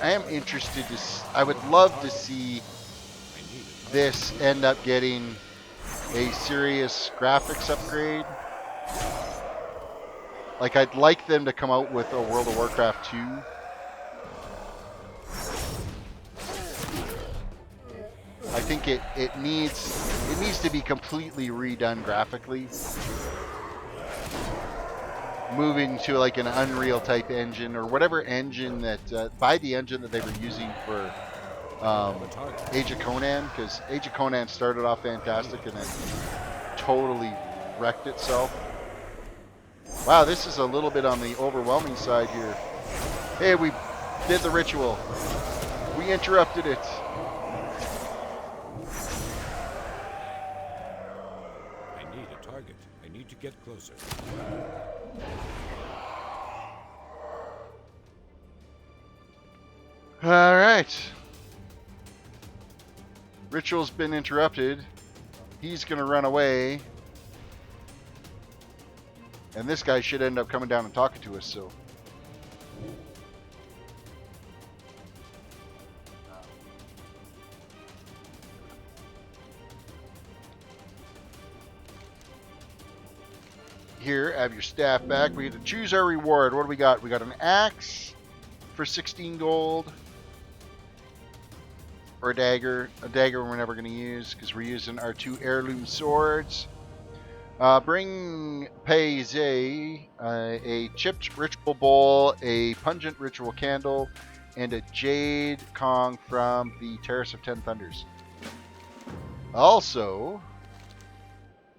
am interested to. I would love to see this end up getting a serious graphics upgrade. Like, I'd like them to come out with a World of Warcraft 2. I think it needs to be completely redone graphically. Moving to like an Unreal type engine or whatever engine that buy the engine that they were using for Age of Conan, because Age of Conan started off fantastic and then totally wrecked itself. Wow, this is a little bit on the overwhelming side here. Hey, we did the ritual. We interrupted it. I need a target. I need to get closer. All right. Ritual's been interrupted. He's going to run away. And this guy should end up coming down and talking to us, so. Here, have your staff back. We get to choose our reward. What do we got? We got an axe for 16 gold. Or a dagger. A dagger we're never going to use because we're using our 2 heirloom swords. Bring Payze a chipped ritual bowl, a pungent ritual candle, and a jade Kong from the Terrace of Ten Thunders. Also,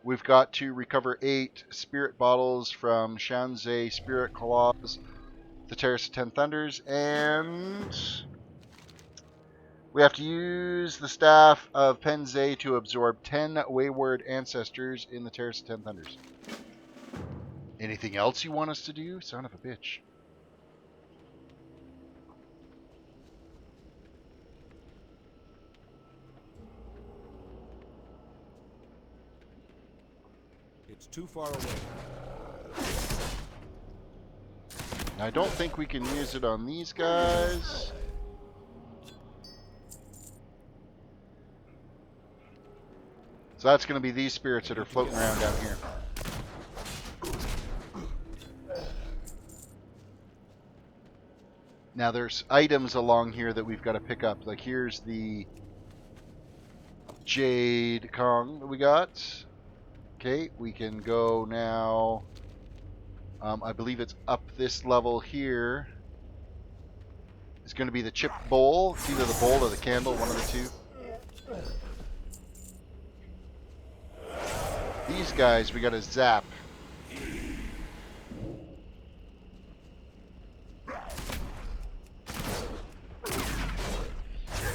We've got to recover 8 spirit bottles from Shanzei Spirit Claws, the Terrace of 10 Thunders, and we have to use the Staff of Penzei to absorb 10 Wayward Ancestors in the Terrace of 10 Thunders. Anything else you want us to do? Son of a bitch. It's too far away. I don't think we can use it on these guys. So that's going to be these spirits that are floating around down here. Now there's items along here that we've got to pick up. Like here's the Jade Kong that we got. Okay, we can go now. I believe it's up this level here. It's going to be the chipped bowl. It's either the bowl or the candle, one of the two. These guys we got to zap.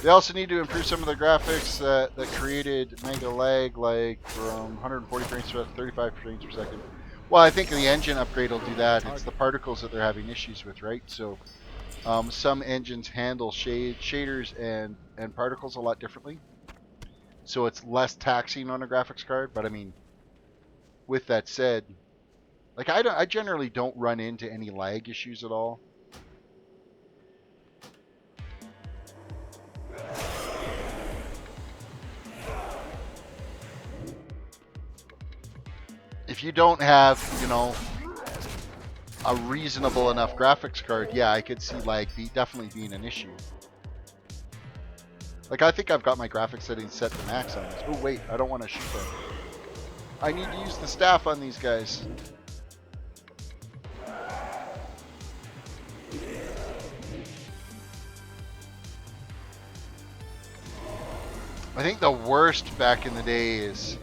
They also need to improve some of the graphics that created mega lag, like from 140 frames per 35 frames per second. Well, I think the engine upgrade will do that. It's the particles that they're having issues with, right? So some engines handle shaders and particles a lot differently. So it's less taxing on a graphics card. But I mean, with that said, like I generally don't run into any lag issues at all. If you don't have, you know, a reasonable enough graphics card, yeah, I could see lag definitely being an issue. Like, I think I've got my graphics settings set to max on this. Oh, wait, I don't want to shoot them. I need to use the staff on these guys. I think the worst back in the day is...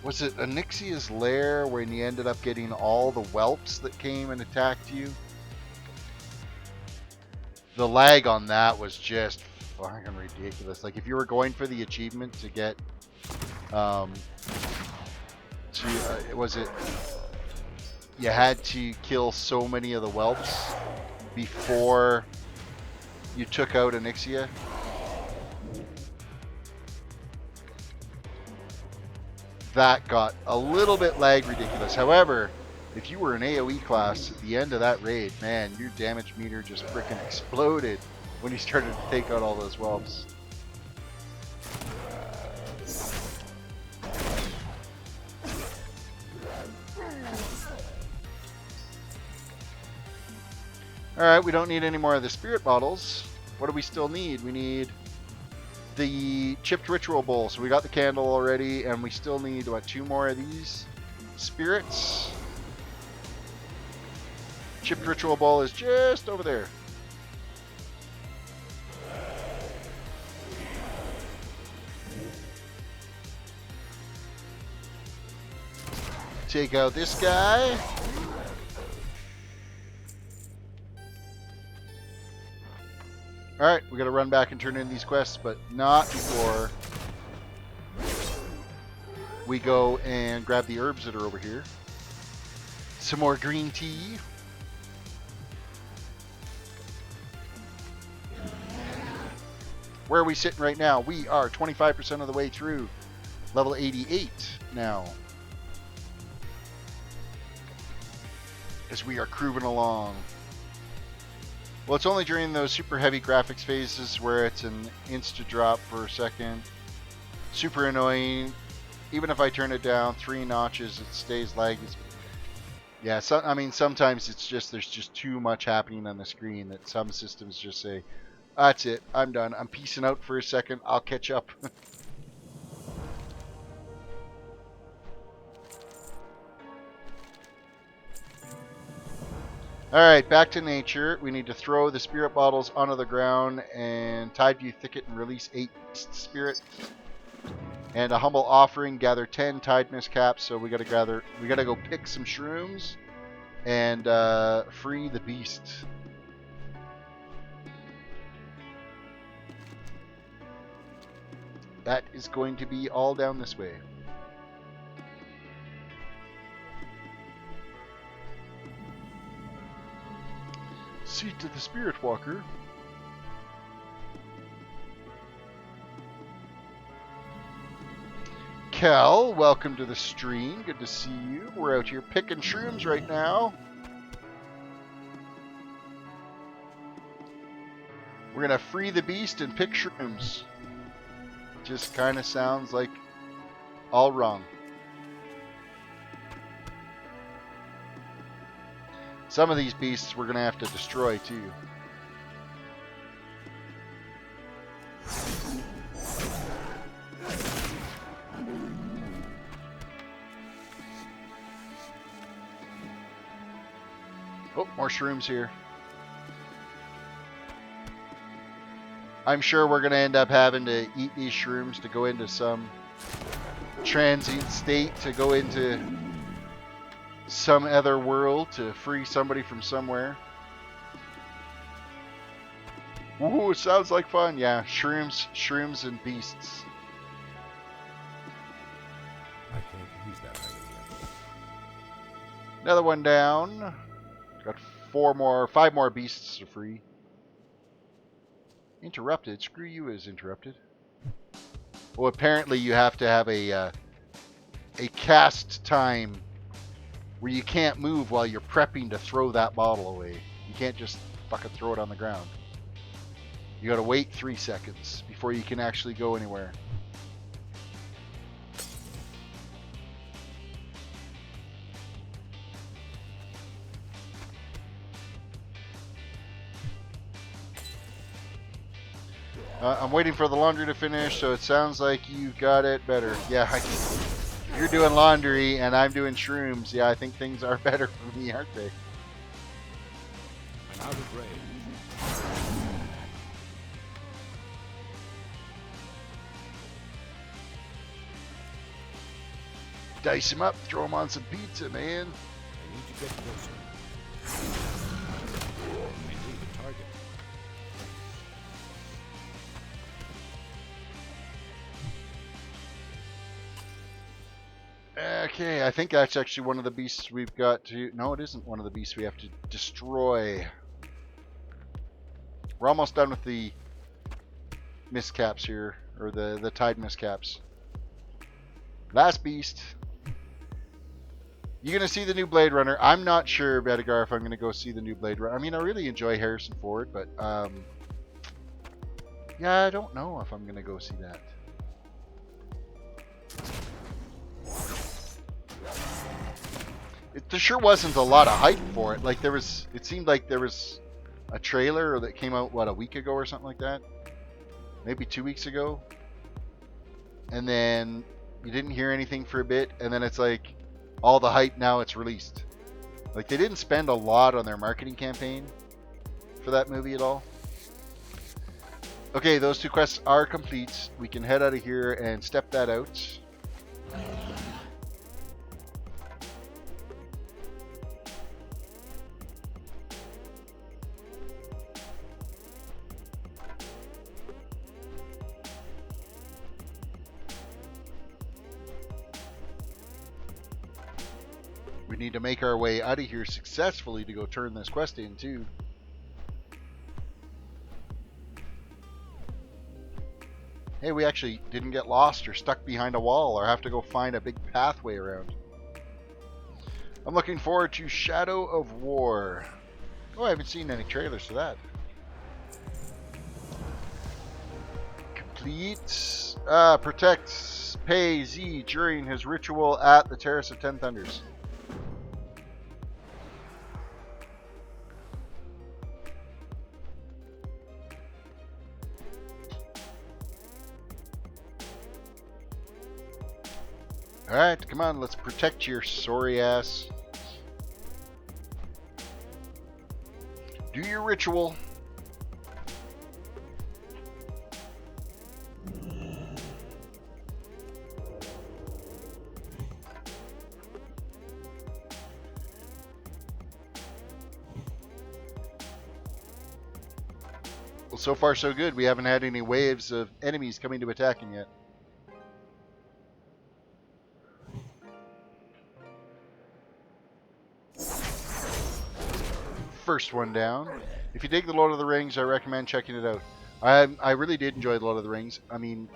Was it Onyxia's Lair when you ended up getting all the whelps that came and attacked you? The lag on that was just fucking ridiculous. Like if you were going for the achievement to get, was it? You had to kill so many of the whelps before you took out Onyxia. That got a little bit lag ridiculous. However, if you were an AoE class at the end of that raid, man, your damage meter just freaking exploded when you started to take out all those whelps. Alright, we don't need any more of the spirit bottles. What do we still need? We need the chipped ritual bowl. So we got the candle already, and we still need, what, 2 more of these spirits. Chipped ritual bowl is just over there. Take out this guy. Alright, we gotta run back and turn in these quests, but not before we go and grab the herbs that are over here. Some more green tea. Where are we sitting right now? We are 25% of the way through. Level 88 now. As we are cruising along. Well, it's only during those super heavy graphics phases where it's an insta drop for a second. Super annoying. Even if I turn it down 3 notches, it stays laggy. Yeah, I mean, sometimes it's just, there's just too much happening on the screen that some systems just say, that's it, I'm done. I'm peacing out for a second. I'll catch up. Alright, back to nature. We need to throw the spirit bottles onto the ground and Tideview Thicket and release 8 spirit. And a humble offering, gather 10 tide mist caps. So we gotta go pick some shrooms and free the beast. That is going to be all down this way. Seat of the Spirit Walker. Cal, welcome to the stream. Good to see you. We're out here picking shrooms right now. We're gonna free the beast and pick shrooms. Just kind of sounds like all wrong. Some of these beasts we're gonna have to destroy too. Oh, more shrooms here. I'm sure we're going to end up having to eat these shrooms to go into some transient state, to go into some other world, to free somebody from somewhere. Ooh, sounds like fun. Yeah, shrooms and beasts. I can't use that item yet. Another one down. Got 5 more beasts to free. Interrupted? Screw you is interrupted. Well, apparently you have to have a cast time where you can't move while you're prepping to throw that bottle away. You can't just fucking throw it on the ground. You gotta wait 3 seconds before you can actually go anywhere. I'm waiting for the laundry to finish, so it sounds like you've got it better. Yeah, you're doing laundry and I'm doing shrooms. Yeah, I think things are better for me, aren't they? Out of range. Dice him up, throw him on some pizza, man. I need to get closer. I need a target. Okay, I think that's actually one of the beasts we've got to... No, it isn't one of the beasts we have to destroy. We're almost done with the mist caps here, or the tide mist caps. Last beast. You gonna see the new Blade Runner? I'm not sure, Bedigar, if I'm gonna go see the new Blade Runner. I mean, I really enjoy Harrison Ford, but yeah, I don't know if I'm gonna go see that. There sure wasn't a lot of hype for it. Like it seemed like there was a trailer that came out, what, a week ago or something like that? Maybe 2 weeks ago? And then you didn't hear anything for a bit, and then it's like all the hype now it's released. Like they didn't spend a lot on their marketing campaign for that movie at all. Okay, those 2 quests are complete. We can head out of here and step that out. We need to make our way out of here successfully to go turn this quest in too. Hey, we actually didn't get lost or stuck behind a wall or have to go find a big pathway around. I'm looking forward to Shadow of War. Oh, I haven't seen any trailers for that. Complete. Protects Pei Z during his ritual at the Terrace of Ten Thunders. Alright, come on, let's protect your sorry ass. Do your ritual. Well, so far so good. We haven't had any waves of enemies coming to attack him yet. First one down. If you dig the Lord of the Rings, I recommend checking it out. I really did enjoy the Lord of the Rings. I mean,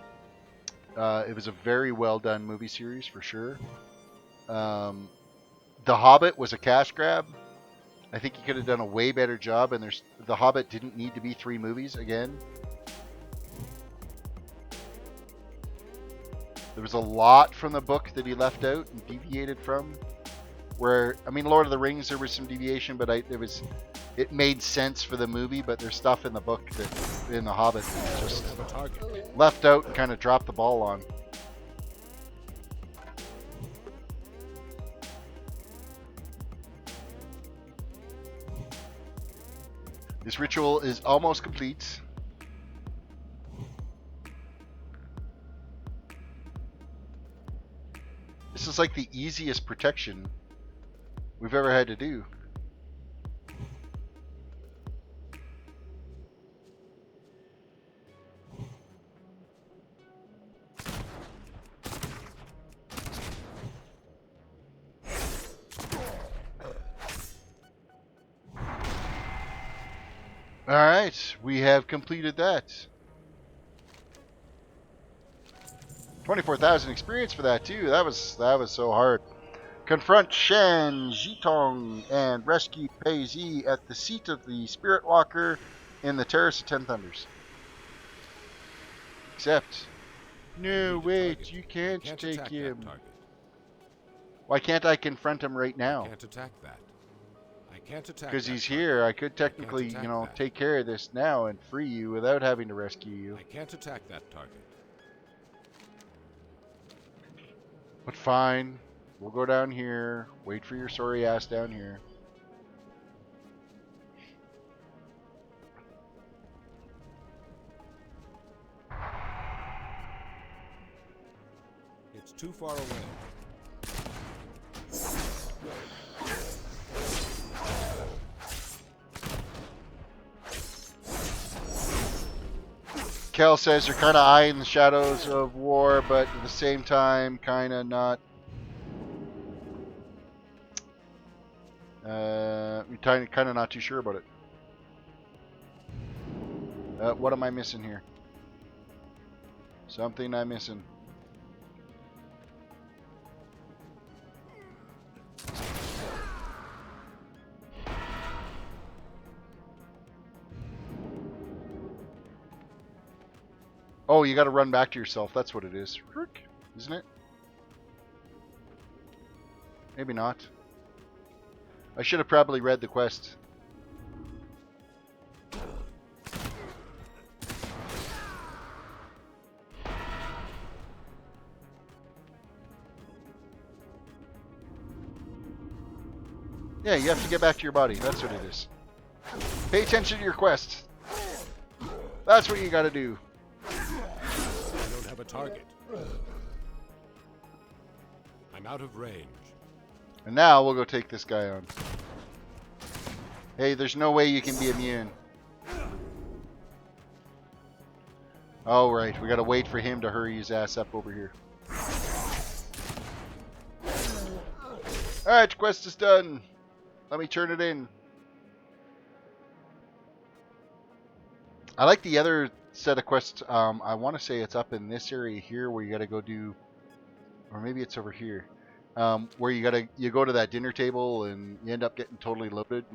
it was a very well done movie series for sure. The Hobbit was a cash grab. I think he could have done a way better job, and The Hobbit didn't need to be 3 movies again. There was a lot from the book that he left out and deviated from. Where, I mean, Lord of the Rings, there was some deviation, but it made sense for the movie, but there's stuff in the book that, in The Hobbit, that just left out and kind of dropped the ball on. This ritual is almost complete. This is like the easiest protection we've ever had to do. Alright, we have completed that. 24,000 experience for that too. That was so hard. Confront Shan Jitong and rescue Pei Zi at the seat of the Spirit Walker in the Terrace of Ten Thunders. Except, no, wait, you can't take him. Why can't I confront him right now? I can't attack that. I can't attack. Because he's here. I could technically, you know, take care of this now and free you without having to rescue you. I can't attack that target. But fine. We'll go down here. Wait for your sorry ass down here. It's too far away. Kel says you're kind of eyeing the shadows of war, but at the same time, kind of not. You're kind of not too sure about it. What am I missing here? Something I'm missing. Oh, you got to run back to yourself. That's what it is. Isn't it? Maybe not. I should have probably read the quest. Yeah, you have to get back to your body. That's what it is. Pay attention to your quest. That's what you got to do. I don't have a target. I'm out of range. And now we'll go take this guy on. Hey, there's no way you can be immune. Oh, right. We gotta wait for him to hurry his ass up over here. Alright, quest is done. Let me turn it in. I like the other set of quests. I want to say it's up in this area here where you gotta go do, or maybe it's over here. Where you go to that dinner table and you end up getting totally loaded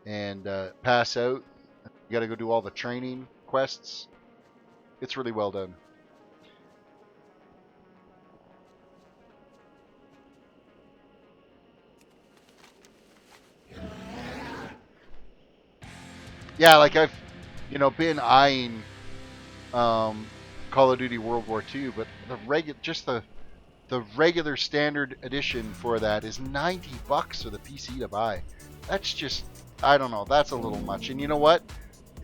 and pass out. You got to go do all the training quests. It's really well done. Yeah, like I've, been eyeing Call of Duty World War II, but the regular standard edition for that is $90 for the PC to buy. That's just, I don't know, that's a little much. And you know what?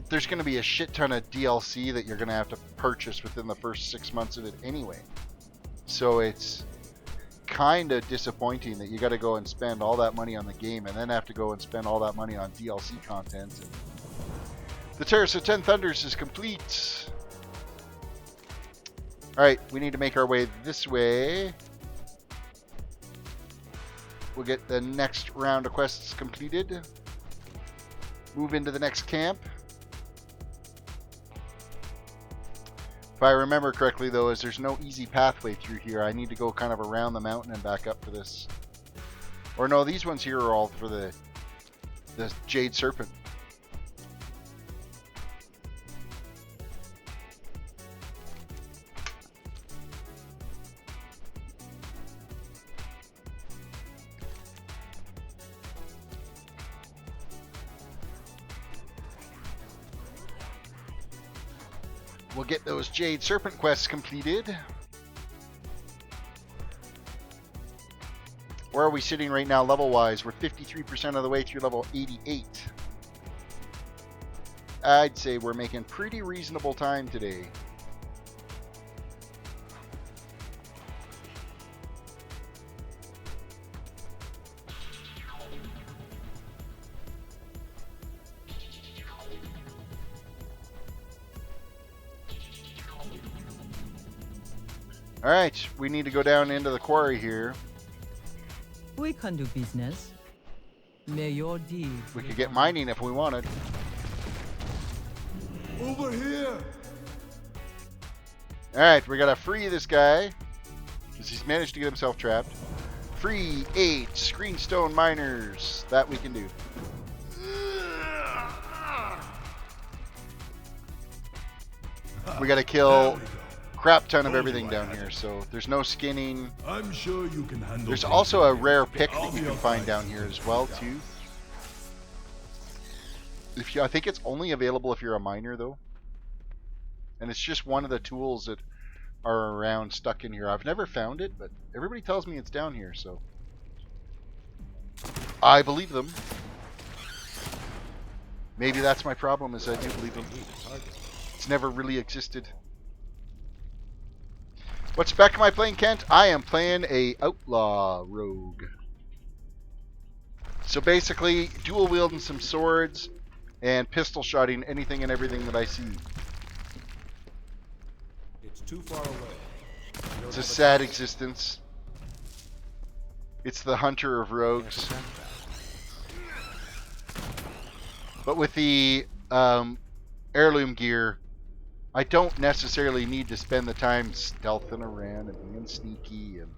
There's going to be a shit ton of DLC that you're going to have to purchase within the first 6 months of it anyway. So it's kind of disappointing that you got to go and spend all that money on the game and then have to go and spend all that money on DLC content. The Terrace of 10 Thunders is complete. Alright, we need to make our way this way. We'll get the next round of quests completed. Move into the next camp. If I remember correctly, though, is there's no easy pathway through here. I need to go kind of around the mountain and back up for this. Or no, these ones here are all for the Jade Serpent. We'll get those Jade Serpent quests completed. Where are we sitting right now level-wise? We're 53% of the way through level 88. I'd say we're making pretty reasonable time today. Alright, we need to go down into the quarry here. We can do business. May your deeds. We could get mining if we wanted. Over here! Alright, we gotta free this guy. Because he's managed to get himself trapped. Free 8 screenstone miners. That we can do. We gotta kill crap ton of everything down here, so there's no skinning. I'm sure you can handle. There's also a rare pick that you can find down here as well too. I think it's only available if you're a miner though, and it's just one of the tools that are around stuck in here. I've never found it, but everybody tells me it's down here, so I believe them. Maybe that's my problem, is I do believe them. It's never really existed. What spec am I playing, Kent? I am playing a outlaw rogue. So basically, dual wielding some swords and pistol shotting anything and everything that I see. It's too far away. It's a sad existence. It's the hunter of rogues. But with the heirloom gear, I don't necessarily need to spend the time stealthing around and being sneaky, and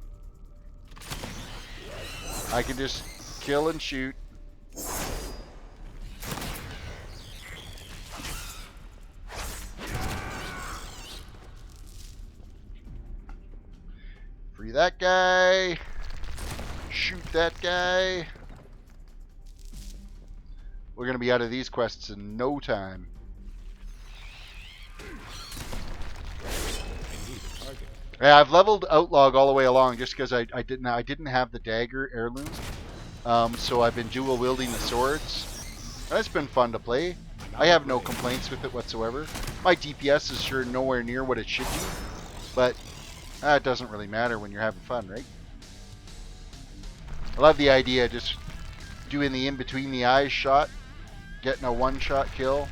I can just kill and shoot. Free that guy. Shoot that guy. We're going to be out of these quests in no time. Yeah, I've leveled Outlog all the way along just because I didn't have the dagger heirloom, so I've been dual wielding the swords. That's been fun to play. I have no complaints with it whatsoever. My DPS is sure nowhere near what it should be, but it doesn't really matter when you're having fun, right? I love the idea of just doing the in between the eyes shot, getting a one-shot kill.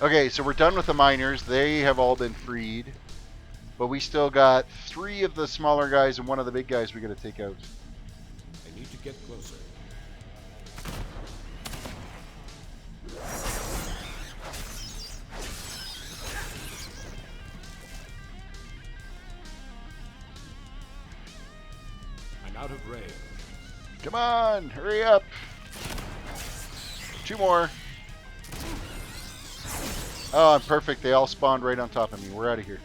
Okay, so we're done with the miners. They have all been freed. But we still got 3 of the smaller guys and 1 of the big guys we got to take out. I need to get closer. I'm out of range. Come on, hurry up. 2 more. Oh, I'm perfect. They all spawned right on top of me. We're out of here.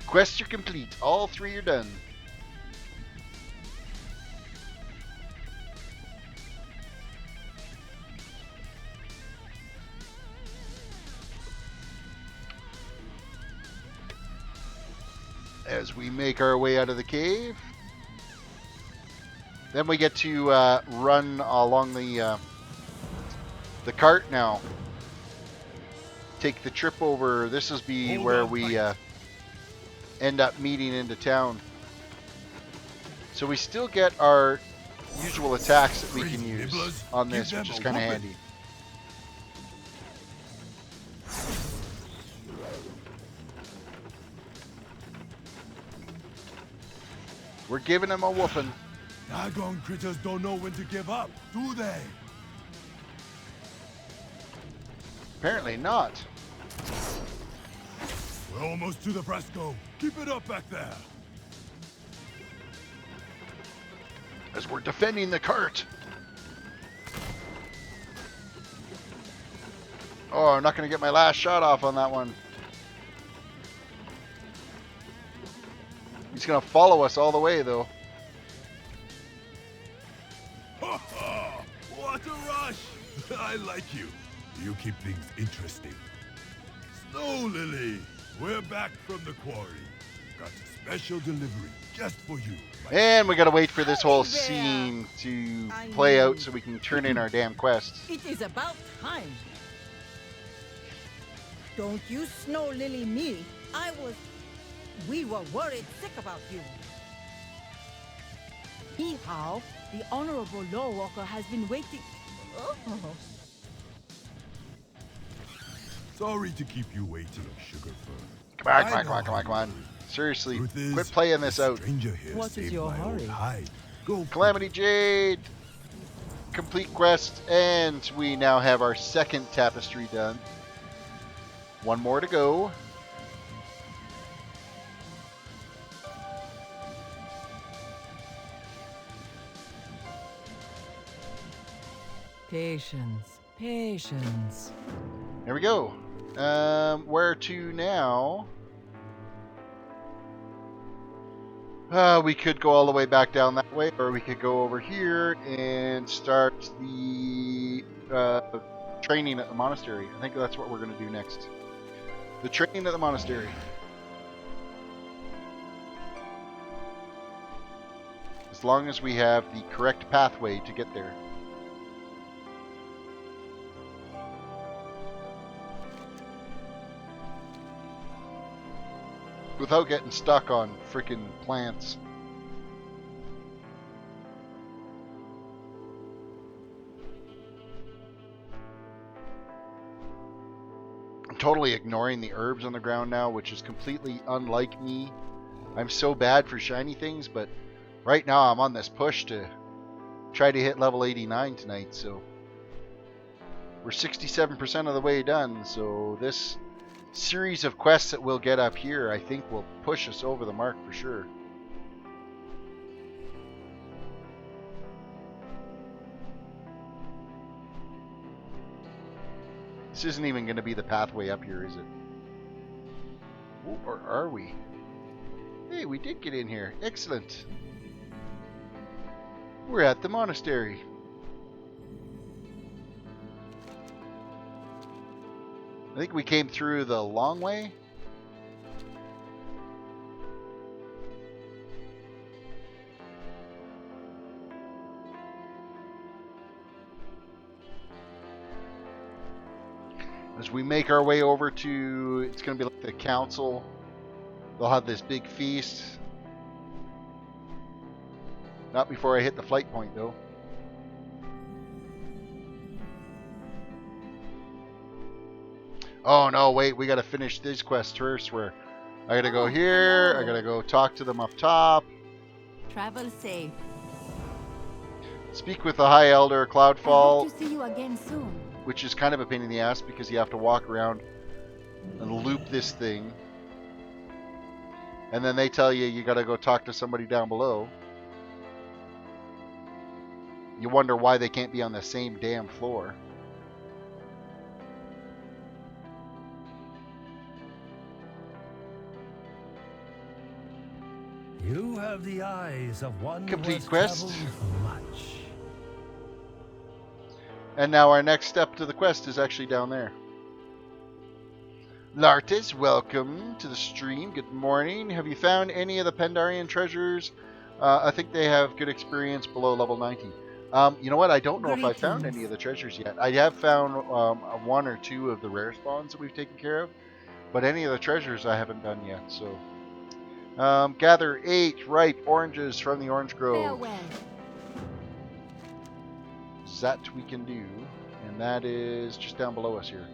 Quests are complete. All 3 are done. As we make our way out of the cave, then we get to run along the cart now. Take the trip over. This will be where we end up meeting into town. So we still get our usual attacks that we can use on this, which is kind of handy. We're giving him a whooping. Daggone critters don't know when to give up, do they? Apparently not. We're almost to the fresco. Keep it up back there. As we're defending the cart. Oh, I'm not going to get my last shot off on that one. He's going to follow us all the way, though. Ha ha! What a rush! I like you. You keep things interesting. Snow Lily, we're back from the quarry. Got a special delivery just for you. And we got to wait for this whole scene to play out so we can turn in our damn quests. It is about time. Don't you snow lily me. We were worried sick about you. Hee-haw, the Honorable Lawwalker has been waiting. Oh. Sorry to keep you waiting, Sugarfur. Come on. Seriously, quit playing this out. What is your hurry? Go Calamity Jade! Complete quest, and we now have our second tapestry done. One more to go. Patience. There we go. Where to now? We could go all the way back down that way, or we could go over here and start the training at the monastery. I think that's what we're going to do next. The training at the monastery. As long as we have the correct pathway to get there. Without getting stuck on freaking plants. I'm totally ignoring the herbs on the ground now, which is completely unlike me. I'm so bad for shiny things, but right now I'm on this push to try to hit level 89 tonight, so we're 67% of the way done, so this series of quests that we'll get up here, I think, will push us over the mark for sure. This isn't even going to be the pathway up here, is it? Ooh, or are we? Hey, we did get in here. Excellent. We're at the monastery. I think we came through the long way. As we make our way over to, it's going to be like the council. They'll have this big feast. Not before I hit the flight point, though. Oh no, wait, we gotta finish these quests first, where I gotta go here, I gotta go talk to them up top. Travel safe. Speak with the High Elder Cloudfall. I hope to see you again soon. Which is kind of a pain in the ass because you have to walk around and loop this thing. And then they tell you you gotta go talk to somebody down below. You wonder why they can't be on the same damn floor. You have the eyes of one Complete who has quest. traveled much. And now our next step to the quest is actually down there. Lartis, welcome to the stream. Good morning. Have you found any of the Pandarian treasures? I think they have good experience below level 90. You know what? I don't know if I found any of the treasures yet. I have found one or two of the rare spawns that we've taken care of. But any of the treasures I haven't done yet. So Gather 8 ripe oranges from the orange grove. Farewell. That we can do, and that is just down below us here.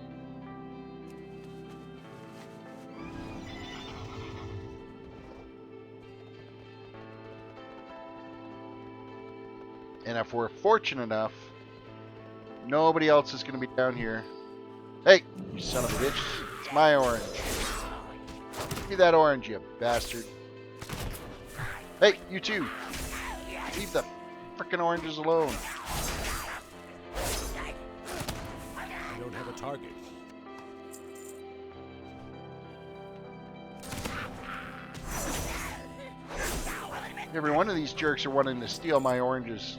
And if we're fortunate enough, nobody else is going to be down here. Hey, you son of a bitch. It's my orange. Give me that orange, you bastard. Hey, you too. Leave the frickin' oranges alone. I don't have a target. Every one of these jerks are wanting to steal my oranges.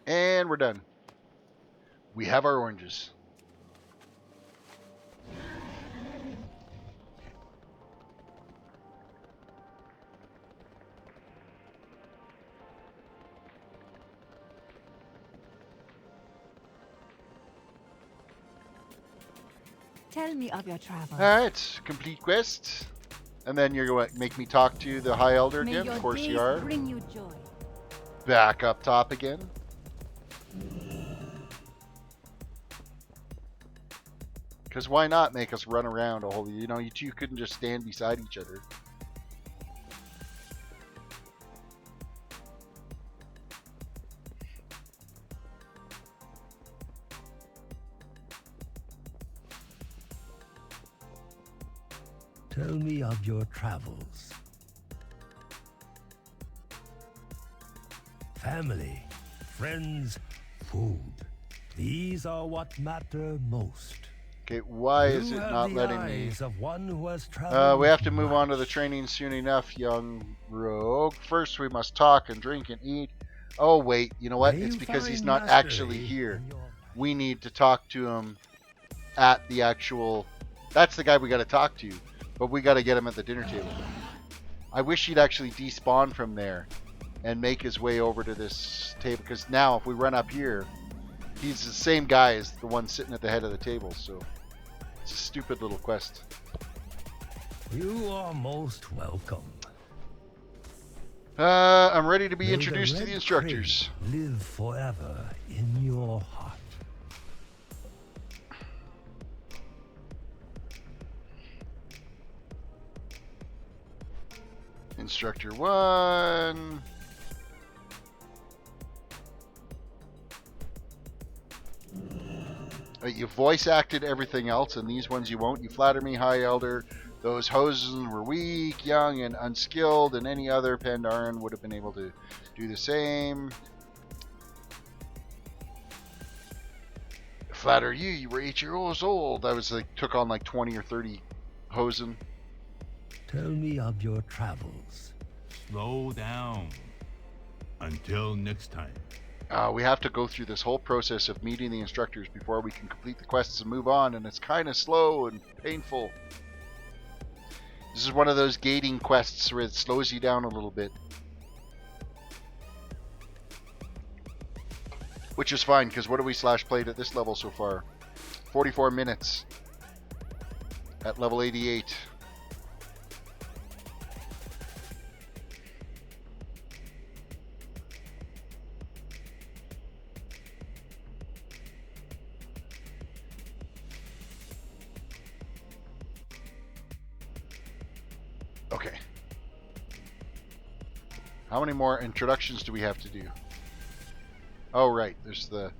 And we're done. We have our oranges. Tell me of your travels. Alright, complete quest. And then you're going to make me talk to the High Elder May again. your Of course you days are. bring you joy. Back up top again. Because why not make us run around a whole... You know, you two couldn't just stand beside each other. Tell me of your travels. Family, friends, food. These are what matter most. Okay, why is it You have not the letting me... eyes of one who has traveled we have to move on to the much. training soon enough, young rogue. First we must talk and drink and eat. Oh wait, you know what? May It's you because he's find not actually mastery here. in your We need to talk to him at the actual... That's the guy we got to talk to. But we got to get him at the dinner table. I wish he'd actually despawn from there and make his way over to this table. Because now if we run up here, he's the same guy as the one sitting at the head of the table. So it's a stupid little quest. You are most welcome. I'm ready to be May introduced to red the instructors. crane live forever in your heart. Instructor 1. You voice acted everything else, and these ones you won't. You flatter me, High Elder. Those hosen were weak, young, and unskilled, and any other Pandaren would have been able to do the same. Flatter you, you were 8 years old. I was like, took on like 20 or 30 hosen. Tell me of your travels. Slow down. Until next time. We have to go through this whole process of meeting the instructors before we can complete the quests and move on, and it's kind of slow and painful. This is one of those gating quests where it slows you down a little bit. Which is fine, because what have we played at this level so far? 44 minutes. At level 88. Okay. How many more introductions do we have to do? Oh, right. There's the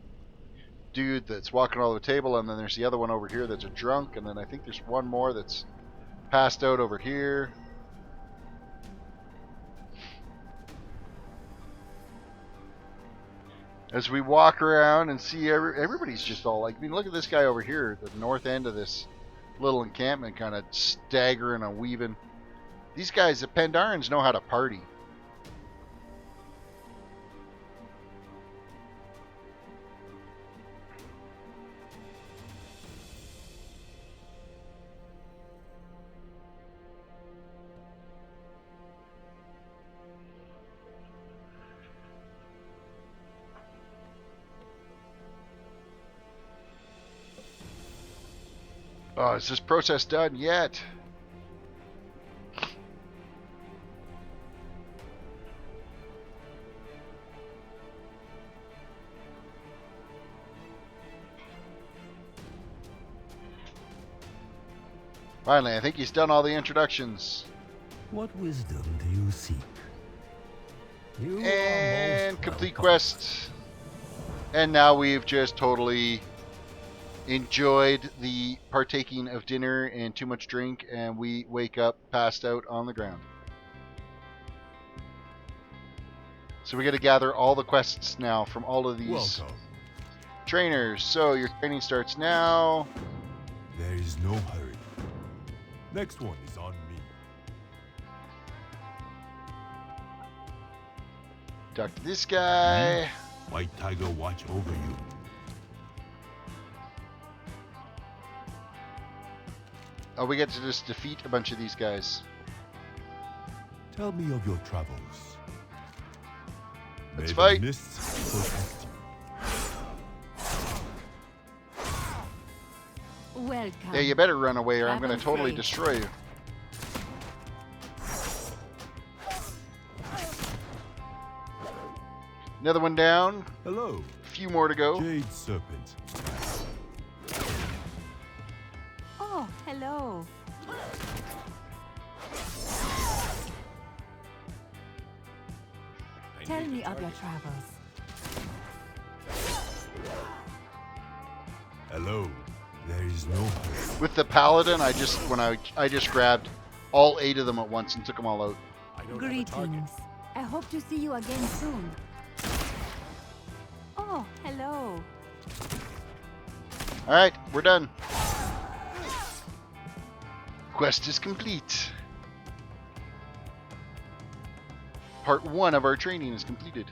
dude that's walking all over the table, and then there's the other one over here that's a drunk, and then I think there's one more that's passed out over here. As we walk around and see everybody's just all like, I mean, look at this guy over here, the north end of this little encampment, kind of staggering and weaving. These guys, the Pandarans, know how to party. Oh, is this process done yet? Finally, I think he's done all the introductions. What wisdom do you seek? You And are most complete welcome. quest. And now we've just totally enjoyed the partaking of dinner and too much drink, and we wake up passed out on the ground. So we got to gather all the quests now from all of these Welcome. trainers. So your training starts now. There is no hurry. Next one is on me. Talk to this guy. White Tiger watch over you. Oh, we get to just defeat a bunch of these guys. Tell me of your travels. Let's May fight. the mists protect you. Welcome. Yeah, you better run away or I'm going to Travel totally safe. destroy you. Another one down. Hello, A few more to go. Jade Serpent. Oh, hello. Tell me of your travels. Hello, there is no hurry. With the paladin, I just grabbed all 8 of them at once and took them all out. I don't have a target. Greetings. I hope to see you again soon. Oh, hello. All right, we're done. Quest is complete. Part 1 of our training is completed.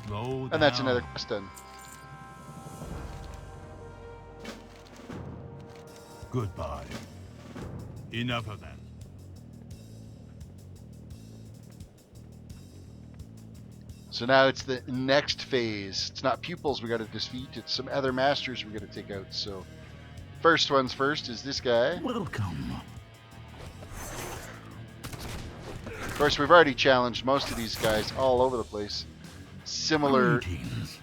Slow down. And that's another quest done. Goodbye. Enough of that. So now it's the next phase. It's not pupils we got to defeat, it's some other masters we got to take out. So first one's first is this guy. Welcome. Of course, we've already challenged most of these guys all over the place. Similar Greetings.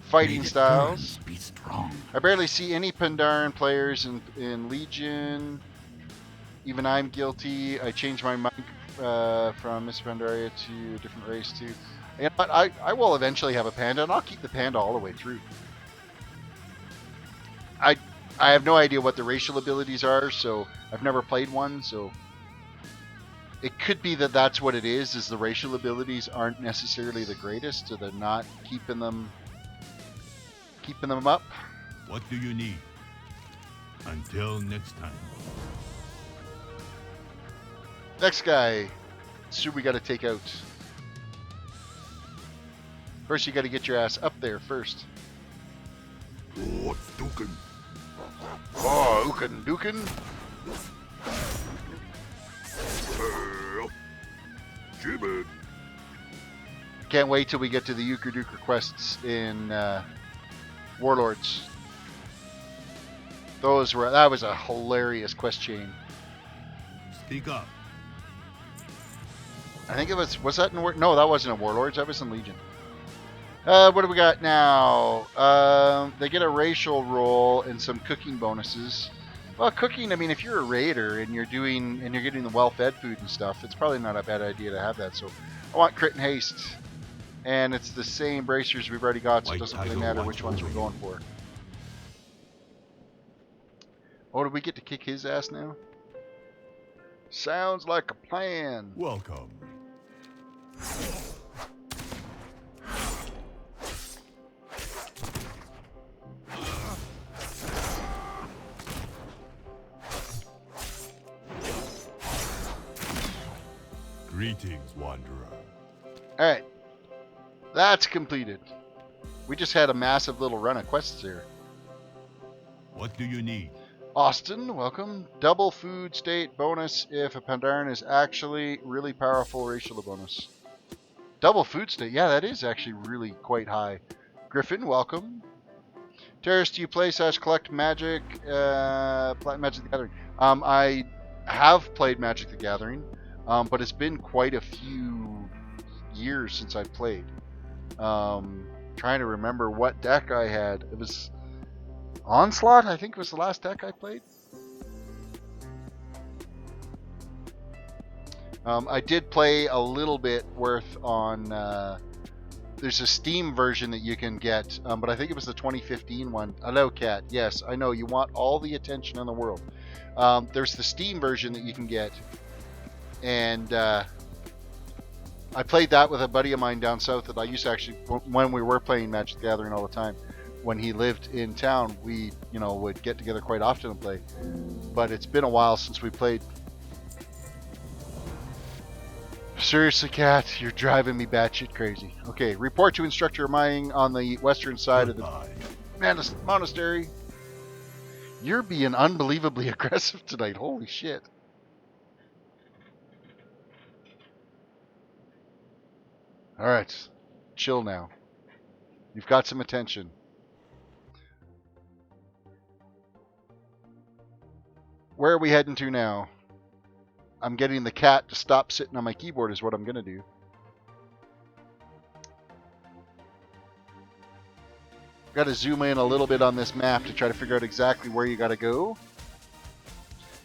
fighting May the styles. turns be strong. I barely see any Pandaran players in Legion. Even I'm guilty. I changed my monk from Mysts of Pandaria to a different race too. You know what? I will eventually have a panda, and I'll keep the panda all the way through. I have no idea what the racial abilities are, so I've never played one, so it could be that that's what it is the racial abilities aren't necessarily the greatest, so they're not keeping them up. What do you need? Until next time. Next guy, so we got to take out. First, you got to get your ass up there first. What's Dukin? Oh, Ukin Dukin. Jimmy. Can't wait till we get to the Euchre Duker quests in Warlords. That was a hilarious quest chain. Speak up. I think it was that in no, that wasn't in Warlords, that was in Legion. What do we got now? They get a racial roll and some cooking bonuses. Well, cooking, I mean, if you're a raider and you're getting the well-fed food and stuff, it's probably not a bad idea to have that. So I want crit and haste. And it's the same bracers we've already got, so it doesn't really matter which ones we're going for. Oh, do we get to kick his ass now? Sounds like a plan. Welcome. Greetings, Wanderer. Alright. That's completed. We just had a massive little run of quests here. What do you need? Austin, welcome. Double food state bonus if a Pandaran is actually really powerful racial bonus. Double food state, yeah, that is actually really quite high. Griffin, welcome. Terris, do you play / collect Magic? Magic the Gathering. I have played Magic the Gathering, but it's been quite a few years since I've played. Trying to remember what deck I had. It was Onslaught, I think was the last deck I played. I did play a little bit worth on. There's a Steam version that you can get, but I think it was the 2015 one. Hello, Cat. Yes, I know you want all the attention in the world. There's the Steam version that you can get, and I played that with a buddy of mine down south that I used to actually, when we were playing Magic the Gathering all the time. When he lived in town, we, would get together quite often and play. But it's been a while since we played. Seriously, Cat, you're driving me batshit crazy. Okay, report to Instructor Mining on the western side of the monastery. You're being unbelievably aggressive tonight. Holy shit. Alright, chill now. You've got some attention. Where are we heading to now? I'm getting the cat to stop sitting on my keyboard is what I'm going to do. Got to zoom in a little bit on this map to try to figure out exactly where you got to go.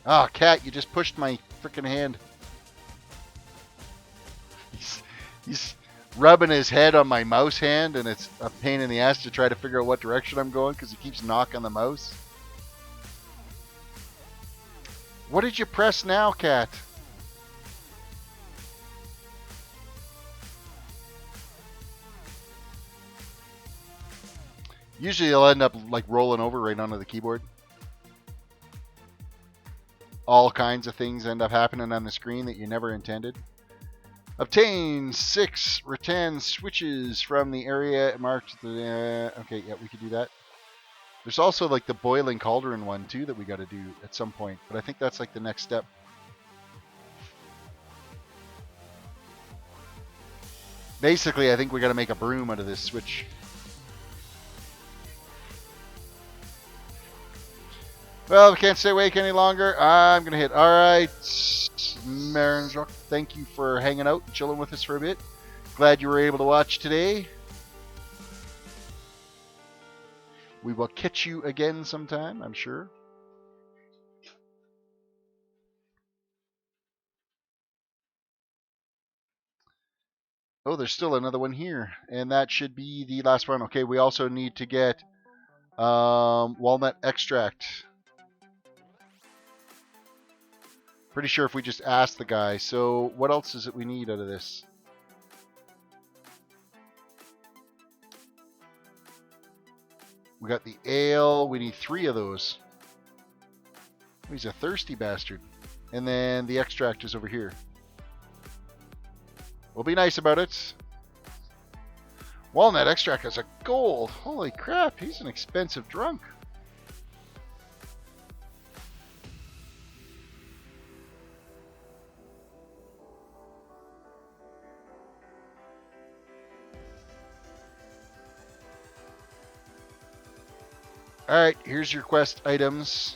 Ah, cat, you just pushed my freaking hand. He's rubbing his head on my mouse hand, and it's a pain in the ass to try to figure out what direction I'm going because he keeps knocking the mouse. What did you press now, cat? Usually you'll end up like rolling over right onto the keyboard. All kinds of things end up happening on the screen that you never intended. Obtain 6 rattan switches from the area marked. Okay, yeah, we could do that. There's also like the boiling cauldron one too that we got to do at some point, but I think that's like the next step. Basically, I think we got to make a broom out of this switch. Well, we can't stay awake any longer. I'm going to hit. All right. Marinjok, thank you for hanging out and chilling with us for a bit. Glad you were able to watch today. We will catch you again sometime, I'm sure. Oh, there's still another one here. And that should be the last one. Okay, we also need to get walnut extract. Pretty sure if we just ask the guy. So what else is it we need out of this? We got the ale. We need 3 of those. He's a thirsty bastard. And then the extract is over here. We'll be nice about it. Walnut extract is a gold. Holy crap, he's an expensive drunk. Alright, here's your quest items.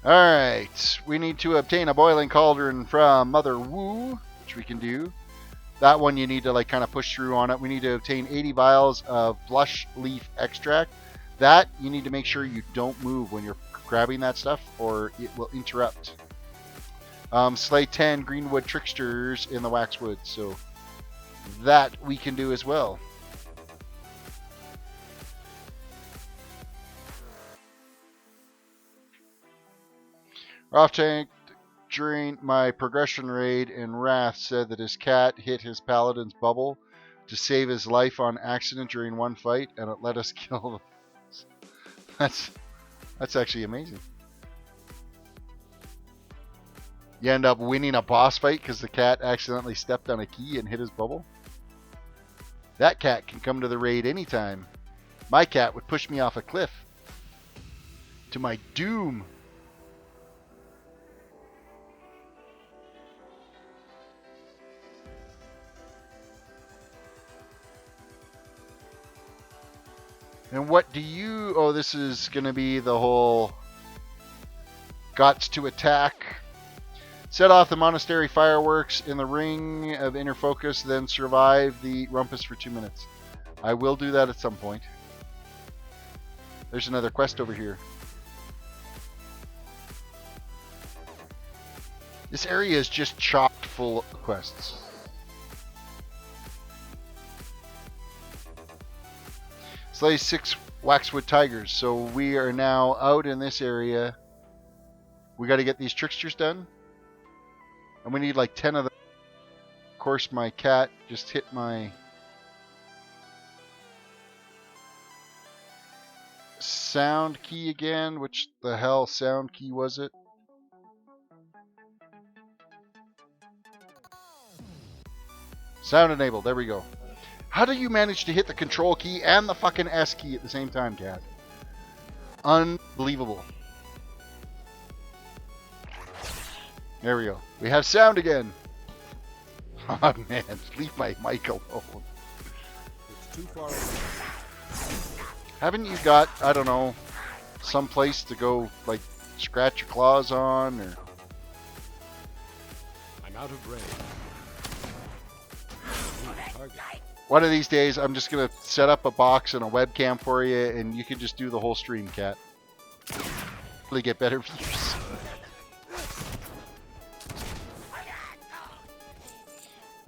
Alright, we need to obtain a boiling cauldron from Mother Wu, which we can do. That one you need to like kind of push through on it. We need to obtain 80 vials of blush leaf extract. That you need to make sure you don't move when you're grabbing that stuff or it will interrupt. Slay 10 greenwood tricksters in the waxwood, so that we can do as well. Off tank during my progression raid in Wrath said that his cat hit his paladin's bubble to save his life on accident during one fight, and it let us kill them. That's actually amazing. You end up winning a boss fight because the cat accidentally stepped on a key and hit his bubble. That cat can come to the raid anytime. My cat would push me off a cliff. To my doom. And what do you... Oh, this is going to be the whole... Gots to attack. Set off the monastery fireworks in the ring of inner focus, then survive the rumpus for 2 minutes. I will do that at some point. There's another quest over here. This area is just chocked full of quests. Slay 6 waxwood tigers. So we are now out in this area. We got to get these tricksters done. And we need like 10 of them. Of course, my cat just hit my sound key again. Which the hell sound key was it? Sound enabled. There we go. How do you manage to hit the control key and the fucking S key at the same time, cat? Unbelievable. There we go. We have sound again. Oh man, leave my mic alone. It's too far away. Haven't you got, I don't know, some place to go, like, scratch your claws on, or... I'm out of range. One of these days, I'm just going to set up a box and a webcam for you, and you can just do the whole stream, cat. Really get better views.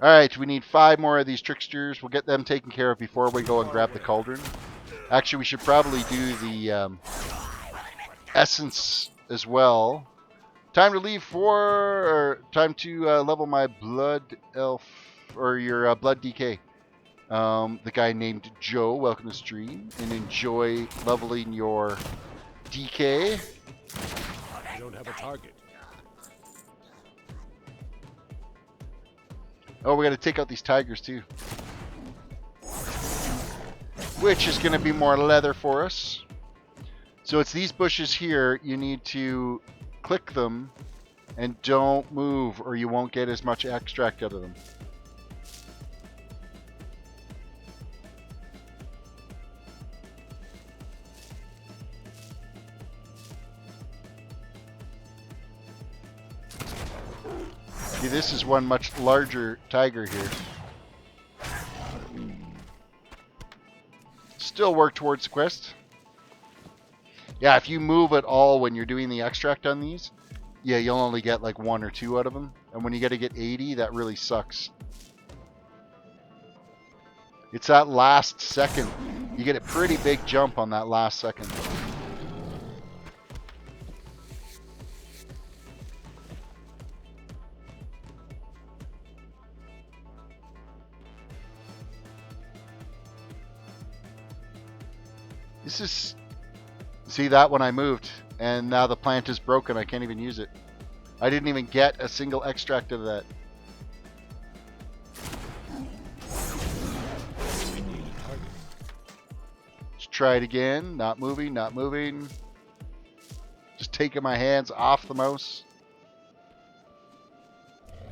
Alright, we need 5 more of these tricksters. We'll get them taken care of before we go and grab the cauldron. Actually, we should probably do the essence as well. Time to leave time to level my blood elf, or your blood DK. The guy named Joe, welcome to stream, and enjoy leveling your DK. I don't have a target. Oh, we got to take out these tigers too. Which is going to be more leather for us. So it's these bushes here. You need to click them and don't move, or you won't get as much extract out of them. See, this is one much larger tiger here. Still work towards the quest. Yeah, if you move at all when you're doing the extract on these, yeah, you'll only get like 1 or 2 out of them. And when you got to get 80, that really sucks. It's that last second. You get a pretty big jump on that last second. This is... See that when I moved, and now the plant is broken. I can't even use it. I didn't even get a single extract of that. Let's try it again. Not moving, not moving. Just taking my hands off the mouse.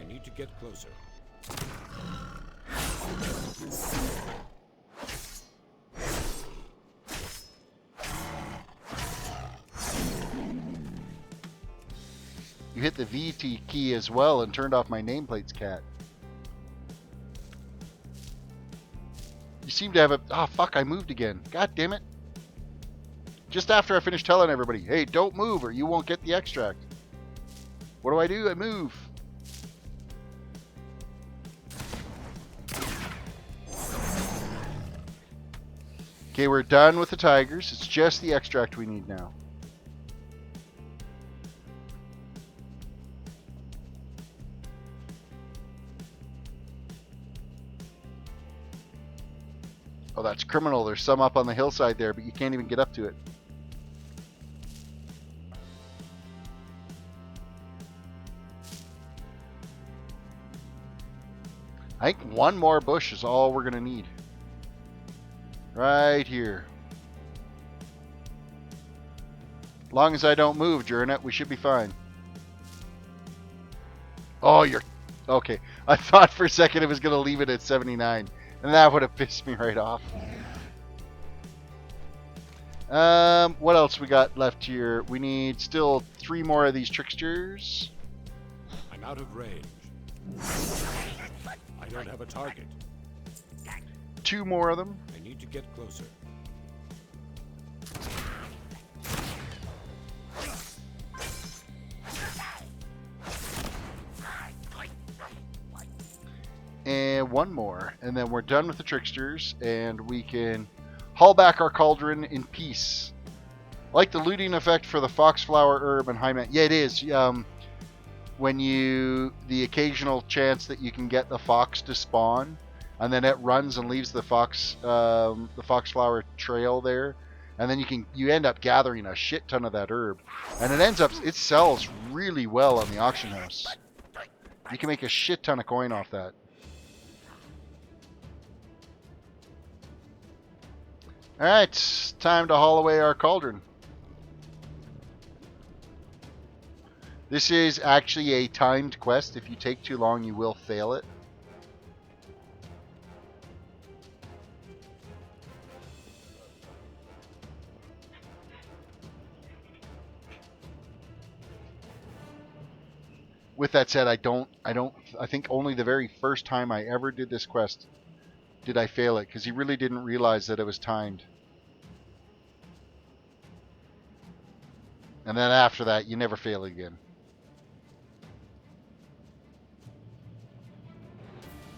I need to get closer. You hit the VT key as well and turned off my nameplates, cat. You seem to have a... Oh, fuck, I moved again. God damn it. Just after I finished telling everybody, hey, don't move or you won't get the extract. What do? I move. Okay, we're done with the tigers. It's just the extract we need now. Oh, that's criminal. There's some up on the hillside there, but you can't even get up to it. I think 1 more bush is all we're going to need. Right here. As long as I don't move during it, we should be fine. Oh, you're... Okay. I thought for a second it was going to leave it at 79. And that would have pissed me right off. What else we got left here? We need still 3 more of these tricksters. I'm out of range. I don't have a target. 2 more of them. I need to get closer. And 1 more. And then we're done with the tricksters. And we can haul back our cauldron in peace. I like the looting effect for the foxflower herb and high man. Yeah, it is. When the occasional chance that you can get the fox to spawn, and then it runs and leaves the foxflower trail there, and then you end up gathering a shit ton of that herb, and it sells really well on the auction house. You can make a shit ton of coin off that. All right, time to haul away our cauldron. This is actually a timed quest. If you take too long, you will fail it. With that said, I think only the very first time I ever did this quest did I fail it, because he really didn't realize that it was timed. And then after that, you never fail again.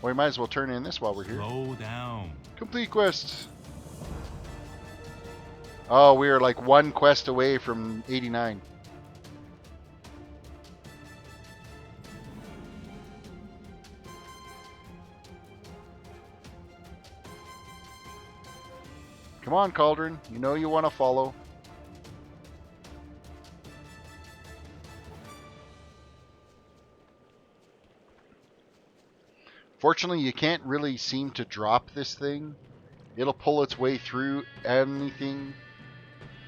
Well, we might as well turn in this while we're here. Slow down. Complete quest. Oh, we are like 1 quest away from 89. Come on, Cauldron. You know you want to follow. Fortunately, you can't really seem to drop this thing. It'll pull its way through anything.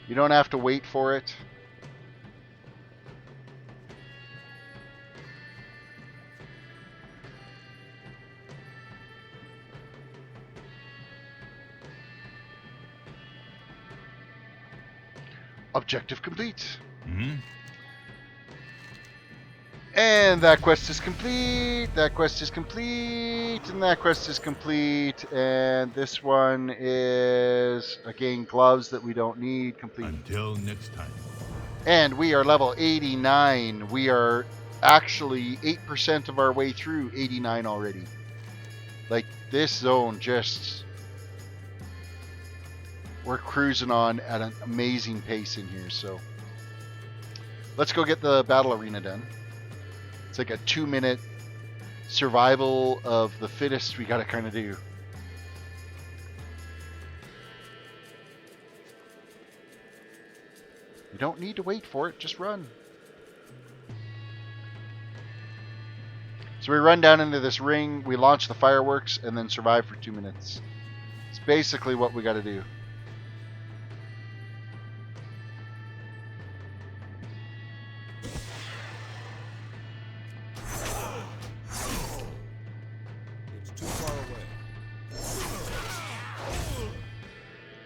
You don't have to wait for it. Objective complete. And that quest is complete. That quest is complete. And that quest is complete. And this one is, again, gloves that we don't need. Complete. Until next time. And we are level 89. We are actually 8% of our way through 89 already. Like, this zone just... We're cruising on at an amazing pace in here, so... Let's go get the battle arena done. It's like a 2-minute survival of the fittest we gotta kind of do. You don't need to wait for it, just run. So we run down into this ring, we launch the fireworks, and then survive for 2 minutes. It's basically what we gotta do.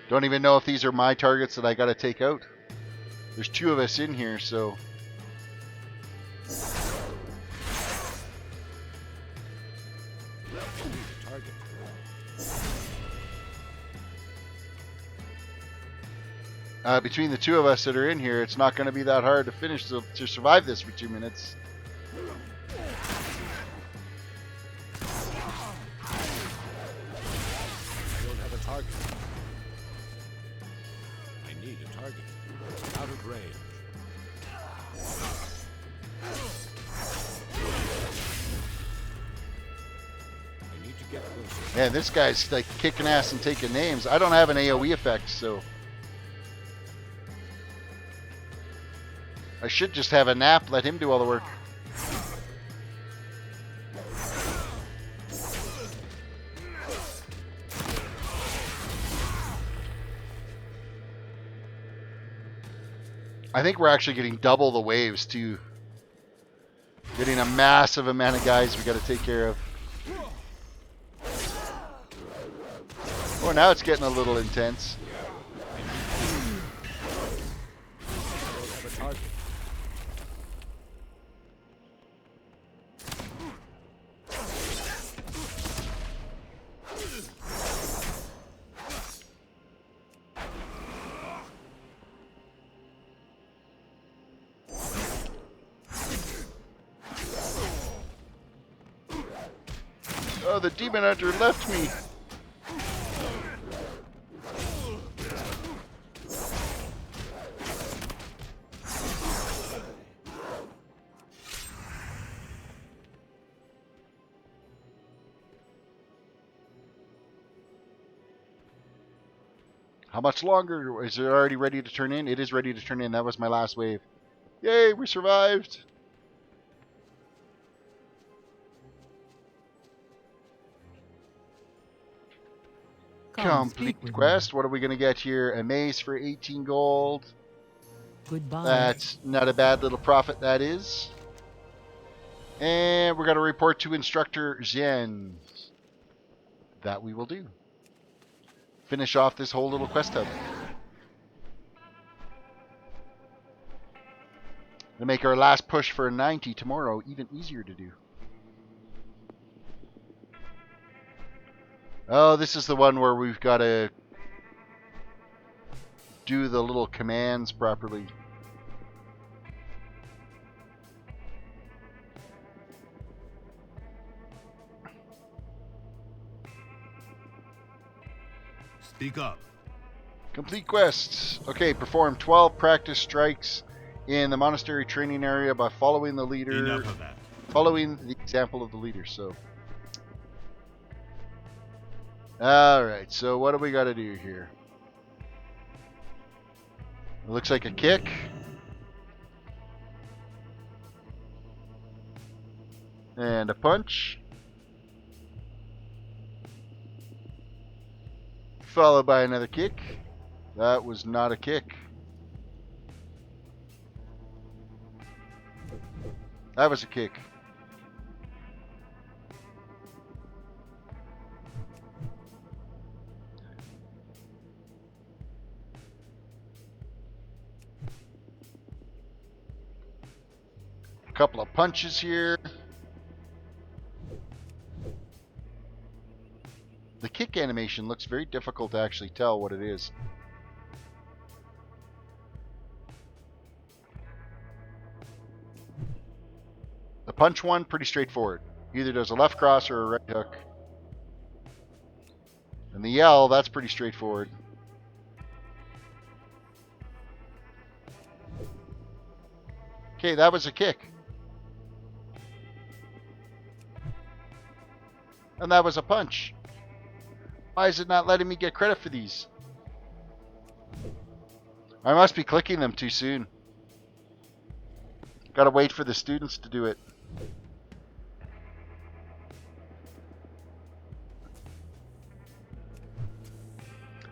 Don't even know if these are my targets that I gotta take out. There's 2 of us in here, so... between the 2 of us that are in here, it's not going to be that hard to finish to survive this for 2 minutes. I don't have a target. I need a target. Out of range. I need to get closer. Man, this guy's like kicking ass and taking names. I don't have an AoE effect, so... I should just have a nap, let him do all the work. I think we're actually getting double the waves too. Getting a massive amount of guys we got to take care of. Oh, now it's getting a little intense. Oh, the demon hunter left me. How much longer? Is it already ready to turn in? It is ready to turn in. That was my last wave. Yay, we survived. Complete quest. What are we going to get here? A mace for 18 gold. Goodbye. That's not a bad little profit, that is. And we're going to report to Instructor Jen. That we will do. Finish off this whole little quest hub. To make our last push for a 90 tomorrow even easier to do. Oh, this is the one where we've got to do the little commands properly. Speak up. Complete quests. Okay, perform 12 practice strikes in the monastery training area by following the leader. Enough of that. Following the example of the leader. So, all right. So what do we got to do here? It looks like a kick. And a punch. Followed by another kick. That was not a kick. That was a kick. A couple of punches here. The kick animation looks very difficult to actually tell what it is. The punch one, pretty straightforward. Either does a left cross or a right hook. And the yell, that's pretty straightforward. Okay, that was a kick. And that was a punch. Why is it not letting me get credit for these? I must be clicking them too soon. Gotta wait for the students to do it.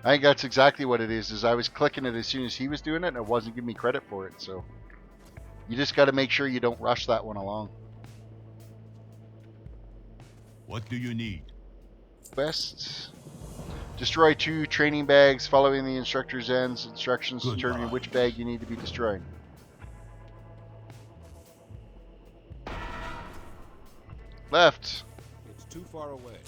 I think that's exactly what it is I was clicking it as soon as he was doing it and it wasn't giving me credit for it, so you just gotta make sure you don't rush that one along. What do you need? Quests. Destroy 2 training bags following the instructor's ends. Instructions determine which bag you need to be destroying. Left. It's too far away.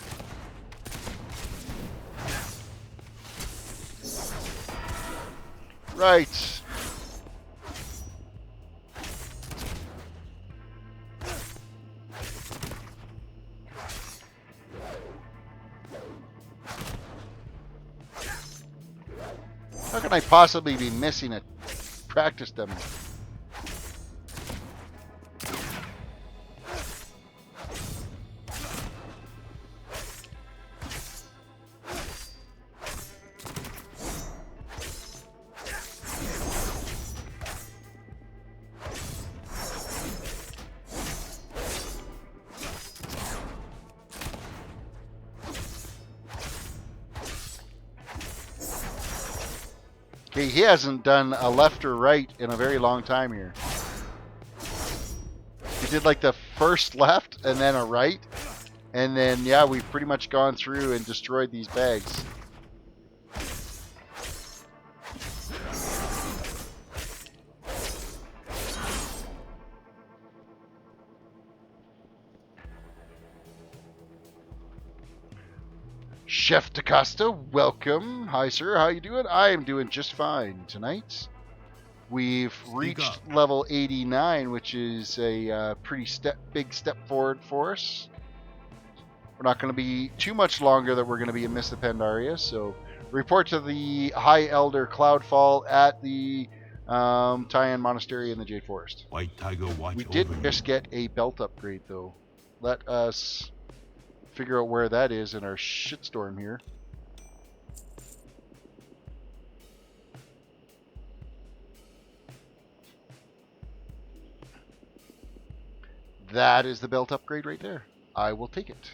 Right. How can I possibly be missing a practice demo? Okay, he hasn't done a left or right in a very long time here. He did like the first left and then a right. And then, yeah, we've pretty much gone through and destroyed these bags. Chef DaCosta, welcome. Hi, sir. How you doing? I am doing just fine tonight. We've reached level 89, which is a pretty big step forward for us. We're not going to be too much longer that we're going to be in Mysts of Pandaria. So report to the High Elder Cloudfall at the Tyan Monastery in the Jade Forest. White Tiger, watch We over did you. just get a belt upgrade though. Let us figure out where that is in our shitstorm here. That is the belt upgrade right there. I will take it.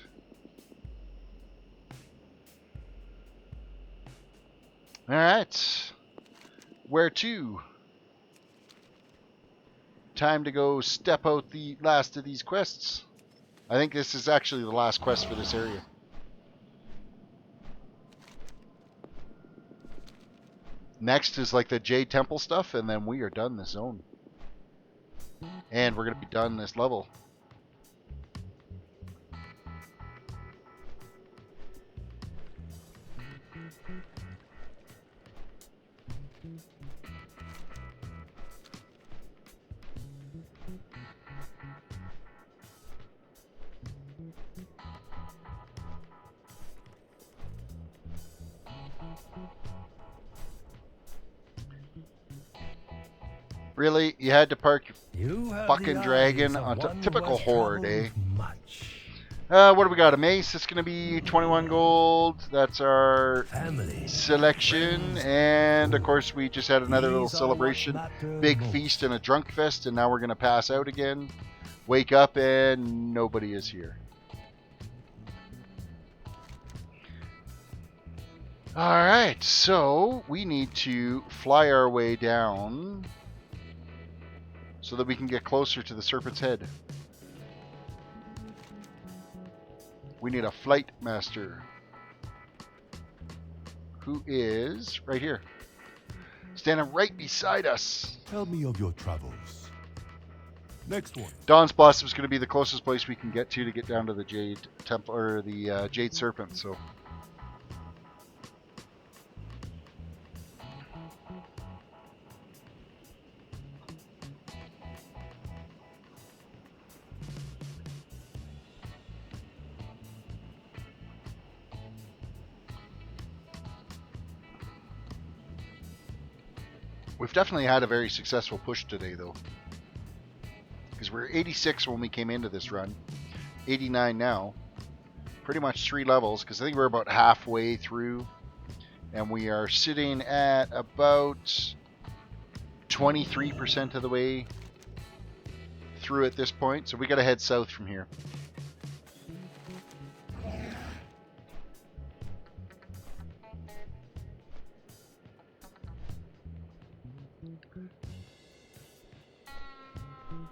Alright. Where to? Time to go step out the last of these quests. I think this is actually the last quest for this area. Next is like the Jade Temple stuff, and then we are done this zone. And we're going to be done this level. Really? You had to park your fucking dragon on typical horde, eh? What do we got? A mace. It's going to be 21 gold. That's our selection. And, of course, we just had another little celebration. Big feast and a drunk fest. And now we're going to pass out again. Wake up and nobody is here. Alright, so we need to fly our way down so that we can get closer to the Serpent's Head. We need a flight master who is right here, standing right beside us. Tell me of your travels. Next one. Dawn's Blossom is going to be the closest place we can get to get down to the Jade Temple or the Jade Serpent. So. We've definitely had a very successful push today, though. Because we're 86 when we came into this run. 89 now. Pretty much 3 levels, because I think we're about halfway through. And we are sitting at about 23% of the way through at this point. So we got to head south from here.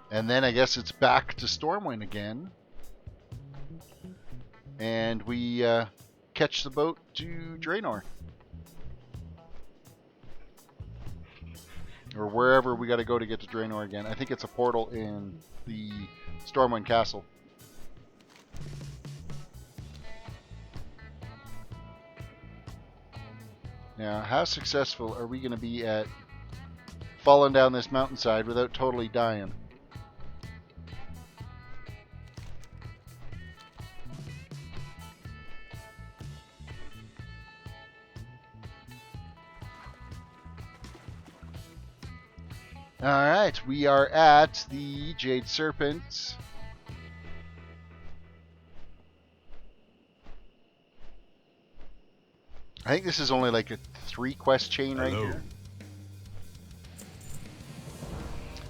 And then I guess it's back to Stormwind again. And we catch the boat to Draenor. Or wherever we got to go to get to Draenor again. I think it's a portal in the Stormwind Castle. Now, how successful are we going to be at falling down this mountainside without totally dying? Alright, we are at the Jade Serpent. I think this is only like a 3 quest chain right here.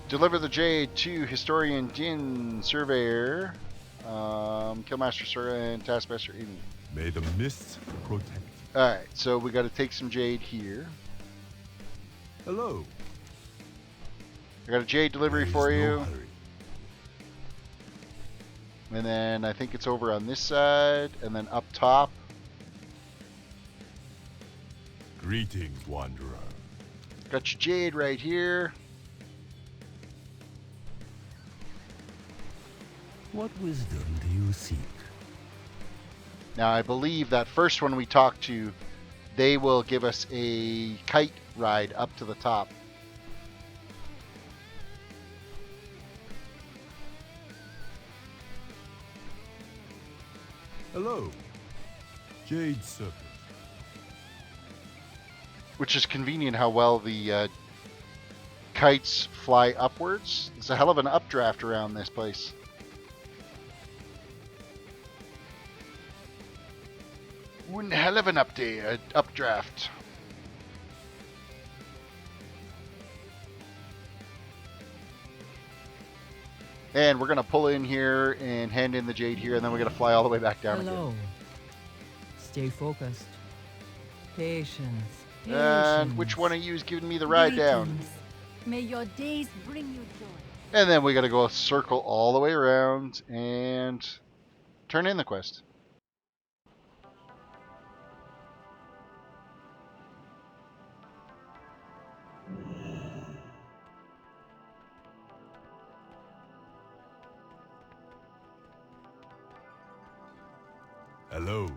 Deliver the Jade to Historian Din, Surveyor, Killmaster Sora, and Taskmaster Amy. May the mists protect. Alright, so we got to take some Jade here. Hello. I got a Jade delivery for you. And then I think it's over on this side, and then up top. Greetings, Wanderer. Got your Jade right here. What wisdom do you seek? Now I believe that first one we talked to, they will give us a kite ride up to the top. Hello. Jade Serpent. Which is convenient how well the kites fly upwards. It's a hell of an updraft around this place. One hell of an updraft. And we're going to pull in here and hand in the jade here, and then we're going to fly all the way back down Hello. again. Stay focused. Patience. And which one of you is giving me the ride down? May your days bring you joy. And then we got to go circle all the way around and turn in the quest. Hello.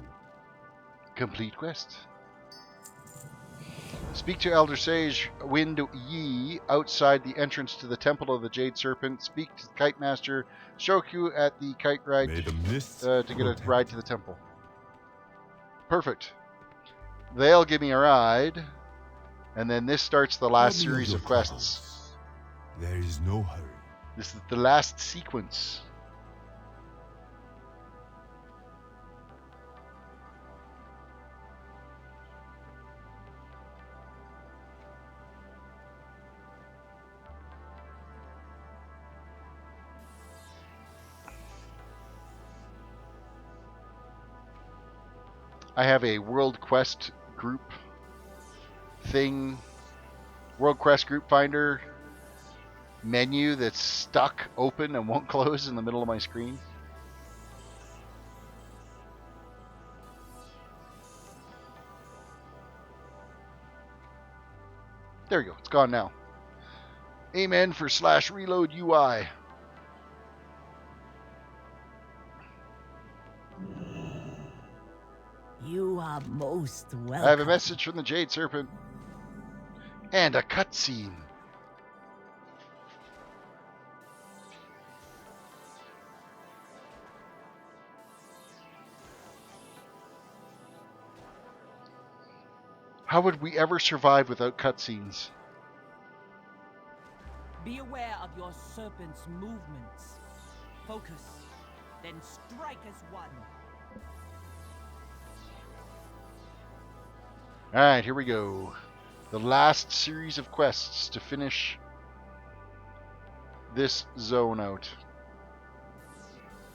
Complete quest. Speak to Elder Sage Wind Yi outside the entrance to the Temple of the Jade Serpent. Speak to the Kite Master Shoku at the kite ride to get a ride to the temple. Perfect. They'll give me a ride, and then this starts the last series of quests. There is no hurry. This is the last sequence. I have a World Quest group thing, World Quest group finder menu that's stuck open and won't close in the middle of my screen. There we go. It's gone now. Amen for /reload UI. You are most welcome. I have a message from the Jade Serpent. And a cutscene. How would we ever survive without cutscenes? Be aware of your serpent's movements. Focus, then strike as one. Alright, here we go. The last series of quests to finish this zone out.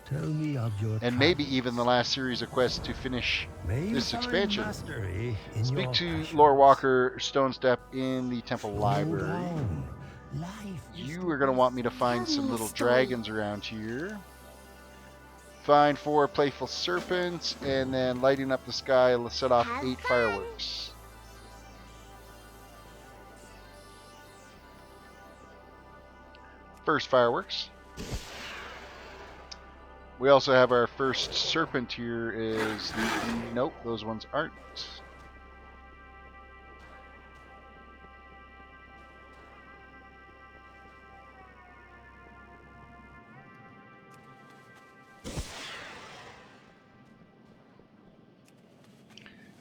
Tell me of your And maybe even the last series of quests to finish this expansion. Speak to Lore Walker Stonestep in the Temple Library. You are going to want me to find some little dragons around here. Find 4 playful serpents, and then lighting up the sky, let's set off 8 fireworks. First fireworks. We also have our first serpent here is the... Nope, those ones aren't.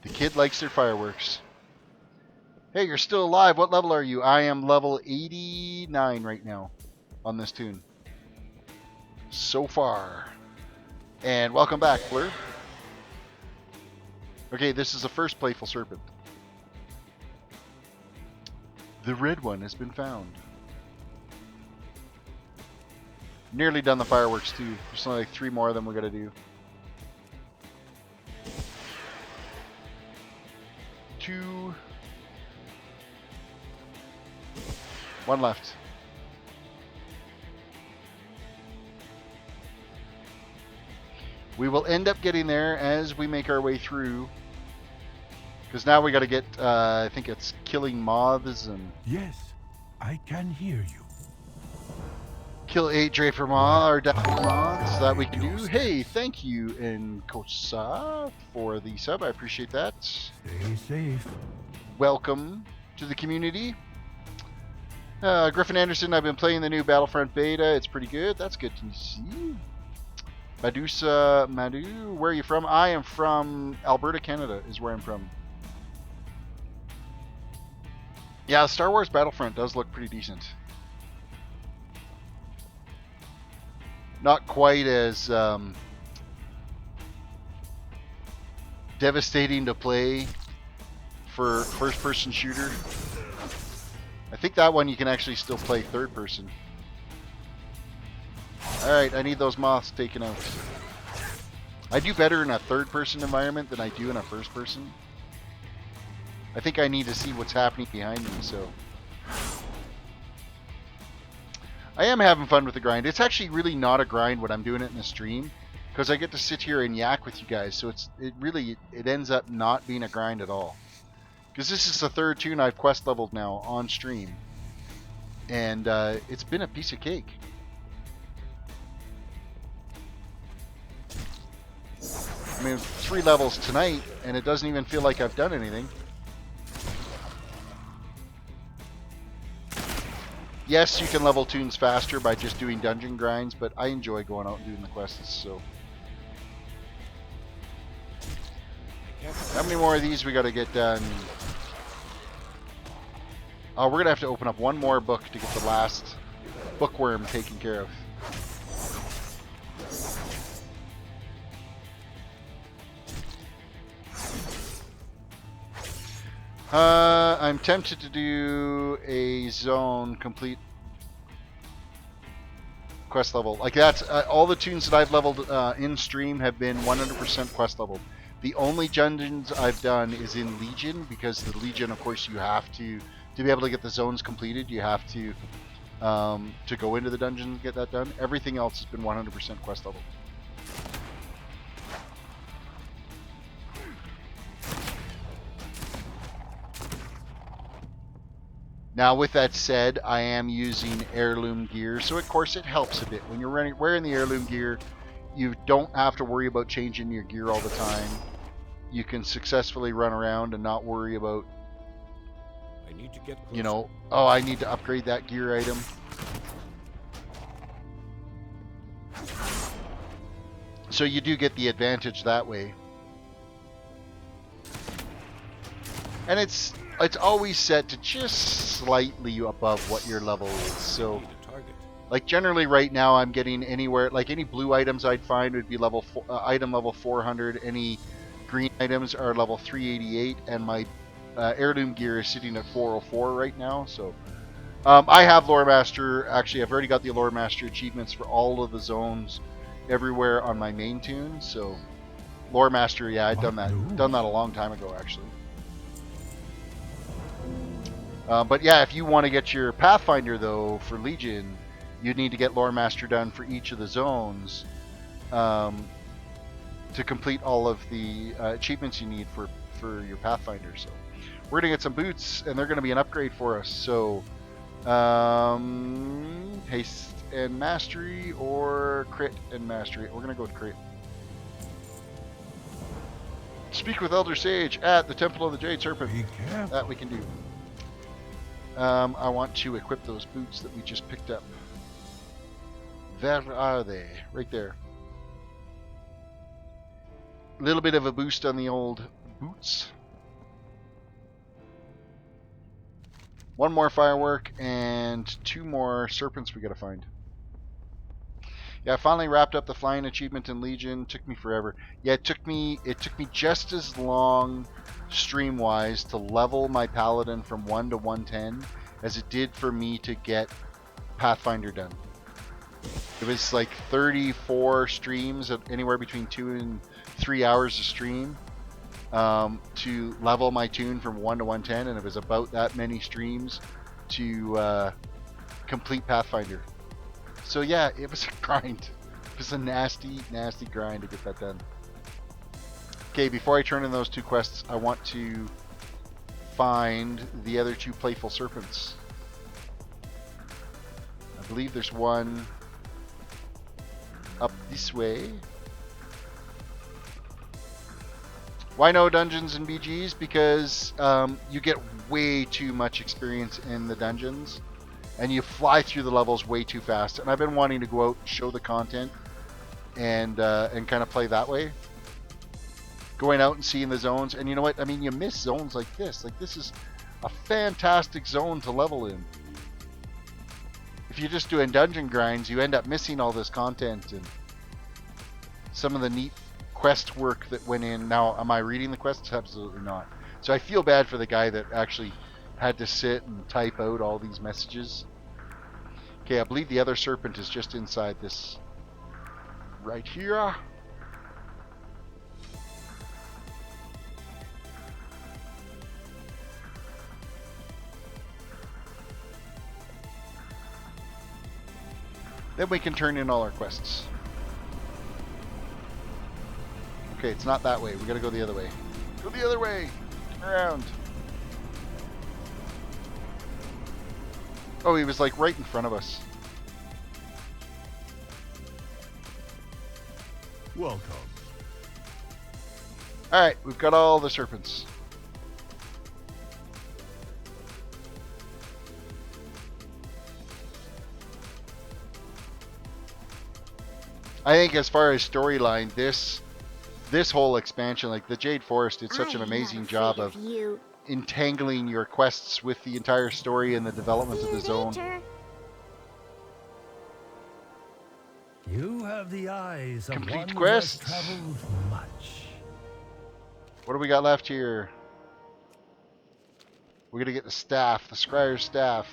The kid likes their fireworks. Hey, you're still alive. What level are you? I am level 89 right now on this toon. So far. And welcome back, Fleur. Okay, this is the first playful serpent. The red one has been found. Nearly done the fireworks too. There's only like 3 more of them we gotta do. 2. 1 left. We will end up getting there as we make our way through. Because now we got to get, I think it's killing moths and... Yes, I can hear you. Kill 8 Draper moths or Daffy moths that we can do. Hey, thank you, and Coach Sa for the sub. I appreciate that. Stay safe. Welcome to the community. Griffin Anderson, I've been playing the new Battlefront beta. It's pretty good. That's good to see. Medusa, Madu, where are you from? I am from Alberta, Canada, is where I'm from. Yeah, Star Wars Battlefront does look pretty decent. Not quite as devastating to play for first-person shooter. I think that one you can actually still play third-person. Alright, I need those moths taken out. I do better in a third-person environment than I do in a first-person. I think I need to see what's happening behind me, so... I am having fun with the grind. It's actually really not a grind when I'm doing it in the stream, because I get to sit here and yak with you guys, so it ends up not being a grind at all. Because this is the third toon I've quest leveled now on stream, and it's been a piece of cake. I mean, 3 levels tonight, and it doesn't even feel like I've done anything. Yes, you can level toons faster by just doing dungeon grinds, but I enjoy going out and doing the quests, so... How many more of these we gotta get done? Oh, we're gonna have to open up one more book to get the last bookworm taken care of. I'm tempted to do a zone complete quest level. Like that's all the toons that I've leveled in stream have been 100% quest leveled. The only dungeons I've done is in Legion, because the Legion, of course, you have to be able to get the zones completed, you have to go into the dungeon and get that done. Everything else has been 100% quest level. Now, with that said, I am using heirloom gear, so of course it helps a bit. When you're wearing the heirloom gear, you don't have to worry about changing your gear all the time. You can successfully run around and not worry about, I need to get closer. you know, oh, I need to upgrade that gear item. So you do get the advantage that way. And it's always set to just slightly above what your level is. So, like generally right now I'm getting anywhere, like any blue items I'd find would be item level 400. Any green items are level 388, and my heirloom gear is sitting at 404 right now. So I have Lore Master. Actually, I've already got the Lore Master achievements for all of the zones everywhere on my main toon. So Lore Master, yeah, I've done that a long time ago actually. But yeah, if you want to get your Pathfinder though for Legion, you'd need to get Lore Master done for each of the zones to complete all of the achievements you need for your Pathfinder. So we're gonna get some boots, and they're gonna be an upgrade for us. So haste and mastery, or crit and mastery. We're gonna go with crit. Speak with Elder Sage at the Temple of the Jade Serpent. That we can do. I want to equip those boots that we just picked up. Where are they? Right there. A little bit of a boost on the old boots. One more firework and 2 more serpents we gotta find. Yeah, I finally wrapped up the flying achievement in Legion. Took me forever. Yeah, it took me just as long stream-wise to level my Paladin from 1 to 110 as it did for me to get Pathfinder done. It was like 34 streams of anywhere between 2 and 3 hours a stream to level my toon from 1 to 110, and it was about that many streams to complete Pathfinder. So yeah, it was a grind. It was a nasty, nasty grind to get that done. Okay, before I turn in those 2 quests, I want to find the other 2 playful serpents. I believe there's one up this way. Why no dungeons and BGs? Because you get way too much experience in the dungeons, and you fly through the levels way too fast. And I've been wanting to go out and show the content and kind of play that way. Going out and seeing the zones, and you know what? I mean, you miss zones like this. Like, this is a fantastic zone to level in. If you're just doing dungeon grinds, you end up missing all this content and some of the neat quest work that went in. Now, am I reading the quests? Absolutely not. So I feel bad for the guy that actually had to sit and type out all these messages. Okay, I believe the other serpent is just inside this right here. Then we can turn in all our quests. Okay, it's not that way. We gotta go the other way. Go the other way! Turn around. Oh, he was like right in front of us. Welcome. Alright, we've got all the serpents. I think as far as storyline, this whole expansion, like the Jade Forest, did such an amazing job of entangling your quests with the entire story and the development of the zone. You have the eyes of Complete one who quests. has traveled much. What do we got left here? We're gonna get the staff, the Scryer's staff.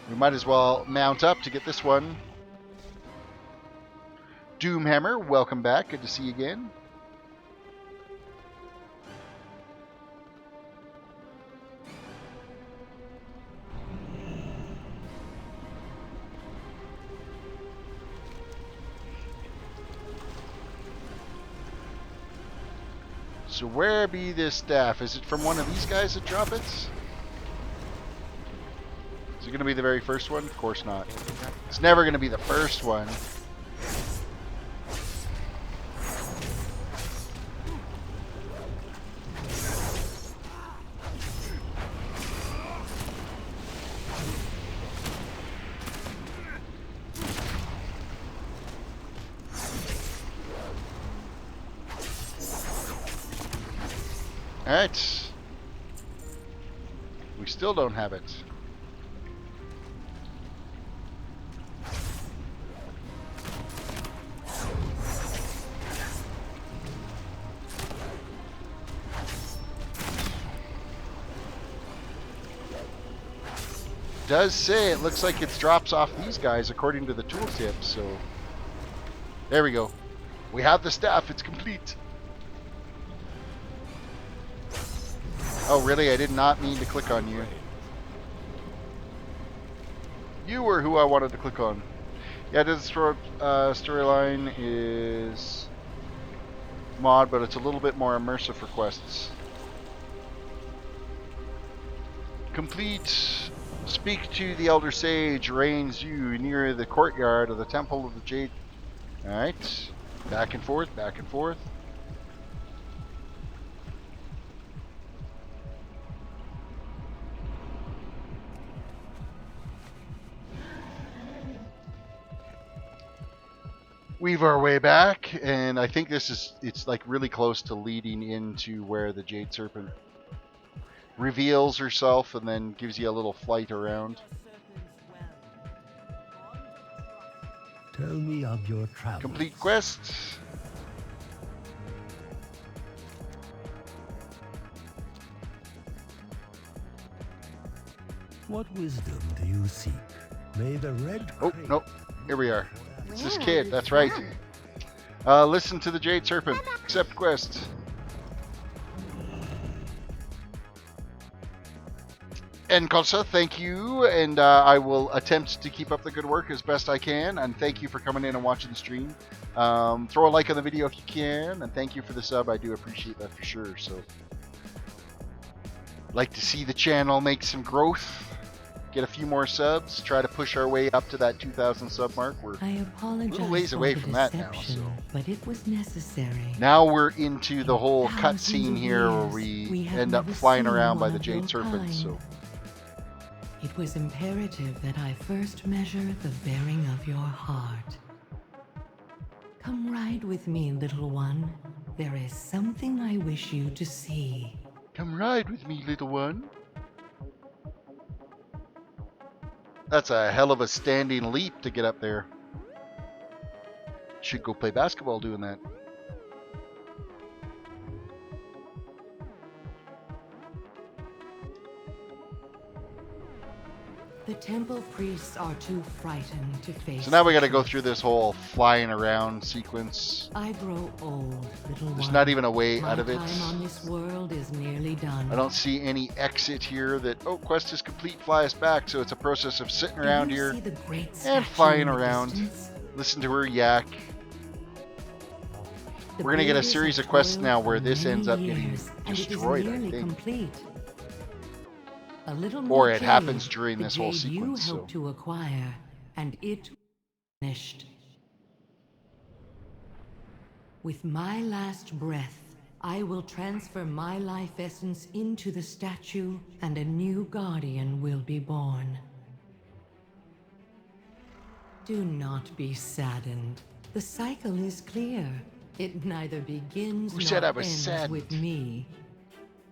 We might as well mount up to get this one. Doomhammer, welcome back. Good to see you again. So where be this staff? Is it from one of these guys that drop it? Is it going to be the very first one? Of course not. It's never going to be the first one. Alright. We still don't have it. Does say it looks like it drops off these guys according to the tooltip, so there we go. We have the staff, it's complete. Oh really, I did not mean to click on you. You were who I wanted to click on. Yeah, this storyline is mod, but it's a little bit more immersive for quests. Complete. Speak to the Elder Sage, reigns you near the courtyard of the Temple of the Jade. Alright. Back and forth, back and forth. Weave our way back, and I think it's like really close to leading into where the Jade Serpent reveals herself and then gives you a little flight around. Tell me of your travels. Complete quest. What wisdom do you seek? May the red Oh, crate nope. Here we are. It's this kid, that's Wow. right. Listen to the Jade Serpent. Accept quest. And Kosa, thank you, and I will attempt to keep up the good work as best I can, and thank you for coming in and watching the stream. Throw a like on the video if you can, and thank you for the sub. I do appreciate that for sure. So, like to see the channel make some growth, get a few more subs, try to push our way up to that 2,000 sub mark. We're I apologize a little ways away for from the that now. deception, So but it was necessary. now we're into the whole Thousands cutscene of here where years, we we have end up never flying seen around by one the of Jade your Serpent. kind. So it was imperative that I first measure the bearing of your heart. Come ride with me, little one. There is something I wish you to see. Come ride with me, little one. That's a hell of a standing leap to get up there. Should go play basketball doing that. The temple priests are too frightened to face. So now we got to go through this whole flying around sequence. I grow old, little one. There's not even a way My out of it. time on this world is nearly done. I don't see any exit here that, oh, quest is complete, fly us back. So it's a process of sitting around here and flying around. Listen to her yak. We're going to get a series of quests now where this ends up getting destroyed, I think. Complete. A little Or more it cave, happens during the this whole jade sequence. You helped to acquire, and it finished. With my last breath, I will transfer my life essence into the statue, and a new guardian will be born. Do not be saddened. The cycle is clear. It neither begins Who nor said I was ends saddened? with me.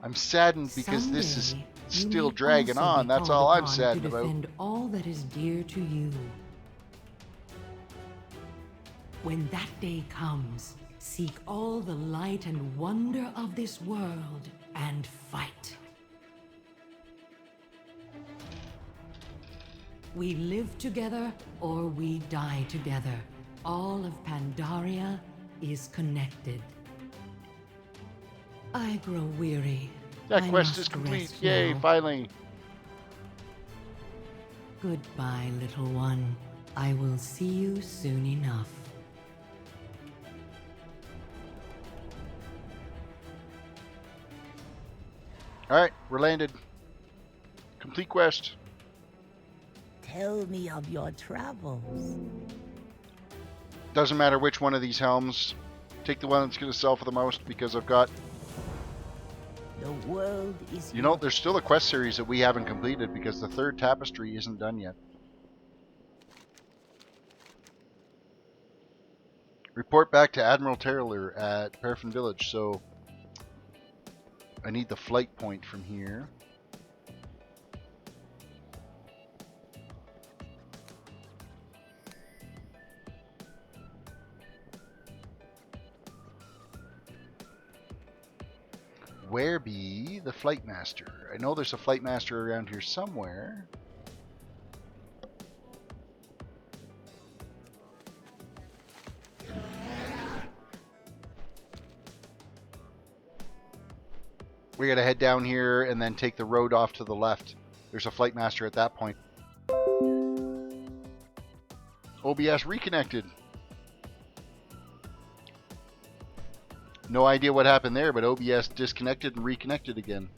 I'm saddened because this is Someday, still you may dragging also on. be That's called all I'm upon saddened to about. defend all that is dear to you. When that day comes, seek all the light and wonder of this world and fight. We live together or we die together. All of Pandaria is connected. I grow weary. That I quest is must complete. rest Yay, now. finally. Goodbye, little one. I will see you soon enough. Alright, we're landed. Complete quest. Tell me of your travels. Doesn't matter which one of these helms. Take the one that's going to sell for the most because I've got... The world is... You know, there's still a quest series that we haven't completed because the third tapestry isn't done yet. Report back to Admiral Taylor at Paraffin Village. So I need the flight point from here. Where be the flight master? I know there's a flight master around here somewhere. We gotta head down here and then take the road off to the left. There's a flight master at that point. OBS reconnected. No idea what happened there, but OBS disconnected and reconnected again.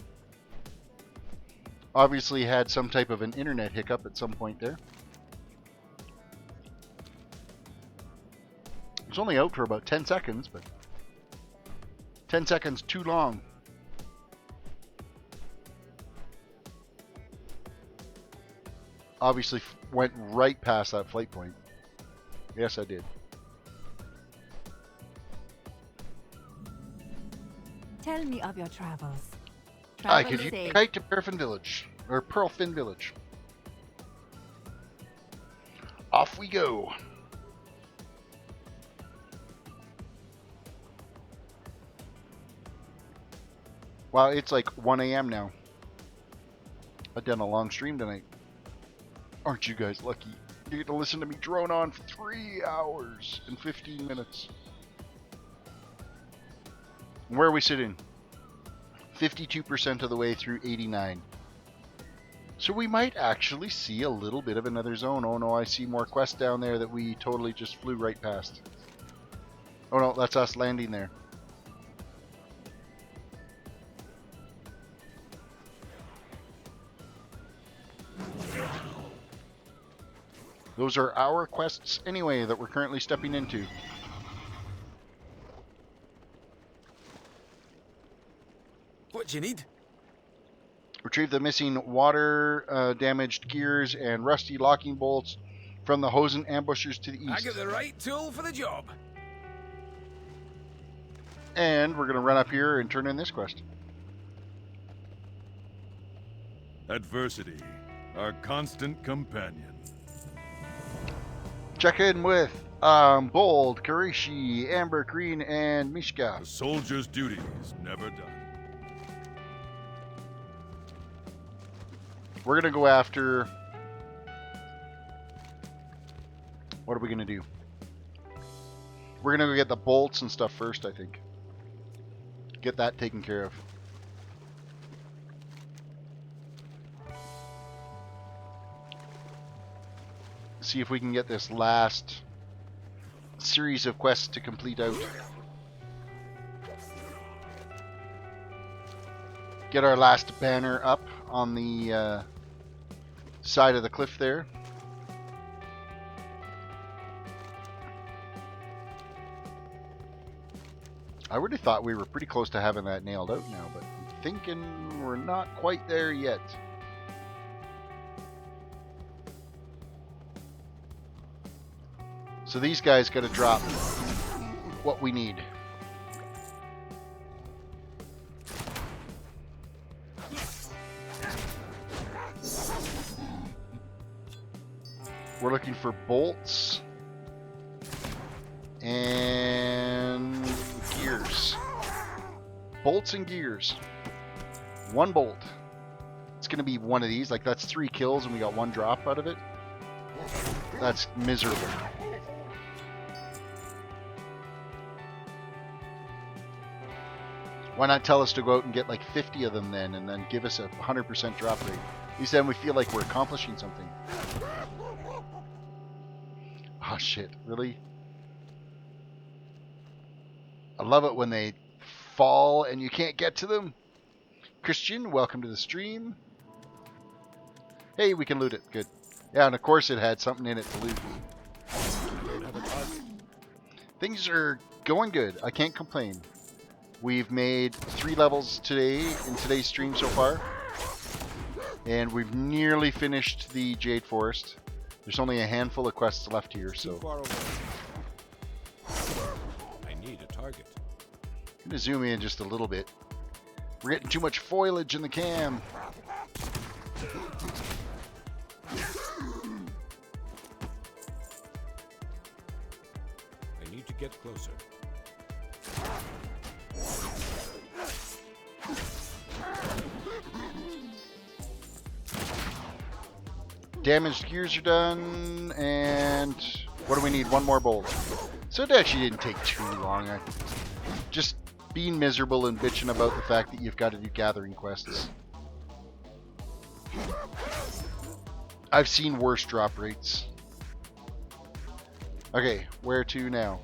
Obviously had some type of an internet hiccup at some point there. It's only out for about 10 seconds, but 10 seconds too long. Obviously went right past that flight point. Yes, I did. Tell me of your travels. I could you kite to Paraffin Village, or Pearlfin Village. Off we go. Wow, it's like 1 a.m. now. I've done a long stream tonight. Aren't you guys lucky? You get to listen to me drone on for 3 hours and 15 minutes. Where are we sitting? 52% of the way through 89. So we might actually see a little bit of another zone. Oh no, I see more quests down there that we totally just flew right past. Oh no, that's us landing there. Those are our quests anyway that we're currently stepping into. What do you need? Retrieve the missing water damaged gears and rusty locking bolts from the Hosen ambushers to the east. I get the right tool for the job. And we're going to run up here and turn in this quest. Adversity, our constant companion. Check in with Bold, Karishi, Amber, Green, and Mishka. The soldier's duty is never done. We're going to go after... What are we going to do? We're going to go get the bolts and stuff first, I think. Get that taken care of. See if we can get this last series of quests to complete out. Get our last banner up on the side of the cliff there. I really thought we were pretty close to having that nailed out now, but I'm thinking we're not quite there yet. So these guys got to drop what we need. We're looking for bolts and gears. Bolts and gears. One bolt. It's going to be one of these. Like, that's 3 kills and we got 1 drop out of it. That's miserable. Why not tell us to go out and get like 50 of them then, and then give us a 100% drop rate? At least then we feel like we're accomplishing something. Oh shit, really? I love it when they fall and you can't get to them. Christian, welcome to the stream. Hey, we can loot it. Good. Yeah, and of course it had something in it to loot. Things are going good. I can't complain. We've made 3 levels today in today's stream so far. And we've nearly finished the Jade Forest. There's only a handful of quests left here, so... I need a target. I'm going to zoom in just a little bit. We're getting too much foliage in the cam. I need to get closer. Damaged gears are done, and what do we need? 1 more bolt. So it actually didn't take too long. Just being miserable and bitching about the fact that you've got to do gathering quests. I've seen worse drop rates. Okay, where to now?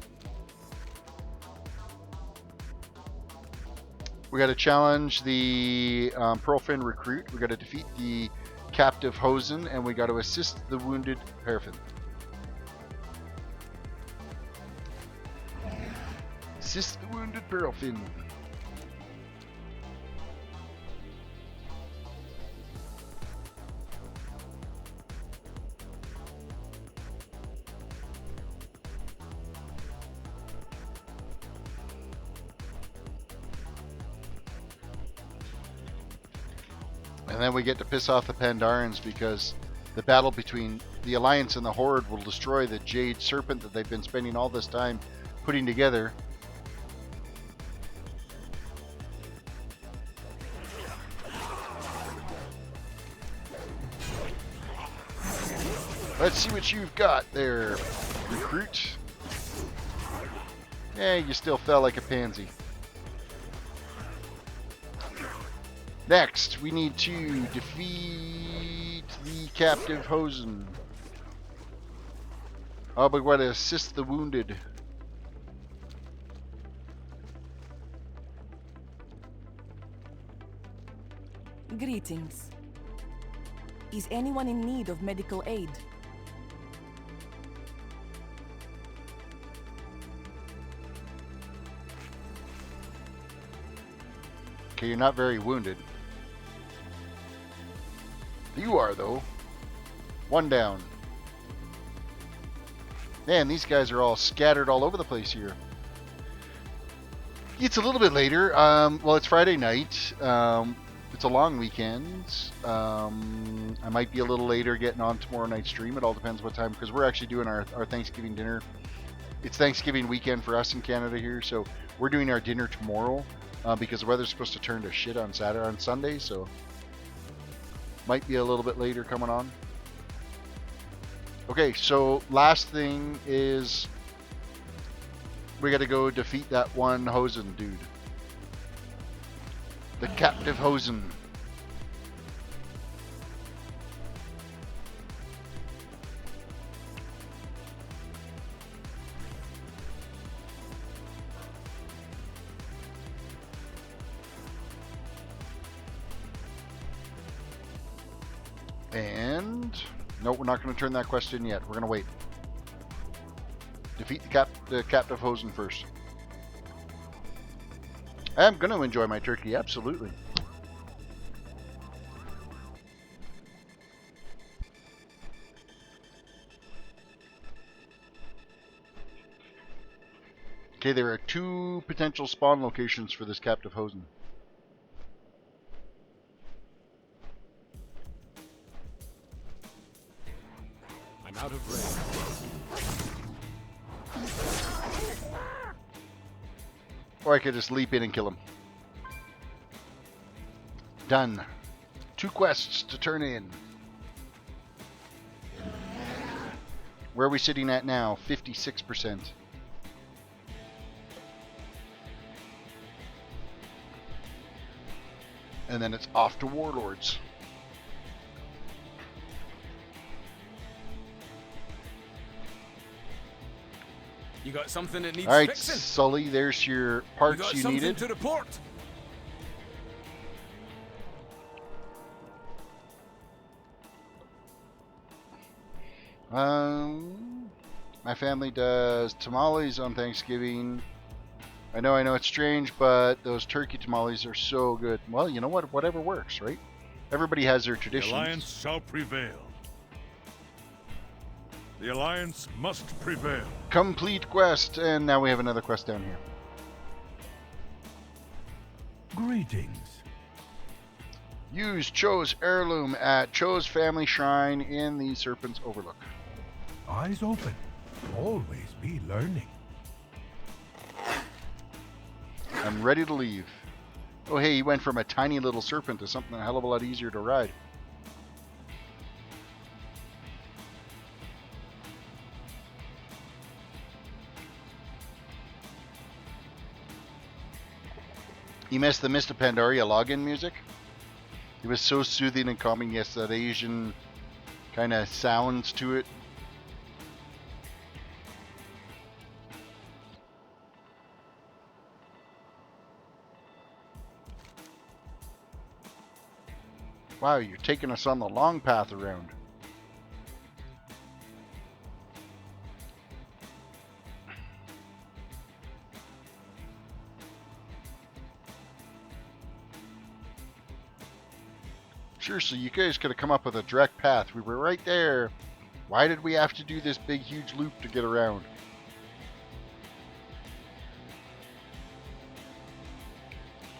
We got to challenge the Pearlfin recruit. We got to defeat the captive Hosen, and we got to assist the wounded Paraffin. Assist the wounded Paraffin. And then we get to piss off the Pandarans because the battle between the Alliance and the Horde will destroy the Jade Serpent that they've been spending all this time putting together. Let's see what you've got there, recruit. Yeah, you still fell like a pansy. Next, we need to defeat the captive Hosen. Oh, but we got to assist the wounded. Greetings. Is anyone in need of medical aid? Okay, you're not very wounded. You are, though. One down. Man, these guys are all scattered all over the place here. It's a little bit later. Well, it's Friday night. It's a long weekend. I might be a little later getting on tomorrow night's stream. It all depends what time, because we're actually doing our Thanksgiving dinner. It's Thanksgiving weekend for us in Canada here, so we're doing our dinner tomorrow because the weather's supposed to turn to shit on Sunday, so might be a little bit later coming on. Okay, so last thing is we got to go defeat that one Hosen dude. The captive Hosen. And no, we're not going to turn that quest in yet. We're going to wait. Defeat the captive Hosen first. I'm going to enjoy my turkey, absolutely. Okay, there are 2 potential spawn locations for this captive Hosen. I'm out of range. Or I could just leap in and kill him. Done. 2 quests to turn in. Where are we sitting at now? 56%. And then it's off to Warlords. You got something that needs All right, fixing? Sully, there's your parts you needed. To report. My family does tamales on Thanksgiving. I know it's strange, but those turkey tamales are so good. Well, you know what? Whatever works, right? Everybody has their traditions. The Alliance shall prevail. The Alliance must prevail. Complete quest, and now we have another quest down here. Greetings. Use Cho's heirloom at Cho's family shrine in the Serpent's Overlook. Eyes open. Always be learning. I'm ready to leave. Oh, hey, he went from a tiny little serpent to something a hell of a lot easier to ride. You missed the Mysts of Pandaria login music? It was so soothing and calming. Yes, that Asian kind of sounds to it. Wow, you're taking us on the long path around. Seriously, you guys could have come up with a direct path. We were right there. Why did we have to do this big, huge loop to get around?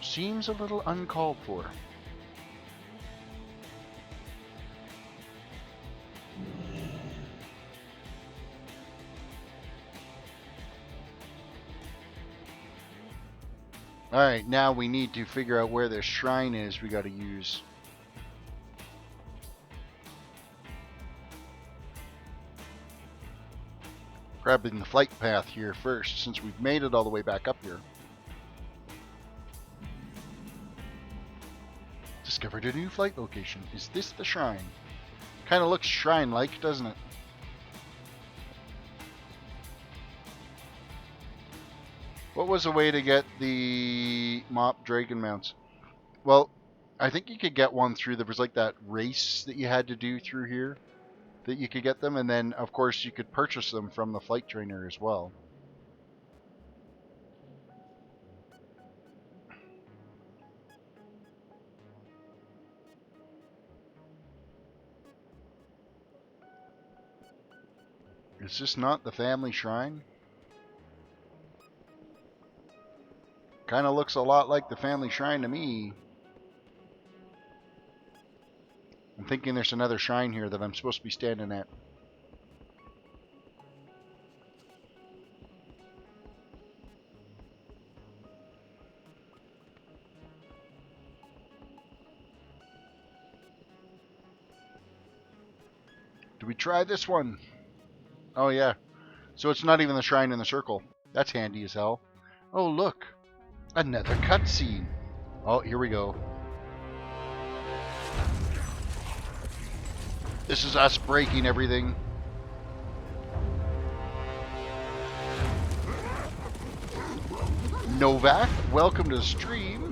Seems a little uncalled for. Alright, now we need to figure out where this shrine is we gotta use. Grabbing the flight path here first, since we've made it all the way back up here. Discovered a new flight location. Is this the shrine? Kind of looks shrine-like, doesn't it? What was a way to get the MoP dragon mounts? Well, I think you could get one through, there was like that race that you had to do through here, that you could get them, and then of course you could purchase them from the flight trainer as well. Is this not the family shrine? Kind of looks a lot like the family shrine to me. I'm thinking there's another shrine here that I'm supposed to be standing at. Do we try this one? Oh yeah. So it's not even the shrine in the circle. That's handy as hell. Oh look. Another cutscene. Oh, here we go. This is us breaking everything. Novak, welcome to the stream.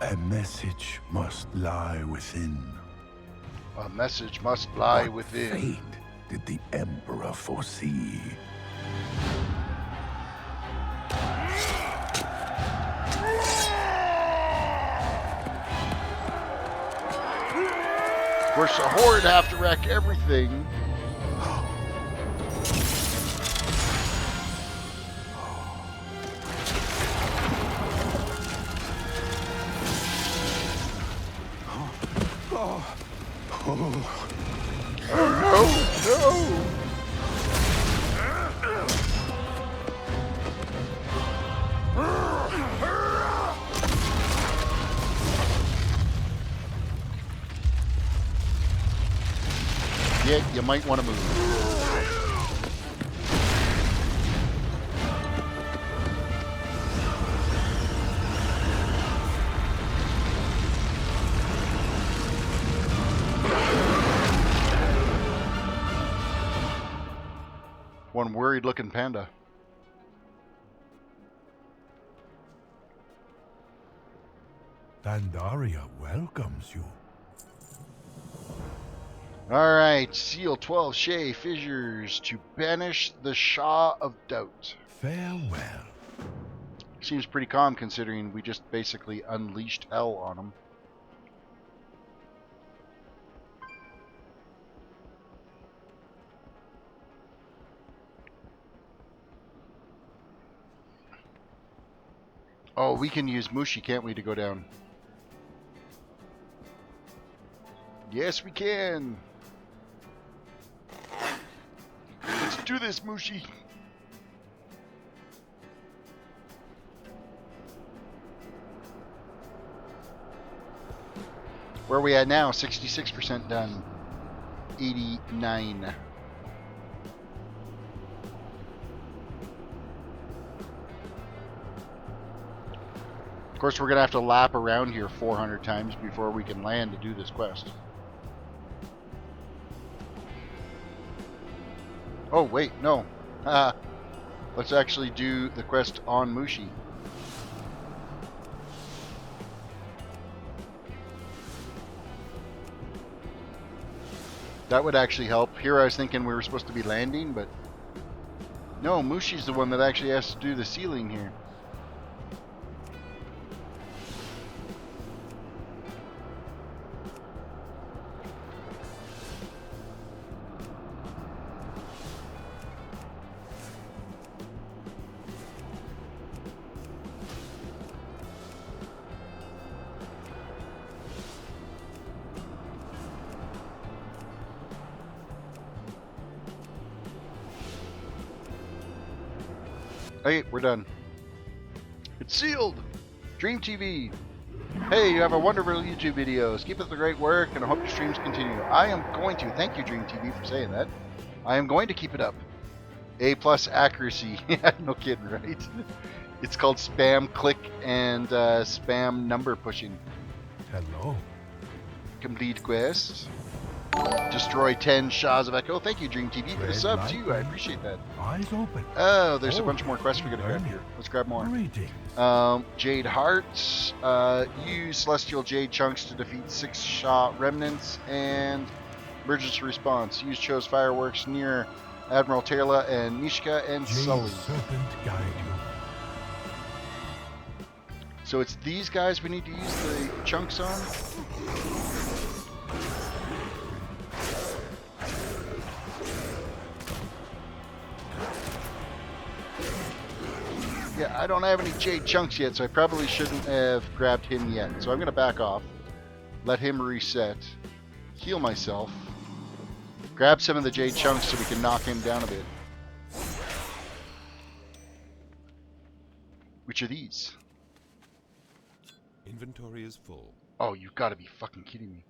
A message must lie within. A message must lie What within. fate did the Emperor foresee? Of course, the Horde have to wreck everything. Oh, no! Yeah, you might want to move. One worried looking panda. Pandaria welcomes you. Alright, seal 12 Shay fissures to banish the Shah of Doubt. Farewell. Seems pretty calm considering we just basically unleashed hell on him. Oh, we can use Mushi, can't we, to go down? Yes, we can. Let's do this, Mushi. Where are we at now? 66% done. 89. Of course, we're going to have to lap around here 400 times before we can land to do this quest. Oh, wait, no. Let's actually do the quest on Mushi. That would actually help. Here I was thinking we were supposed to be landing, but no, Mushi's the one that actually has to do the sealing here. Okay, we're done. It's sealed! Dream TV. Hey, you have a wonderful YouTube videos. Keep up the great work, and I hope your streams continue. I am going to. Thank you, Dream TV, for saying that. I am going to keep it up. A+ accuracy. No kidding, right? It's called spam click and spam number pushing. Hello. Complete quest. Destroy 10 Shahs of Echo. Thank you, Dream TV, for the sub, too. I appreciate that. Eyes open. Oh, there's a bunch more quests we're going to grab here. Let's grab more. Greetings. Jade Hearts. Use Celestial Jade Chunks to defeat 6 Shah Remnants. And Emergency response. Use chose fireworks near Admiral Taylor and Mishka and Sully. Serpent guide you. So it's these guys we need to use the chunks on? Yeah, I don't have any Jade chunks yet, so I probably shouldn't have grabbed him yet. So I'm going to back off, let him reset, heal myself, grab some of the Jade chunks so we can knock him down a bit. Which are these? Inventory is full. Oh, you've got to be fucking kidding me.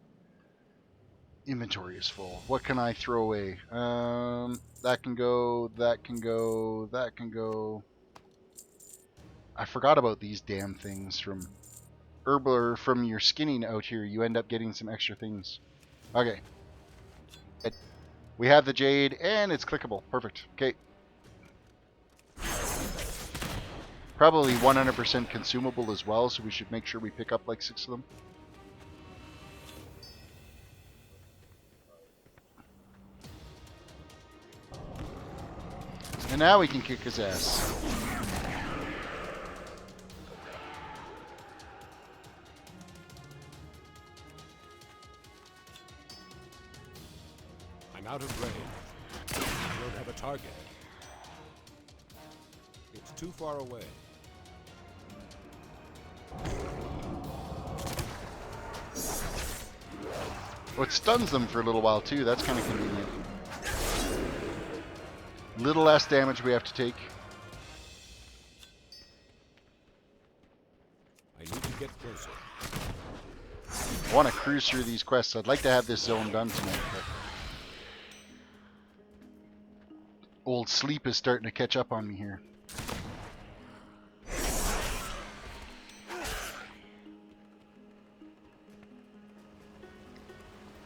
Inventory is full. What can I throw away? That can go, that can go, that can go. I forgot about these damn things from Herbler. From your skinning out here, you end up getting some extra things. Okay. We have the Jade, and it's clickable. Perfect. Okay. Probably 100% consumable as well, so we should make sure we pick up like 6 of them. And now we can kick his ass. I'm out of range. I don't have a target. It's too far away. Well, it stuns them for a little while too. That's kind of convenient. Little less damage we have to take. I need to get closer. I want to cruise through these quests. I'd like to have this zone done tonight, but old sleep is starting to catch up on me here.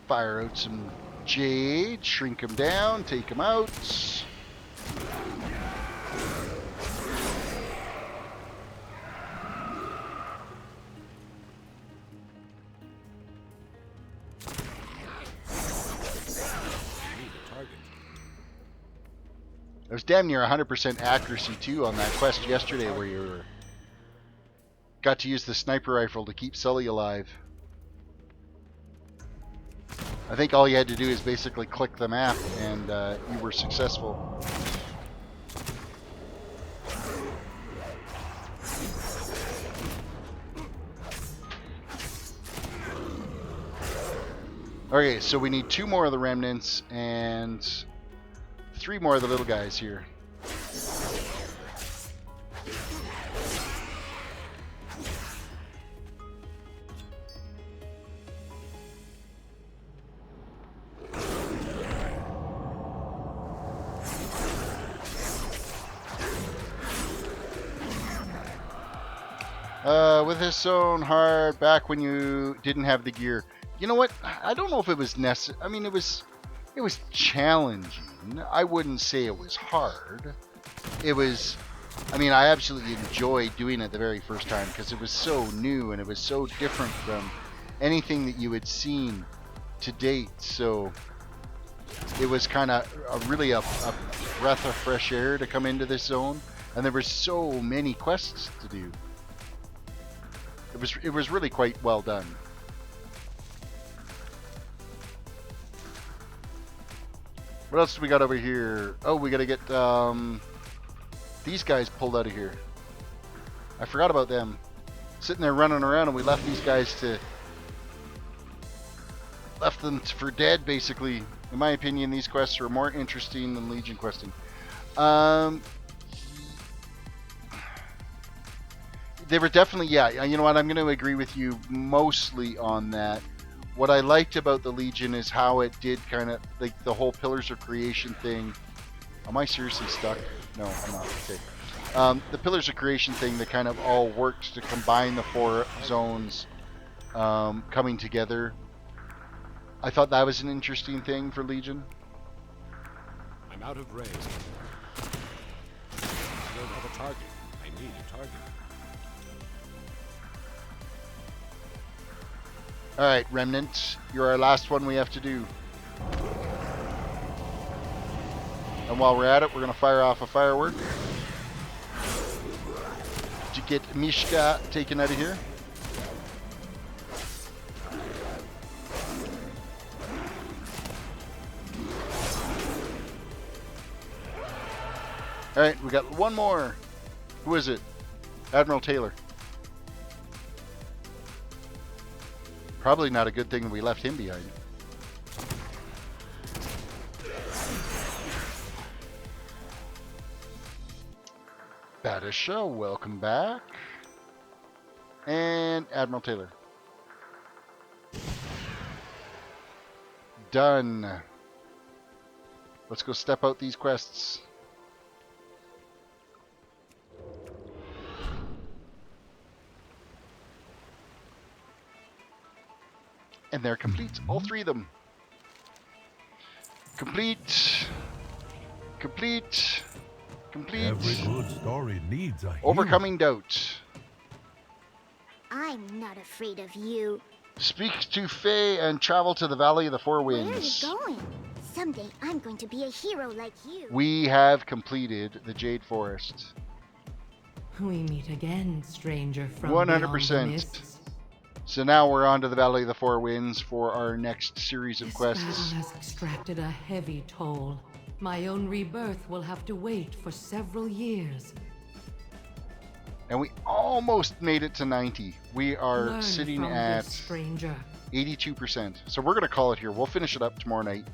Fire out some Jade, shrink him down, take him out. It was damn near 100% accuracy too on that quest yesterday where you got to use the sniper rifle to keep Sully alive. I think all you had to do is basically click the map and you were successful. Okay, so we need 2 more of the remnants and 3 more of the little guys here. With his own hard back when you didn't have the gear. You know what? I don't know if it was necessary. I mean, it was challenging. I wouldn't say it was hard. It was, I mean, I absolutely enjoyed doing it the very first time because it was so new and it was so different from anything that you had seen to date. So it was kind of really a breath of fresh air to come into this zone, and there were so many quests to do. It was really quite well done. What else do we got over here? Oh, we got to get these guys pulled out of here. I forgot about them. Sitting there running around, and we left these guys left them for dead, basically. In my opinion, these quests are more interesting than Legion questing. They were definitely, yeah, you know what, I'm going to agree with you mostly on that. What I liked about the Legion is how it did kind of, like, the whole Pillars of Creation thing. Am I seriously stuck? No, I'm not. Okay. The Pillars of Creation thing that kind of all worked to combine the 4 zones coming together. I thought that was an interesting thing for Legion. I'm out of range. I don't have a target. I need a target. Alright, Remnant, you're our last one we have to do. And while we're at it, we're going to fire off a firework to get Mishka taken out of here. Alright, we got one more. Who is it? Admiral Taylor. Probably not a good thing that we left him behind. Badisha, welcome back. And Admiral Taylor. Done. Let's go step out these quests. And they're complete. All three of them. Complete. Complete. Complete. Every good story needs a hero. Overcoming doubt. I'm not afraid of you. Speak to Faye and travel to the Valley of the Four Where are Winds. you going? Someday I'm going to be a hero like you. We have completed the Jade Forest. We meet again, stranger from 100%. beyond the mists. So now we're on to the Valley of the Four Winds for our next series of This quests. battle has extracted a heavy toll. My own rebirth will have to wait for several years. And we almost made it to 90. We are Learn sitting from at this, stranger. 82%. So we're going to call it here. We'll finish it up tomorrow night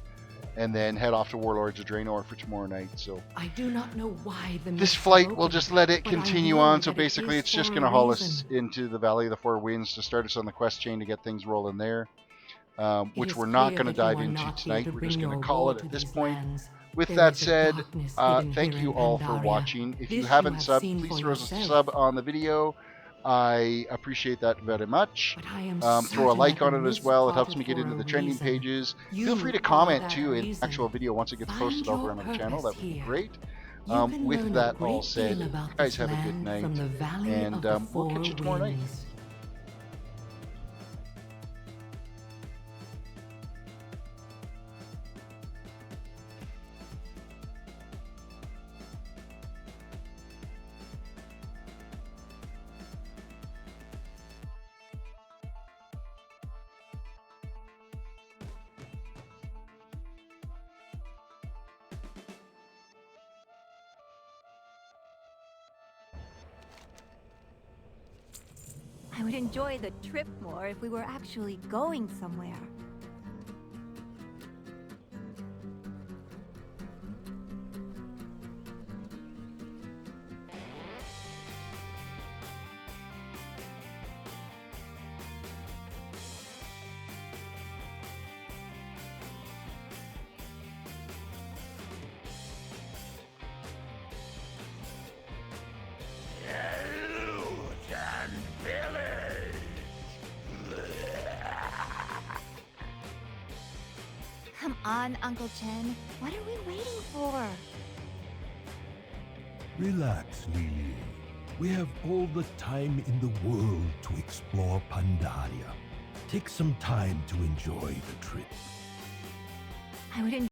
and then head off to Warlords of Draenor for tomorrow night. So I do not know why the this mists flight, are we'll open, just let it but I continue know on. So that it basically is it's just for going to a haul us reason. into the Valley of the Four Winds to start us on the quest chain to get things rolling there, which is we're not clear going to that you dive are into not here tonight. to We're bring just going your to call woe it to at this these point. lands. With There that is a said, darkness thank hidden you here in all for Pandaria. watching. If you This haven't have subbed, seen please for throw a yourself. sub on the video. I appreciate that very much. But I am Throw a certain like that on the it as mists well. It helps parted me get for into a the trending reason. pages. You Feel free to are comment that too in the reason. actual video once it gets Find posted over your on our channel. That would be purpose great. You can With learn a that great all said, deal about you guys this have a good land night, from the Valley and of the we'll catch Four you tomorrow night. Winds. I would enjoy the trip more if we were actually going somewhere. Come on, Uncle Chen. What are we waiting for? Relax, Lily. We have all the time in the world to explore Pandaria. Take some time to enjoy the trip. I would enjoy